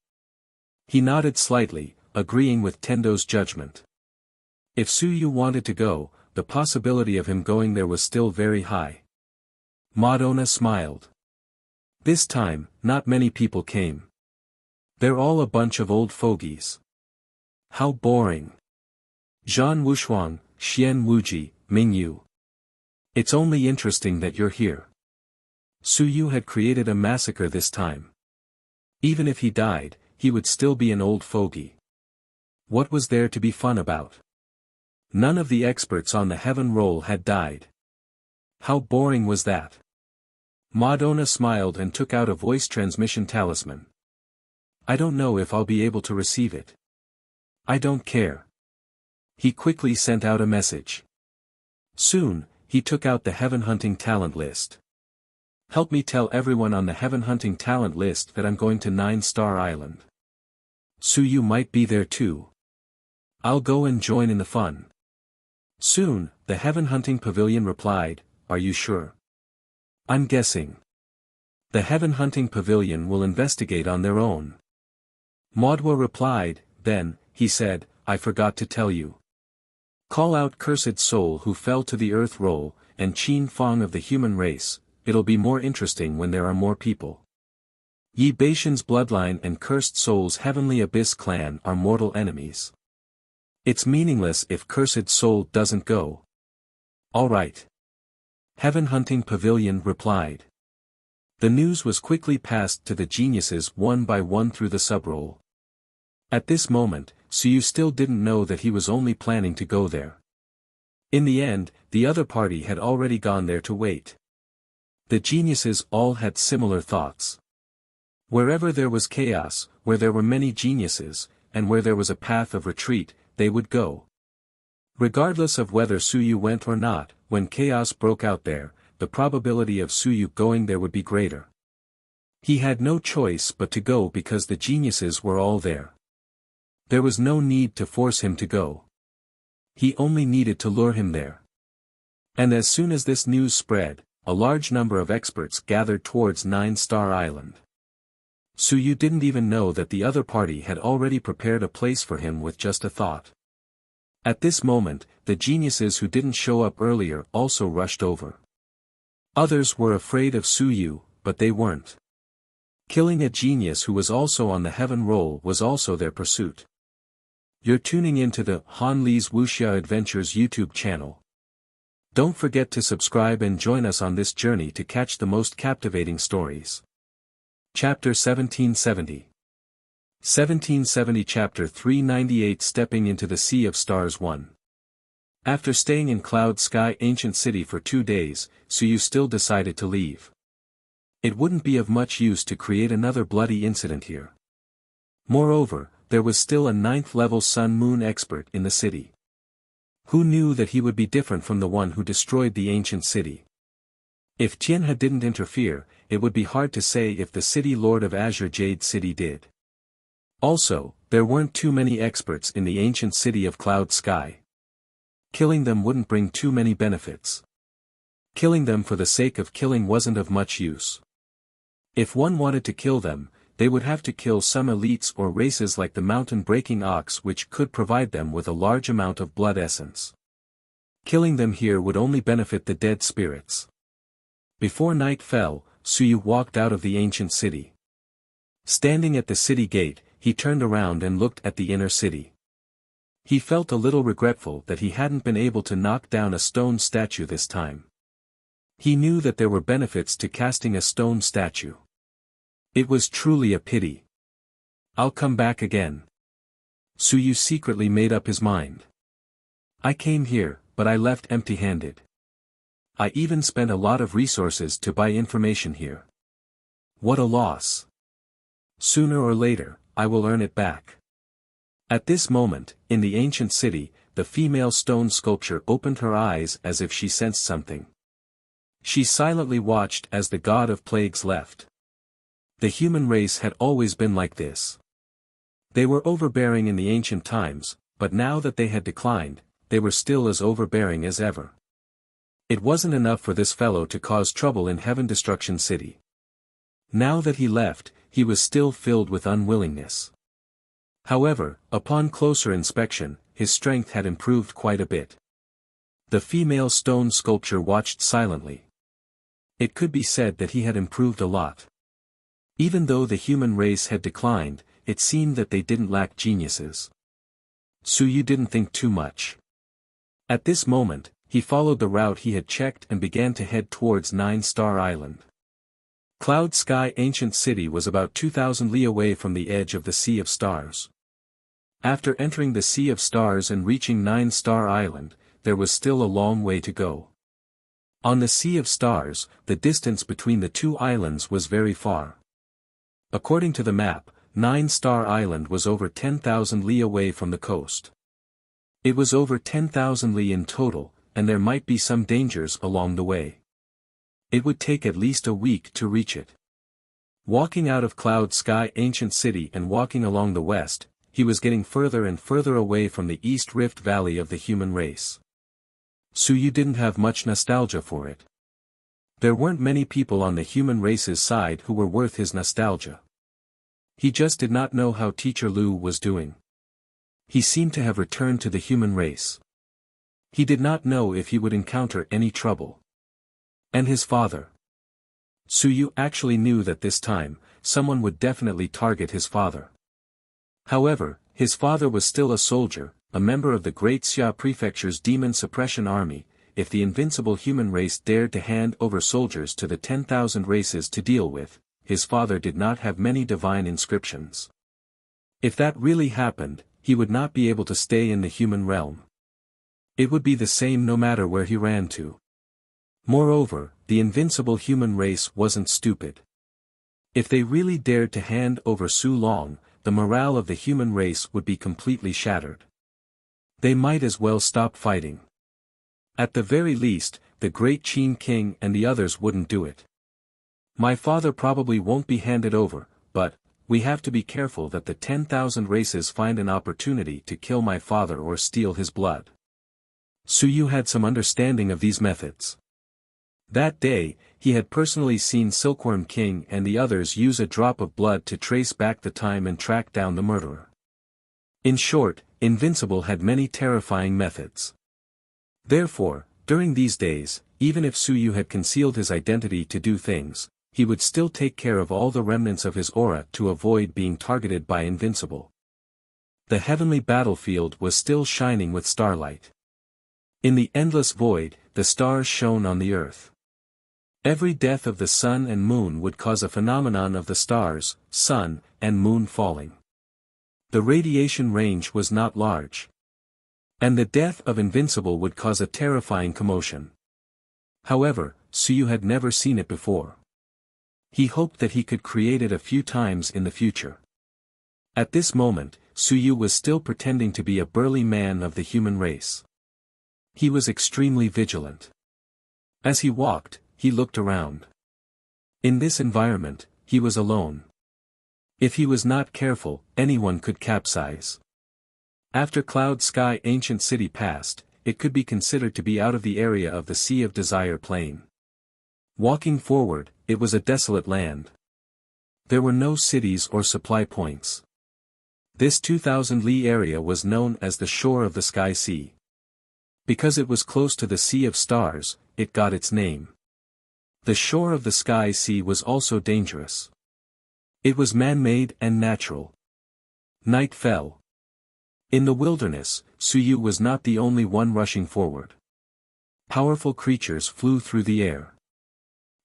He nodded slightly, agreeing with Tendo's judgment. If Su Yu wanted to go, the possibility of him going there was still very high. Madonna smiled. This time, not many people came. They're all a bunch of old fogies. How boring. Zhan Wushuang, Xian Wuji, Mingyu. It's only interesting that you're here. Su Yu had created a massacre this time. Even if he died, he would still be an old fogey. What was there to be fun about? None of the experts on the heaven roll had died. How boring was that? Madonna smiled and took out a voice transmission talisman. I don't know if I'll be able to receive it. I don't care. He quickly sent out a message. Soon, he took out the heaven hunting talent list. Help me tell everyone on the heaven hunting talent list that I'm going to 9-star island. Su Yu might be there too. I'll go and join in the fun. Soon, the heaven hunting pavilion replied, Are you sure? I'm guessing. The heaven hunting pavilion will investigate on their own. Modwa replied, Then, he said, I forgot to tell you. Call out Cursed Soul who fell to the earth roll, and Qin Fong of the human race, it'll be more interesting when there are more people. Yi Beishan's bloodline and Cursed Soul's Heavenly Abyss clan are mortal enemies. It's meaningless if Cursed Soul doesn't go. All right. Heaven Hunting Pavilion replied. The news was quickly passed to the geniuses one by one through the subrole. At this moment, Suyu still didn't know that he was only planning to go there. In the end, the other party had already gone there to wait. The geniuses all had similar thoughts. Wherever there was chaos, where there were many geniuses, and where there was a path of retreat, they would go. Regardless of whether Suyu went or not, when chaos broke out there, the probability of Suyu going there would be greater. He had no choice but to go because the geniuses were all there. There was no need to force him to go. He only needed to lure him there. And as soon as this news spread, a large number of experts gathered towards 9-Star Island. Suyu didn't even know that the other party had already prepared a place for him with just a thought. At this moment, the geniuses who didn't show up earlier also rushed over. Others were afraid of Suyu, but they weren't. Killing a genius who was also on the heaven roll was also their pursuit. You're tuning into the Han Li's Wuxia Adventures YouTube channel. Don't forget to subscribe and join us on this journey to catch the most captivating stories. Chapter 1770. 1770 Chapter 398 Stepping into the Sea of Stars 1. After staying in Cloud Sky Ancient City for 2 days, Suyu still decided to leave. It wouldn't be of much use to create another bloody incident here. Moreover, there was still a 9th-level Sun-Moon expert in the city. Who knew that he would be different from the one who destroyed the ancient city? If Tianhe didn't interfere, it would be hard to say if the City Lord of Azure Jade City did. Also, there weren't too many experts in the ancient city of Cloud Sky. Killing them wouldn't bring too many benefits. Killing them for the sake of killing wasn't of much use. If one wanted to kill them, they would have to kill some elites or races like the mountain-breaking ox, which could provide them with a large amount of blood essence. Killing them here would only benefit the dead spirits. Before night fell, Suyu walked out of the ancient city. Standing at the city gate, he turned around and looked at the inner city. He felt a little regretful that he hadn't been able to knock down a stone statue this time. He knew that there were benefits to casting a stone statue. It was truly a pity. I'll come back again. Suyu secretly made up his mind. I came here, but I left empty-handed. I even spent a lot of resources to buy information here. What a loss. Sooner or later, I will earn it back. At this moment, in the ancient city, the female stone sculpture opened her eyes as if she sensed something. She silently watched as the god of plagues left. The human race had always been like this. They were overbearing in the ancient times, but now that they had declined, they were still as overbearing as ever. It wasn't enough for this fellow to cause trouble in Heaven Destruction City. Now that he left, he was still filled with unwillingness. However, upon closer inspection, his strength had improved quite a bit. The female stone sculpture watched silently. It could be said that he had improved a lot. Even though the human race had declined, it seemed that they didn't lack geniuses. Suyu didn't think too much. At this moment, he followed the route he had checked and began to head towards 9-Star Island. Cloud Sky Ancient City was about 2,000 li away from the edge of the Sea of Stars. After entering the Sea of Stars and reaching 9-Star Island, there was still a long way to go. On the Sea of Stars, the distance between the two islands was very far. According to the map, 9-Star Island was over 10,000 li away from the coast. It was over 10,000 li in total, and there might be some dangers along the way. It would take at least a week to reach it. Walking out of Cloud Sky Ancient City and walking along the west, he was getting further and further away from the East Rift Valley of the human race. Suyu didn't have much nostalgia for it. There weren't many people on the human race's side who were worth his nostalgia. He just did not know how Teacher Lu was doing. He seemed to have returned to the human race. He did not know if he would encounter any trouble. And his father. Suyu actually knew that this time, someone would definitely target his father. However, his father was still a soldier, a member of the Great Xia Prefecture's Demon Suppression Army. if the invincible human race dared to hand over soldiers to the 10,000 races to deal with, his father did not have many divine inscriptions. If that really happened, he would not be able to stay in the human realm. It would be the same no matter where he ran to. Moreover, the invincible human race wasn't stupid. If they really dared to hand over Su Long, the morale of the human race would be completely shattered. They might as well stop fighting. At the very least, the great Qin king and the others wouldn't do it. My father probably won't be handed over, but we have to be careful that the 10,000 races find an opportunity to kill my father or steal his blood. Su Yu had some understanding of these methods. That day, he had personally seen Silkworm King and the others use a drop of blood to trace back the time and track down the murderer. In short, Invincible had many terrifying methods. Therefore, during these days, even if Su Yu had concealed his identity to do things, he would still take care of all the remnants of his aura to avoid being targeted by Invincible. The heavenly battlefield was still shining with starlight. In the endless void, the stars shone on the earth. Every death of the sun and moon would cause a phenomenon of the stars, sun, and moon falling. The radiation range was not large. And the death of Invincible would cause a terrifying commotion. However, Su Yu had never seen it before. He hoped that he could create it a few times in the future. At this moment, Su Yu was still pretending to be a burly man of the human race. He was extremely vigilant. As he walked, he looked around. In this environment, he was alone. If he was not careful, anyone could capsize. After Cloud Sky Ancient City passed, it could be considered to be out of the area of the Sea of Desire Plain. Walking forward, it was a desolate land. There were no cities or supply points. This 2,000 li area was known as the Shore of the Sky Sea. Because it was close to the Sea of Stars, it got its name. The Shore of the Sky Sea was also dangerous. It was man-made and natural. Night fell. In the wilderness, Su Yu was not the only one rushing forward. Powerful creatures flew through the air.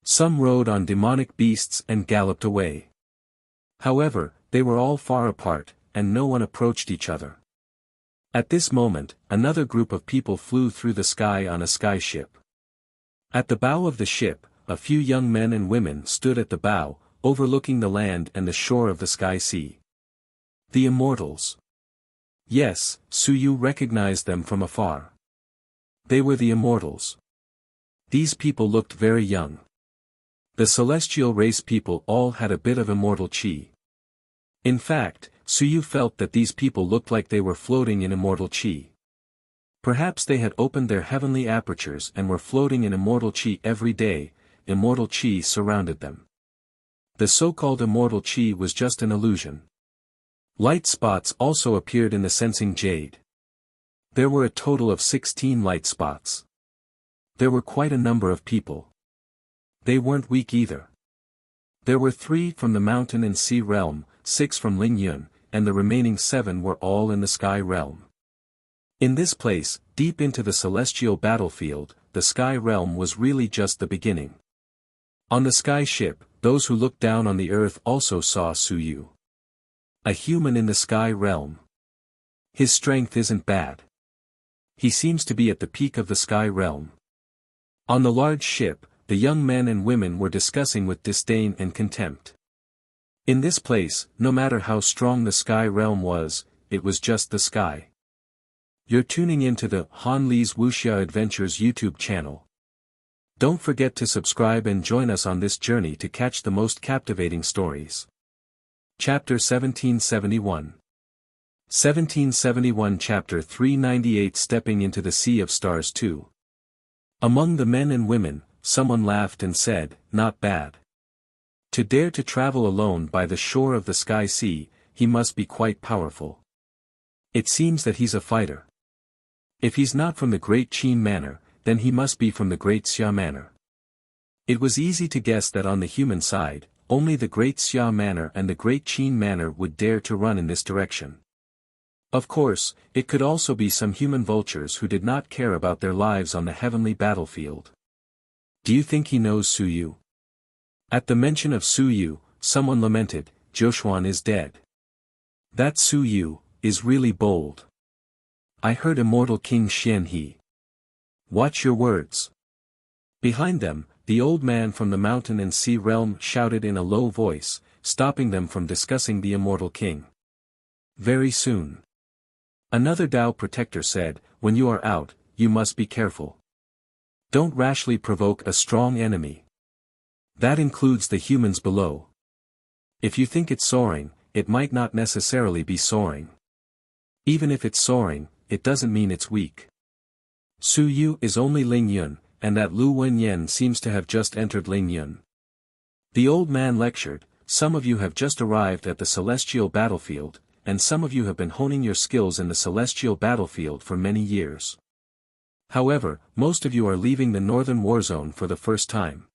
Some rode on demonic beasts and galloped away. However, they were all far apart, and no one approached each other. At this moment, another group of people flew through the sky on a sky ship. At the bow of the ship, a few young men and women stood at the bow, overlooking the land and the shore of the Sky Sea. The Immortals. Yes, Su Yu recognized them from afar. They were the Immortals. These people looked very young. The celestial race people all had a bit of immortal chi. In fact, Su Yu felt that these people looked like they were floating in immortal chi. Perhaps they had opened their heavenly apertures and were floating in immortal chi every day. Immortal chi surrounded them. The so-called immortal chi was just an illusion. Light spots also appeared in the sensing jade. There were a total of 16 light spots. There were quite a number of people. They weren't weak either. There were 3 from the mountain and sea realm, 6 from Ling Yun, and the remaining 7 were all in the sky realm. In this place, deep into the celestial battlefield, the sky realm was really just the beginning. On the sky ship, those who looked down on the earth also saw Su Yu. A human in the sky realm. His strength isn't bad. He seems to be at the peak of the sky realm. On the large ship, the young men and women were discussing with disdain and contempt. In this place, no matter how strong the sky realm was, it was just the sky. You're tuning into the Han Li's Wuxia Adventures YouTube channel. Don't forget to subscribe and join us on this journey to catch the most captivating stories. Chapter 1771. 1771 Chapter 398 Stepping into the Sea of Stars 2. Among the men and women, someone laughed and said, "Not bad. To dare to travel alone by the shore of the Sky Sea, he must be quite powerful. It seems that he's a fighter. If he's not from the Great Qin Manor, then he must be from the Great Xia Manor." It was easy to guess that on the human side, only the Great Xia Manor and the Great Qin Manor would dare to run in this direction. Of course, it could also be some human vultures who did not care about their lives on the heavenly battlefield. Do you think he knows Su Yu? At the mention of Su Yu, someone lamented, Joshuan is dead. That Su Yu is really bold. I heard immortal King Xian He. Watch your words. Behind them, the old man from the mountain and sea realm shouted in a low voice, stopping them from discussing the immortal king. Very soon. Another Tao protector said, when you are out, you must be careful. Don't rashly provoke a strong enemy. That includes the humans below. If you think it's soaring, it might not necessarily be soaring. Even if it's soaring, it doesn't mean it's weak. Su Yu is only Ling Yun, and that Lu Wenyan seems to have just entered Ling Yun. The old man lectured, some of you have just arrived at the celestial battlefield, and some of you have been honing your skills in the celestial battlefield for many years. However, most of you are leaving the northern war zone for the first time.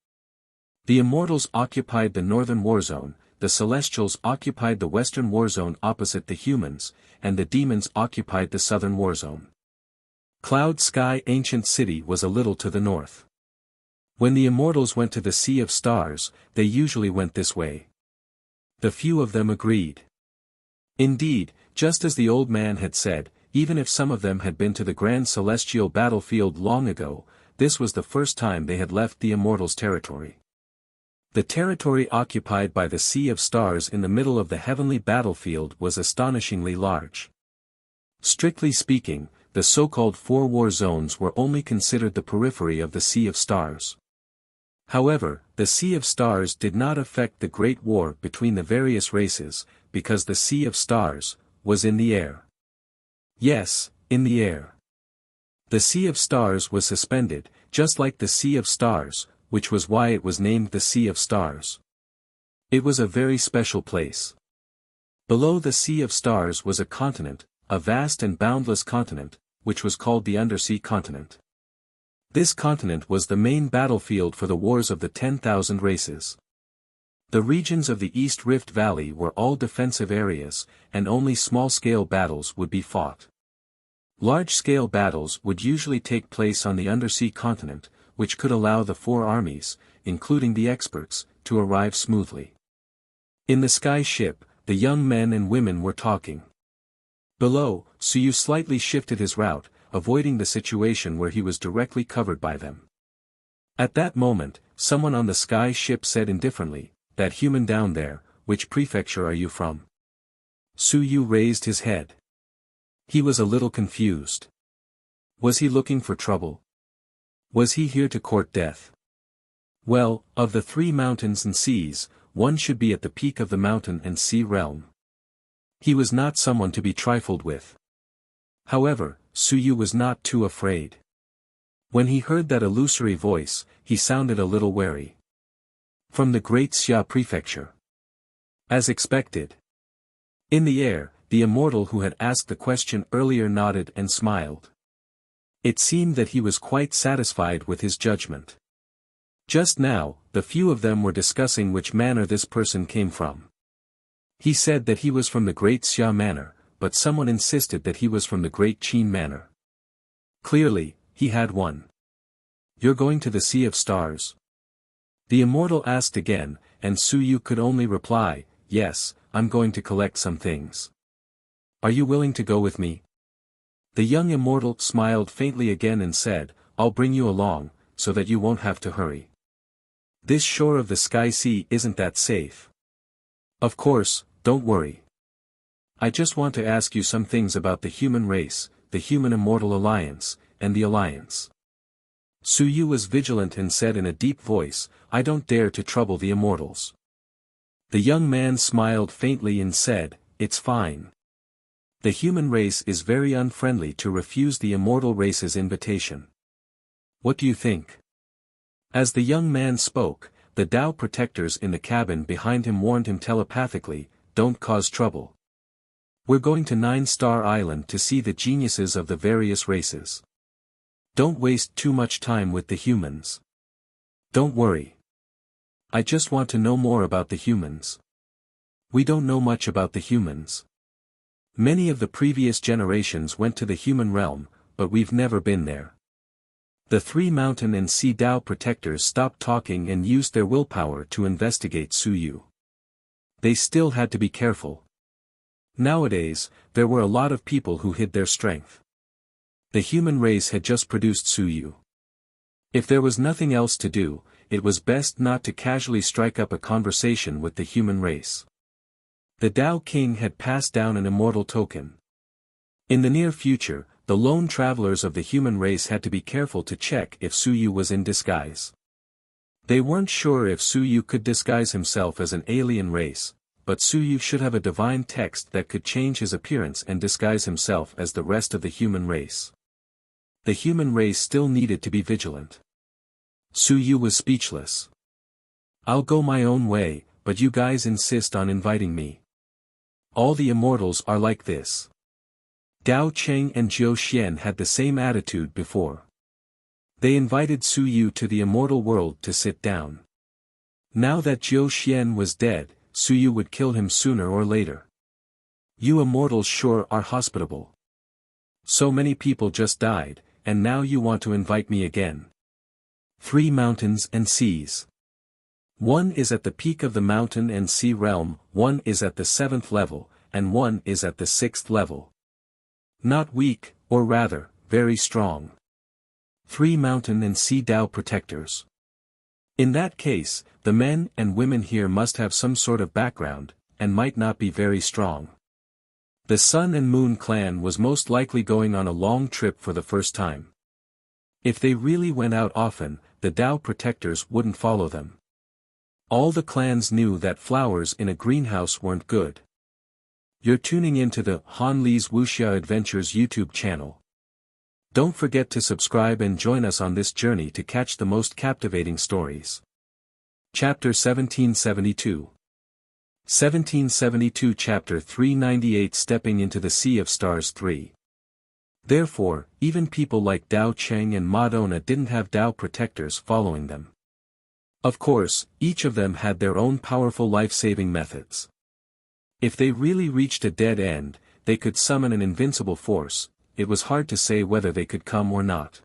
The immortals occupied the northern war zone, the celestials occupied the western war zone opposite the humans, and the demons occupied the southern war zone. Cloud Sky Ancient City was a little to the north. When the immortals went to the Sea of Stars, they usually went this way. The few of them agreed. Indeed, just as the old man had said, even if some of them had been to the grand celestial battlefield long ago, this was the first time they had left the immortals' territory. The territory occupied by the Sea of Stars in the middle of the heavenly battlefield was astonishingly large. Strictly speaking, the so-called four war zones were only considered the periphery of the Sea of Stars. However, the Sea of Stars did not affect the great war between the various races, because the Sea of Stars was in the air. Yes, in the air. The Sea of Stars was suspended, just like the Sea of Stars, which was why it was named the Sea of Stars. It was a very special place. Below the Sea of Stars was a continent, a vast and boundless continent, which was called the Undersea Continent. This continent was the main battlefield for the wars of the 10,000 races. The regions of the East Rift Valley were all defensive areas, and only small-scale battles would be fought. Large-scale battles would usually take place on the Undersea Continent, which could allow the four armies, including the experts, to arrive smoothly. In the sky ship, the young men and women were talking. Below, Su Yu slightly shifted his route, avoiding the situation where he was directly covered by them. At that moment, someone on the sky ship said indifferently, that human down there, which prefecture are you from? Su Yu raised his head. He was a little confused. Was he looking for trouble? Was he here to court death? Well, of the three mountains and seas, one should be at the peak of the mountain and sea realm. He was not someone to be trifled with. However, Su Yu was not too afraid. When he heard that illusory voice, he sounded a little wary. From the great Xia prefecture. As expected. In the air, the immortal who had asked the question earlier nodded and smiled. It seemed that he was quite satisfied with his judgment. Just now, the few of them were discussing which manor this person came from. He said that he was from the great Xia manor, but someone insisted that he was from the great Qin manor. Clearly, he had one. You're going to the Sea of Stars? The immortal asked again, and Su Yu could only reply, yes, I'm going to collect some things. Are you willing to go with me? The young immortal smiled faintly again and said, I'll bring you along, so that you won't have to hurry. This shore of the Sky Sea isn't that safe. Of course, don't worry. I just want to ask you some things about the human race, the Human Immortal Alliance, and the Alliance. Su Yu was vigilant and said in a deep voice, I don't dare to trouble the immortals. The young man smiled faintly and said, it's fine. The human race is very unfriendly to refuse the immortal race's invitation. What do you think? As the young man spoke, the Tao protectors in the cabin behind him warned him telepathically, don't cause trouble. We're going to 9-Star Island to see the geniuses of the various races. Don't waste too much time with the humans. Don't worry. I just want to know more about the humans. We don't know much about the humans. Many of the previous generations went to the human realm, but we've never been there. The three mountain and sea Dao protectors stopped talking and used their willpower to investigate Suyu. They still had to be careful. Nowadays, there were a lot of people who hid their strength. The human race had just produced Suyu. If there was nothing else to do, it was best not to casually strike up a conversation with the human race. The Dao King had passed down an immortal token. In the near future, the lone travelers of the human race had to be careful to check if Suyu was in disguise. They weren't sure if Suyu could disguise himself as an alien race, but Suyu should have a divine text that could change his appearance and disguise himself as the rest of the human race. The human race still needed to be vigilant. Suyu was speechless. I'll go my own way, but you guys insist on inviting me. All the immortals are like this. Gao Cheng and Jiu Xian had the same attitude before. They invited Suyu to the immortal world to sit down. Now that Jiu Xian was dead, Suyu would kill him sooner or later. You immortals sure are hospitable. So many people just died, and now you want to invite me again. 3 mountains and seas. One is at the peak of the mountain and sea realm, one is at the 7th level, and one is at the 6th level. Not weak, or rather, very strong. 3 mountain and sea Dao protectors. In that case, the men and women here must have some sort of background, and might not be very strong. The Sun and Moon clan was most likely going on a long trip for the first time. If they really went out often, the Dao protectors wouldn't follow them. All the clans knew that flowers in a greenhouse weren't good. You're tuning into the Han Li's Wuxia Adventures YouTube channel. Don't forget to subscribe and join us on this journey to catch the most captivating stories. Chapter 1772. 1772 Chapter 398 Stepping into the Sea of Stars 3. Therefore, even people like Dao Cheng and Madonna didn't have Dao protectors following them. Of course, each of them had their own powerful life-saving methods. If they really reached a dead end, they could summon an invincible force. It was hard to say whether they could come or not.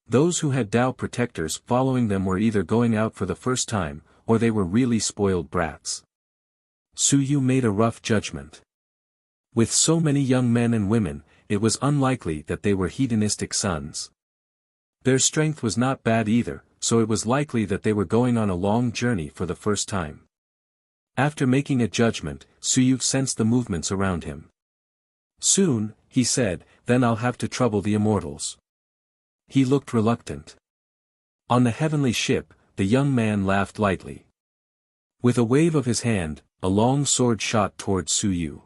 Those who had Dao protectors following them were either going out for the first time, or they were really spoiled brats. Suyu made a rough judgment. With so many young men and women, it was unlikely that they were hedonistic sons. Their strength was not bad either, so it was likely that they were going on a long journey for the first time. After making a judgment, Suyu sensed the movements around him. Soon, he said, then I'll have to trouble the immortals. He looked reluctant. On the heavenly ship, the young man laughed lightly. With a wave of his hand, a long sword shot towards Suyu.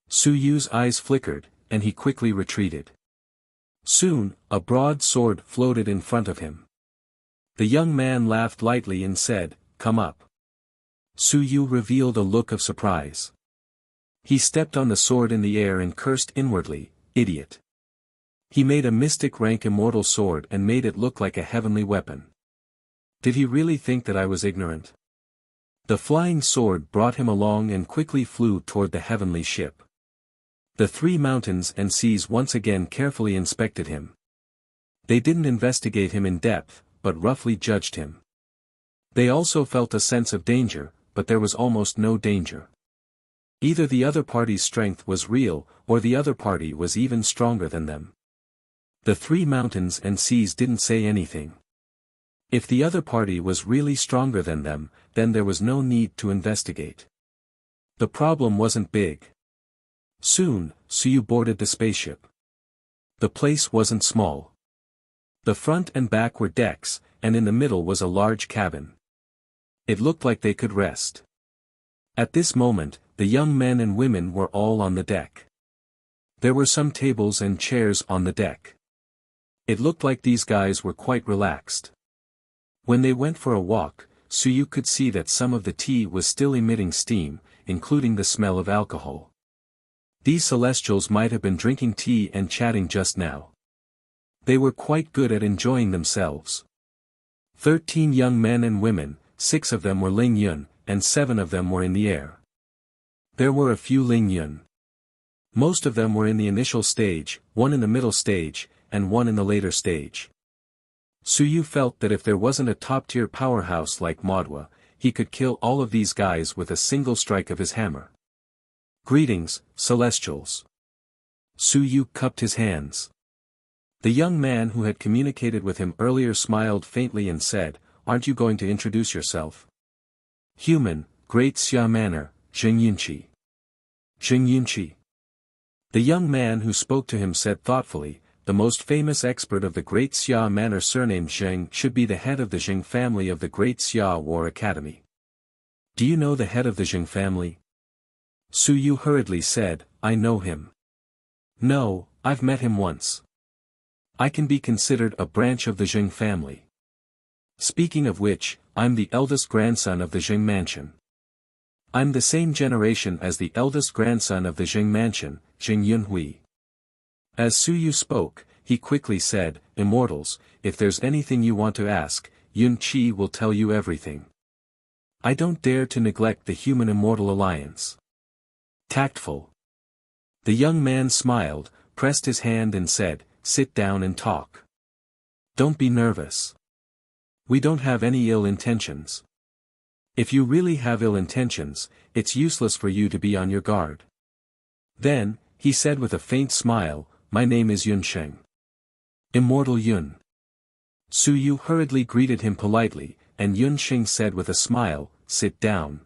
Suyu's eyes flickered, and he quickly retreated. Soon, a broad sword floated in front of him. The young man laughed lightly and said, "Come up." Suyu revealed a look of surprise. He stepped on the sword in the air and cursed inwardly, "Idiot." He made a mystic rank immortal sword and made it look like a heavenly weapon. Did he really think that I was ignorant? The flying sword brought him along and quickly flew toward the heavenly ship. The 3 mountains and seas once again carefully inspected him. They didn't investigate him in depth, but roughly judged him. They also felt a sense of danger, but there was almost no danger. Either the other party's strength was real, or the other party was even stronger than them. The 3 mountains and seas didn't say anything. If the other party was really stronger than them, then there was no need to investigate. The problem wasn't big. Soon, Suyu boarded the spaceship. The place wasn't small. The front and back were decks, and in the middle was a large cabin. It looked like they could rest. At this moment, the young men and women were all on the deck. There were some tables and chairs on the deck. It looked like these guys were quite relaxed. When they went for a walk, Suyu could see that some of the tea was still emitting steam, including the smell of alcohol. These celestials might have been drinking tea and chatting just now. They were quite good at enjoying themselves. 13 young men and women, 6 of them were Ling Yun, and 7 of them were in the air. There were a few Ling Yun. Most of them were in the initial stage, one in the middle stage, and one in the later stage. Su Yu felt that if there wasn't a top-tier powerhouse like Modwa, he could kill all of these guys with a single strike of his hammer. Greetings, Celestials. Su Yu cupped his hands. The young man who had communicated with him earlier smiled faintly and said, "Aren't you going to introduce yourself?" Human, Great Xia Manor, Jing Yunqi. Jing Yunqi. The young man who spoke to him said thoughtfully, "The most famous expert of the Great Xia Manor surnamed Zheng should be the head of the Zheng family of the Great Xia War Academy." "Do you know the head of the Zheng family?" Su Yu hurriedly said, "I know him. No, I've met him once. I can be considered a branch of the Zheng family. Speaking of which, I'm the eldest grandson of the Zheng mansion. I'm the same generation as the eldest grandson of the Zheng mansion, Jing Yunhui." As Su Yu spoke, he quickly said, "Immortals, if there's anything you want to ask, Yun Qi will tell you everything. I don't dare to neglect the human-immortal alliance." Tactful. The young man smiled, pressed his hand and said, "Sit down and talk. Don't be nervous. We don't have any ill intentions. If you really have ill intentions, it's useless for you to be on your guard." Then, he said with a faint smile, "My name is Yun Sheng. Immortal Yun." Su Yu hurriedly greeted him politely, and Yun Sheng said with a smile, "Sit down."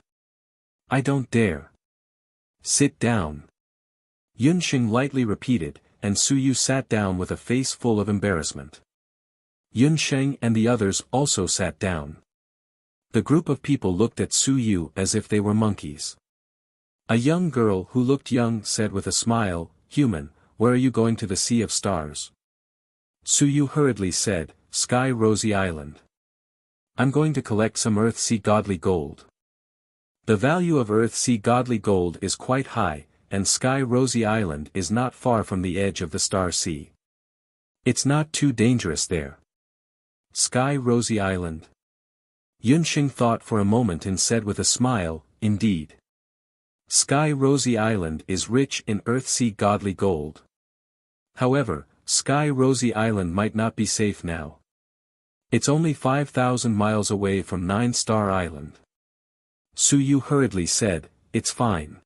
"I don't dare." "Sit down." Yun Sheng lightly repeated, and Su Yu sat down with a face full of embarrassment. Yun Sheng and the others also sat down. The group of people looked at Su Yu as if they were monkeys. A young girl who looked young said with a smile, "Human, where are you going to the Sea of Stars?" Su Yu hurriedly said, "Sky Rosy Island. I'm going to collect some Earth-Sea Godly Gold. The value of Earth-Sea Godly Gold is quite high, and Sky Rosy Island is not far from the edge of the Star Sea. It's not too dangerous there." Sky Rosy Island. Yunxing thought for a moment and said with a smile, "Indeed. Sky Rosy Island is rich in Earth-Sea Godly Gold. However, Sky Rosy Island might not be safe now. It's only 5,000 miles away from 9-Star Island." Su Yu hurriedly said, "It's fine.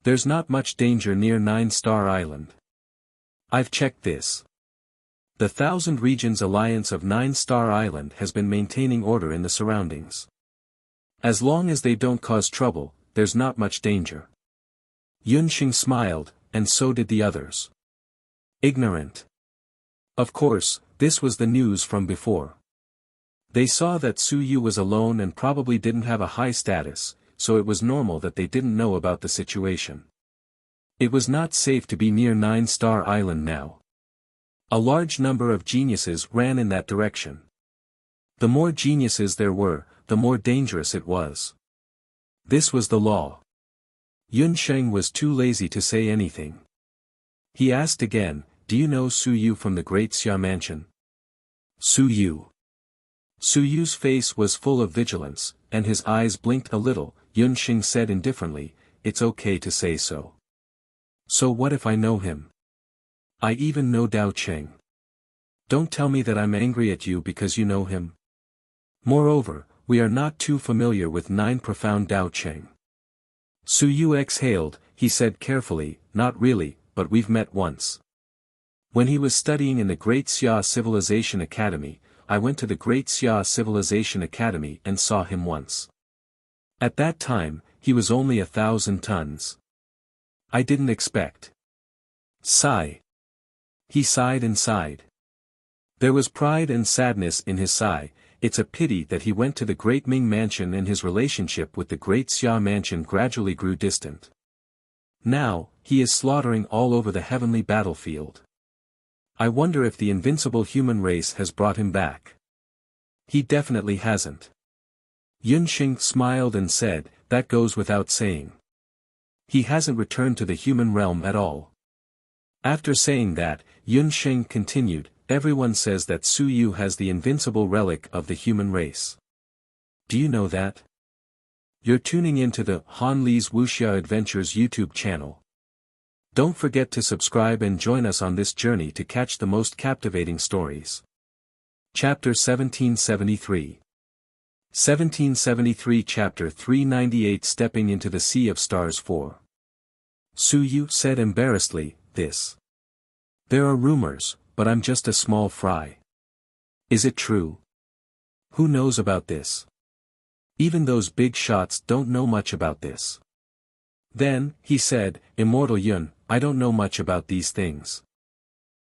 There's not much danger near 9-Star Island. I've checked this. The Thousand Regions Alliance of 9-Star Island has been maintaining order in the surroundings. As long as they don't cause trouble, there's not much danger." Yunxing smiled, and so did the others. Ignorant. Of course, this was the news from before. They saw that Su Yu was alone and probably didn't have a high status, so it was normal that they didn't know about the situation. It was not safe to be near 9-Star Island now. A large number of geniuses ran in that direction. The more geniuses there were, the more dangerous it was. This was the law. Yun Sheng was too lazy to say anything. He asked again, "Do you know Su Yu from the Great Xia Mansion?" Su Yu. Su Yu's face was full of vigilance, and his eyes blinked a little. Yun Sheng said indifferently, "It's okay to say so. So what if I know him? I even know Dao Cheng. Don't tell me that I'm angry at you because you know him. Moreover, we are not too familiar with 9 profound Dao Cheng." Su Yu exhaled, he said carefully, "Not really, but we've met once. When he was studying in the Great Xia Civilization Academy, I went to the Great Xia Civilization Academy and saw him once. At that time, he was only 1,000 tons. I didn't expect." Sigh. He sighed and sighed. There was pride and sadness in his sigh. It's a pity that he went to the Great Ming Mansion and his relationship with the Great Xia Mansion gradually grew distant. Now, he is slaughtering all over the heavenly battlefield. I wonder if the invincible human race has brought him back. He definitely hasn't. Yunxing smiled and said, "That goes without saying. He hasn't returned to the human realm at all." After saying that, Yunxing continued, "Everyone says that Su Yu has the invincible relic of the human race. Do you know that? You're tuning into the Han Li's Wuxia Adventures YouTube channel. Don't forget to subscribe and join us on this journey to catch the most captivating stories. Chapter 1773. 1773 Chapter 398 Stepping into the Sea of Stars 4. Su Yu said embarrassedly, There are rumors, but I'm just a small fry. Is it true? Who knows about this? Even those big shots don't know much about this. Then, he said, Immortal Yun, I don't know much about these things.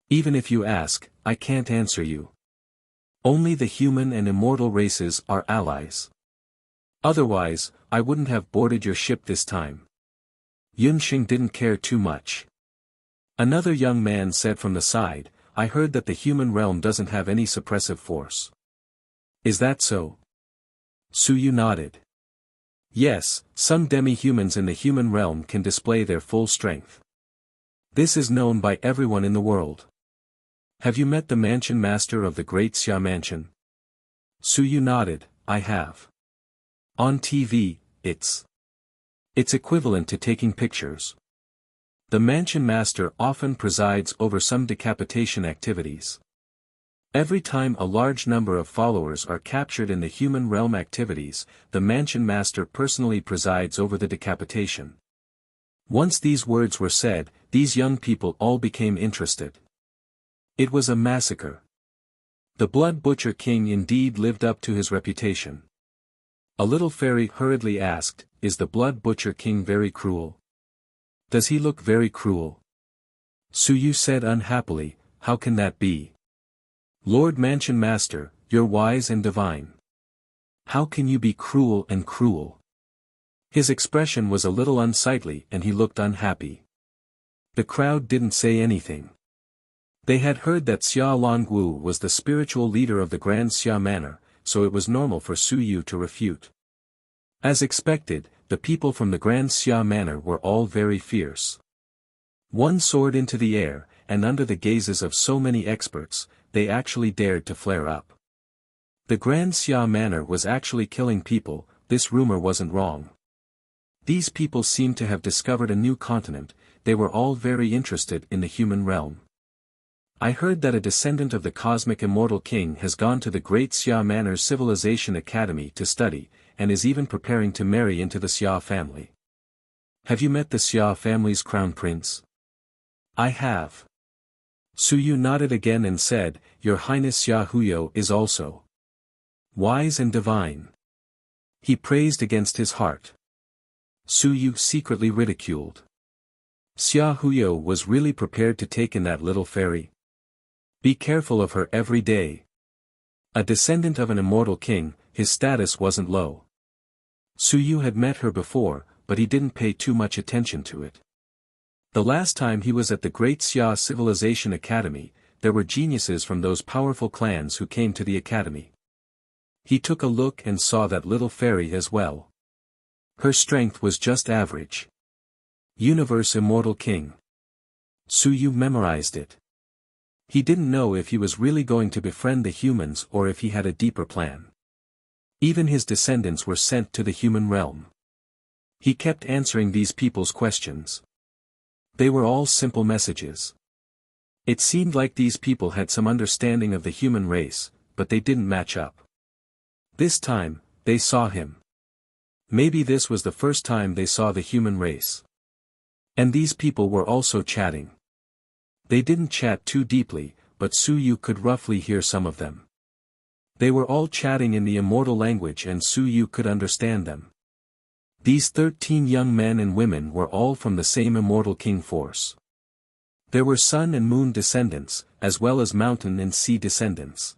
Even if you ask, I can't answer you. Only the human and immortal races are allies. Otherwise, I wouldn't have boarded your ship this time. Yunxing didn't care too much. Another young man said from the side, I heard that the human realm doesn't have any suppressive force. Is that so? Su Yu nodded. Yes, some demi-humans in the human realm can display their full strength. This is known by everyone in the world. Have you met the mansion master of the Great Xia Mansion? Su Yu nodded, I have. On TV, it's equivalent to taking pictures. The mansion master often presides over some decapitation activities. Every time a large number of followers are captured in the human realm activities, the mansion master personally presides over the decapitation. Once these words were said, these young people all became interested. It was a massacre. The Blood Butcher King indeed lived up to his reputation. A little fairy hurriedly asked, Is the Blood Butcher King very cruel? Does he look very cruel? Su Yu said unhappily, How can that be? Lord Mansion Master, you're wise and divine. How can you be cruel and cruel? His expression was a little unsightly and he looked unhappy. The crowd didn't say anything. They had heard that Xia Longwu was the spiritual leader of the Grand Xia Manor, so it was normal for Su Yu to refute. As expected, the people from the Grand Xia Manor were all very fierce. One soared into the air, and under the gazes of so many experts, they actually dared to flare up. The Grand Xia Manor was actually killing people, this rumor wasn't wrong. These people seemed to have discovered a new continent, they were all very interested in the human realm. I heard that a descendant of the cosmic immortal king has gone to the Great Xia Manor Civilization Academy to study, and is even preparing to marry into the Xia family. Have you met the Xia family's crown prince? I have. Su Yu nodded again and said, Your Highness Xia Huyo is also wise and divine. He praised against his heart. Su Yu secretly ridiculed. Xia Huyo was really prepared to take in that little fairy. Be careful of her every day. A descendant of an immortal king, his status wasn't low. Su Yu had met her before, but he didn't pay too much attention to it. The last time he was at the Great Xia Civilization Academy, there were geniuses from those powerful clans who came to the academy. He took a look and saw that little fairy as well. Her strength was just average. Universe Immortal King. Su Yu memorized it. He didn't know if he was really going to befriend the humans or if he had a deeper plan. Even his descendants were sent to the human realm. He kept answering these people's questions. They were all simple messages. It seemed like these people had some understanding of the human race, but they didn't match up. This time, they saw him. Maybe this was the first time they saw the human race. And these people were also chatting. They didn't chat too deeply, but Su Yu could roughly hear some of them. They were all chatting in the immortal language and Su Yu could understand them. These 13 young men and women were all from the same immortal king force. There were sun and moon descendants, as well as mountain and sea descendants.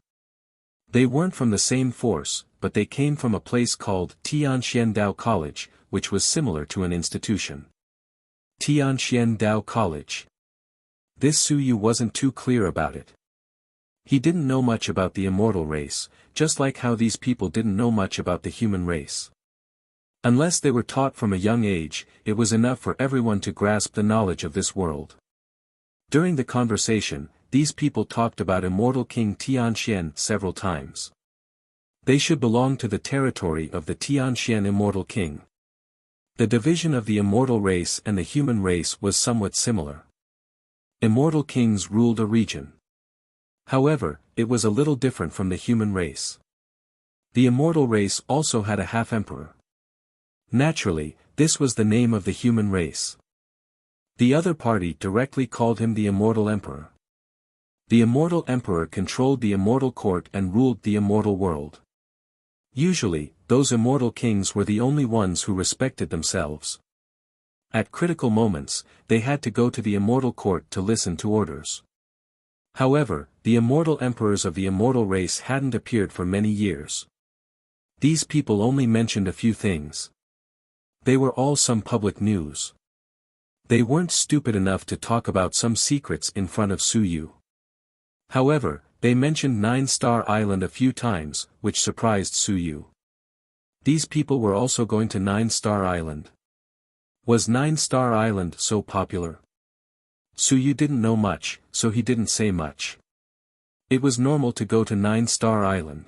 They weren't from the same force, but they came from a place called Tianxian Dao College, which was similar to an institution. Tianxian Dao College. This Su Yu wasn't too clear about it. He didn't know much about the immortal race, just like how these people didn't know much about the human race. Unless they were taught from a young age, it was enough for everyone to grasp the knowledge of this world. During the conversation, these people talked about immortal King Tianxian several times. They should belong to the territory of the Tianxian immortal king. The division of the immortal race and the human race was somewhat similar. Immortal kings ruled a region. However, it was a little different from the human race. The immortal race also had a half-emperor. Naturally, this was the name of the human race. The other party directly called him the immortal emperor. The immortal emperor controlled the immortal court and ruled the immortal world. Usually, those immortal kings were the only ones who respected themselves. At critical moments, they had to go to the immortal court to listen to orders. However, the immortal emperors of the immortal race hadn't appeared for many years. These people only mentioned a few things. They were all some public news. They weren't stupid enough to talk about some secrets in front of Suyu. However, they mentioned 9-Star Island a few times, which surprised Suyu. These people were also going to 9-Star Island. Was 9-Star Island so popular? Suyu didn't know much, so he didn't say much. It was normal to go to 9-Star Island.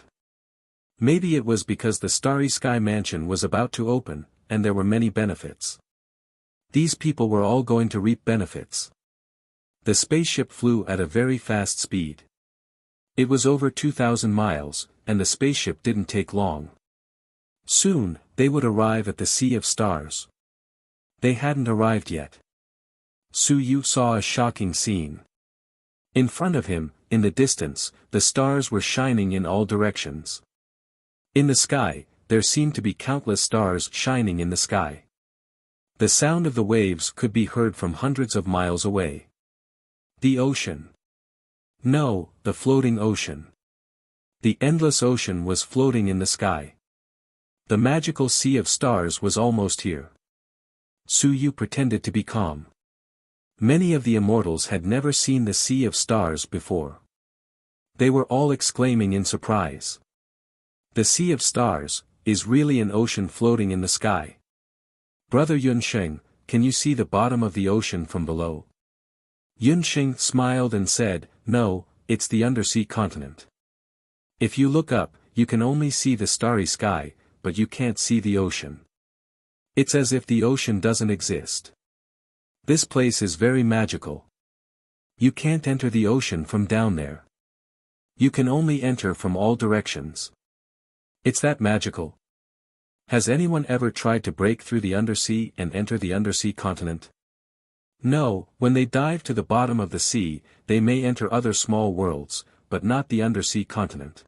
Maybe it was because the Starry Sky Mansion was about to open, and there were many benefits. These people were all going to reap benefits. The spaceship flew at a very fast speed. It was over 2,000 miles, and the spaceship didn't take long. Soon, they would arrive at the Sea of Stars. They hadn't arrived yet. Suyu saw a shocking scene. In front of him, in the distance, the stars were shining in all directions. In the sky, there seemed to be countless stars shining in the sky. The sound of the waves could be heard from hundreds of miles away. The ocean. No, the floating ocean. The endless ocean was floating in the sky. The magical Sea of Stars was almost here. Suyu pretended to be calm. Many of the immortals had never seen the Sea of Stars before. They were all exclaiming in surprise. The Sea of Stars is really an ocean floating in the sky. Brother Yunsheng, can you see the bottom of the ocean from below? Yunsheng smiled and said, no, it's the undersea continent. If you look up, you can only see the starry sky, but you can't see the ocean. It's as if the ocean doesn't exist. This place is very magical. You can't enter the ocean from down there. You can only enter from all directions. It's that magical. Has anyone ever tried to break through the undersea and enter the undersea continent? No, when they dive to the bottom of the sea, they may enter other small worlds, but not the undersea continent.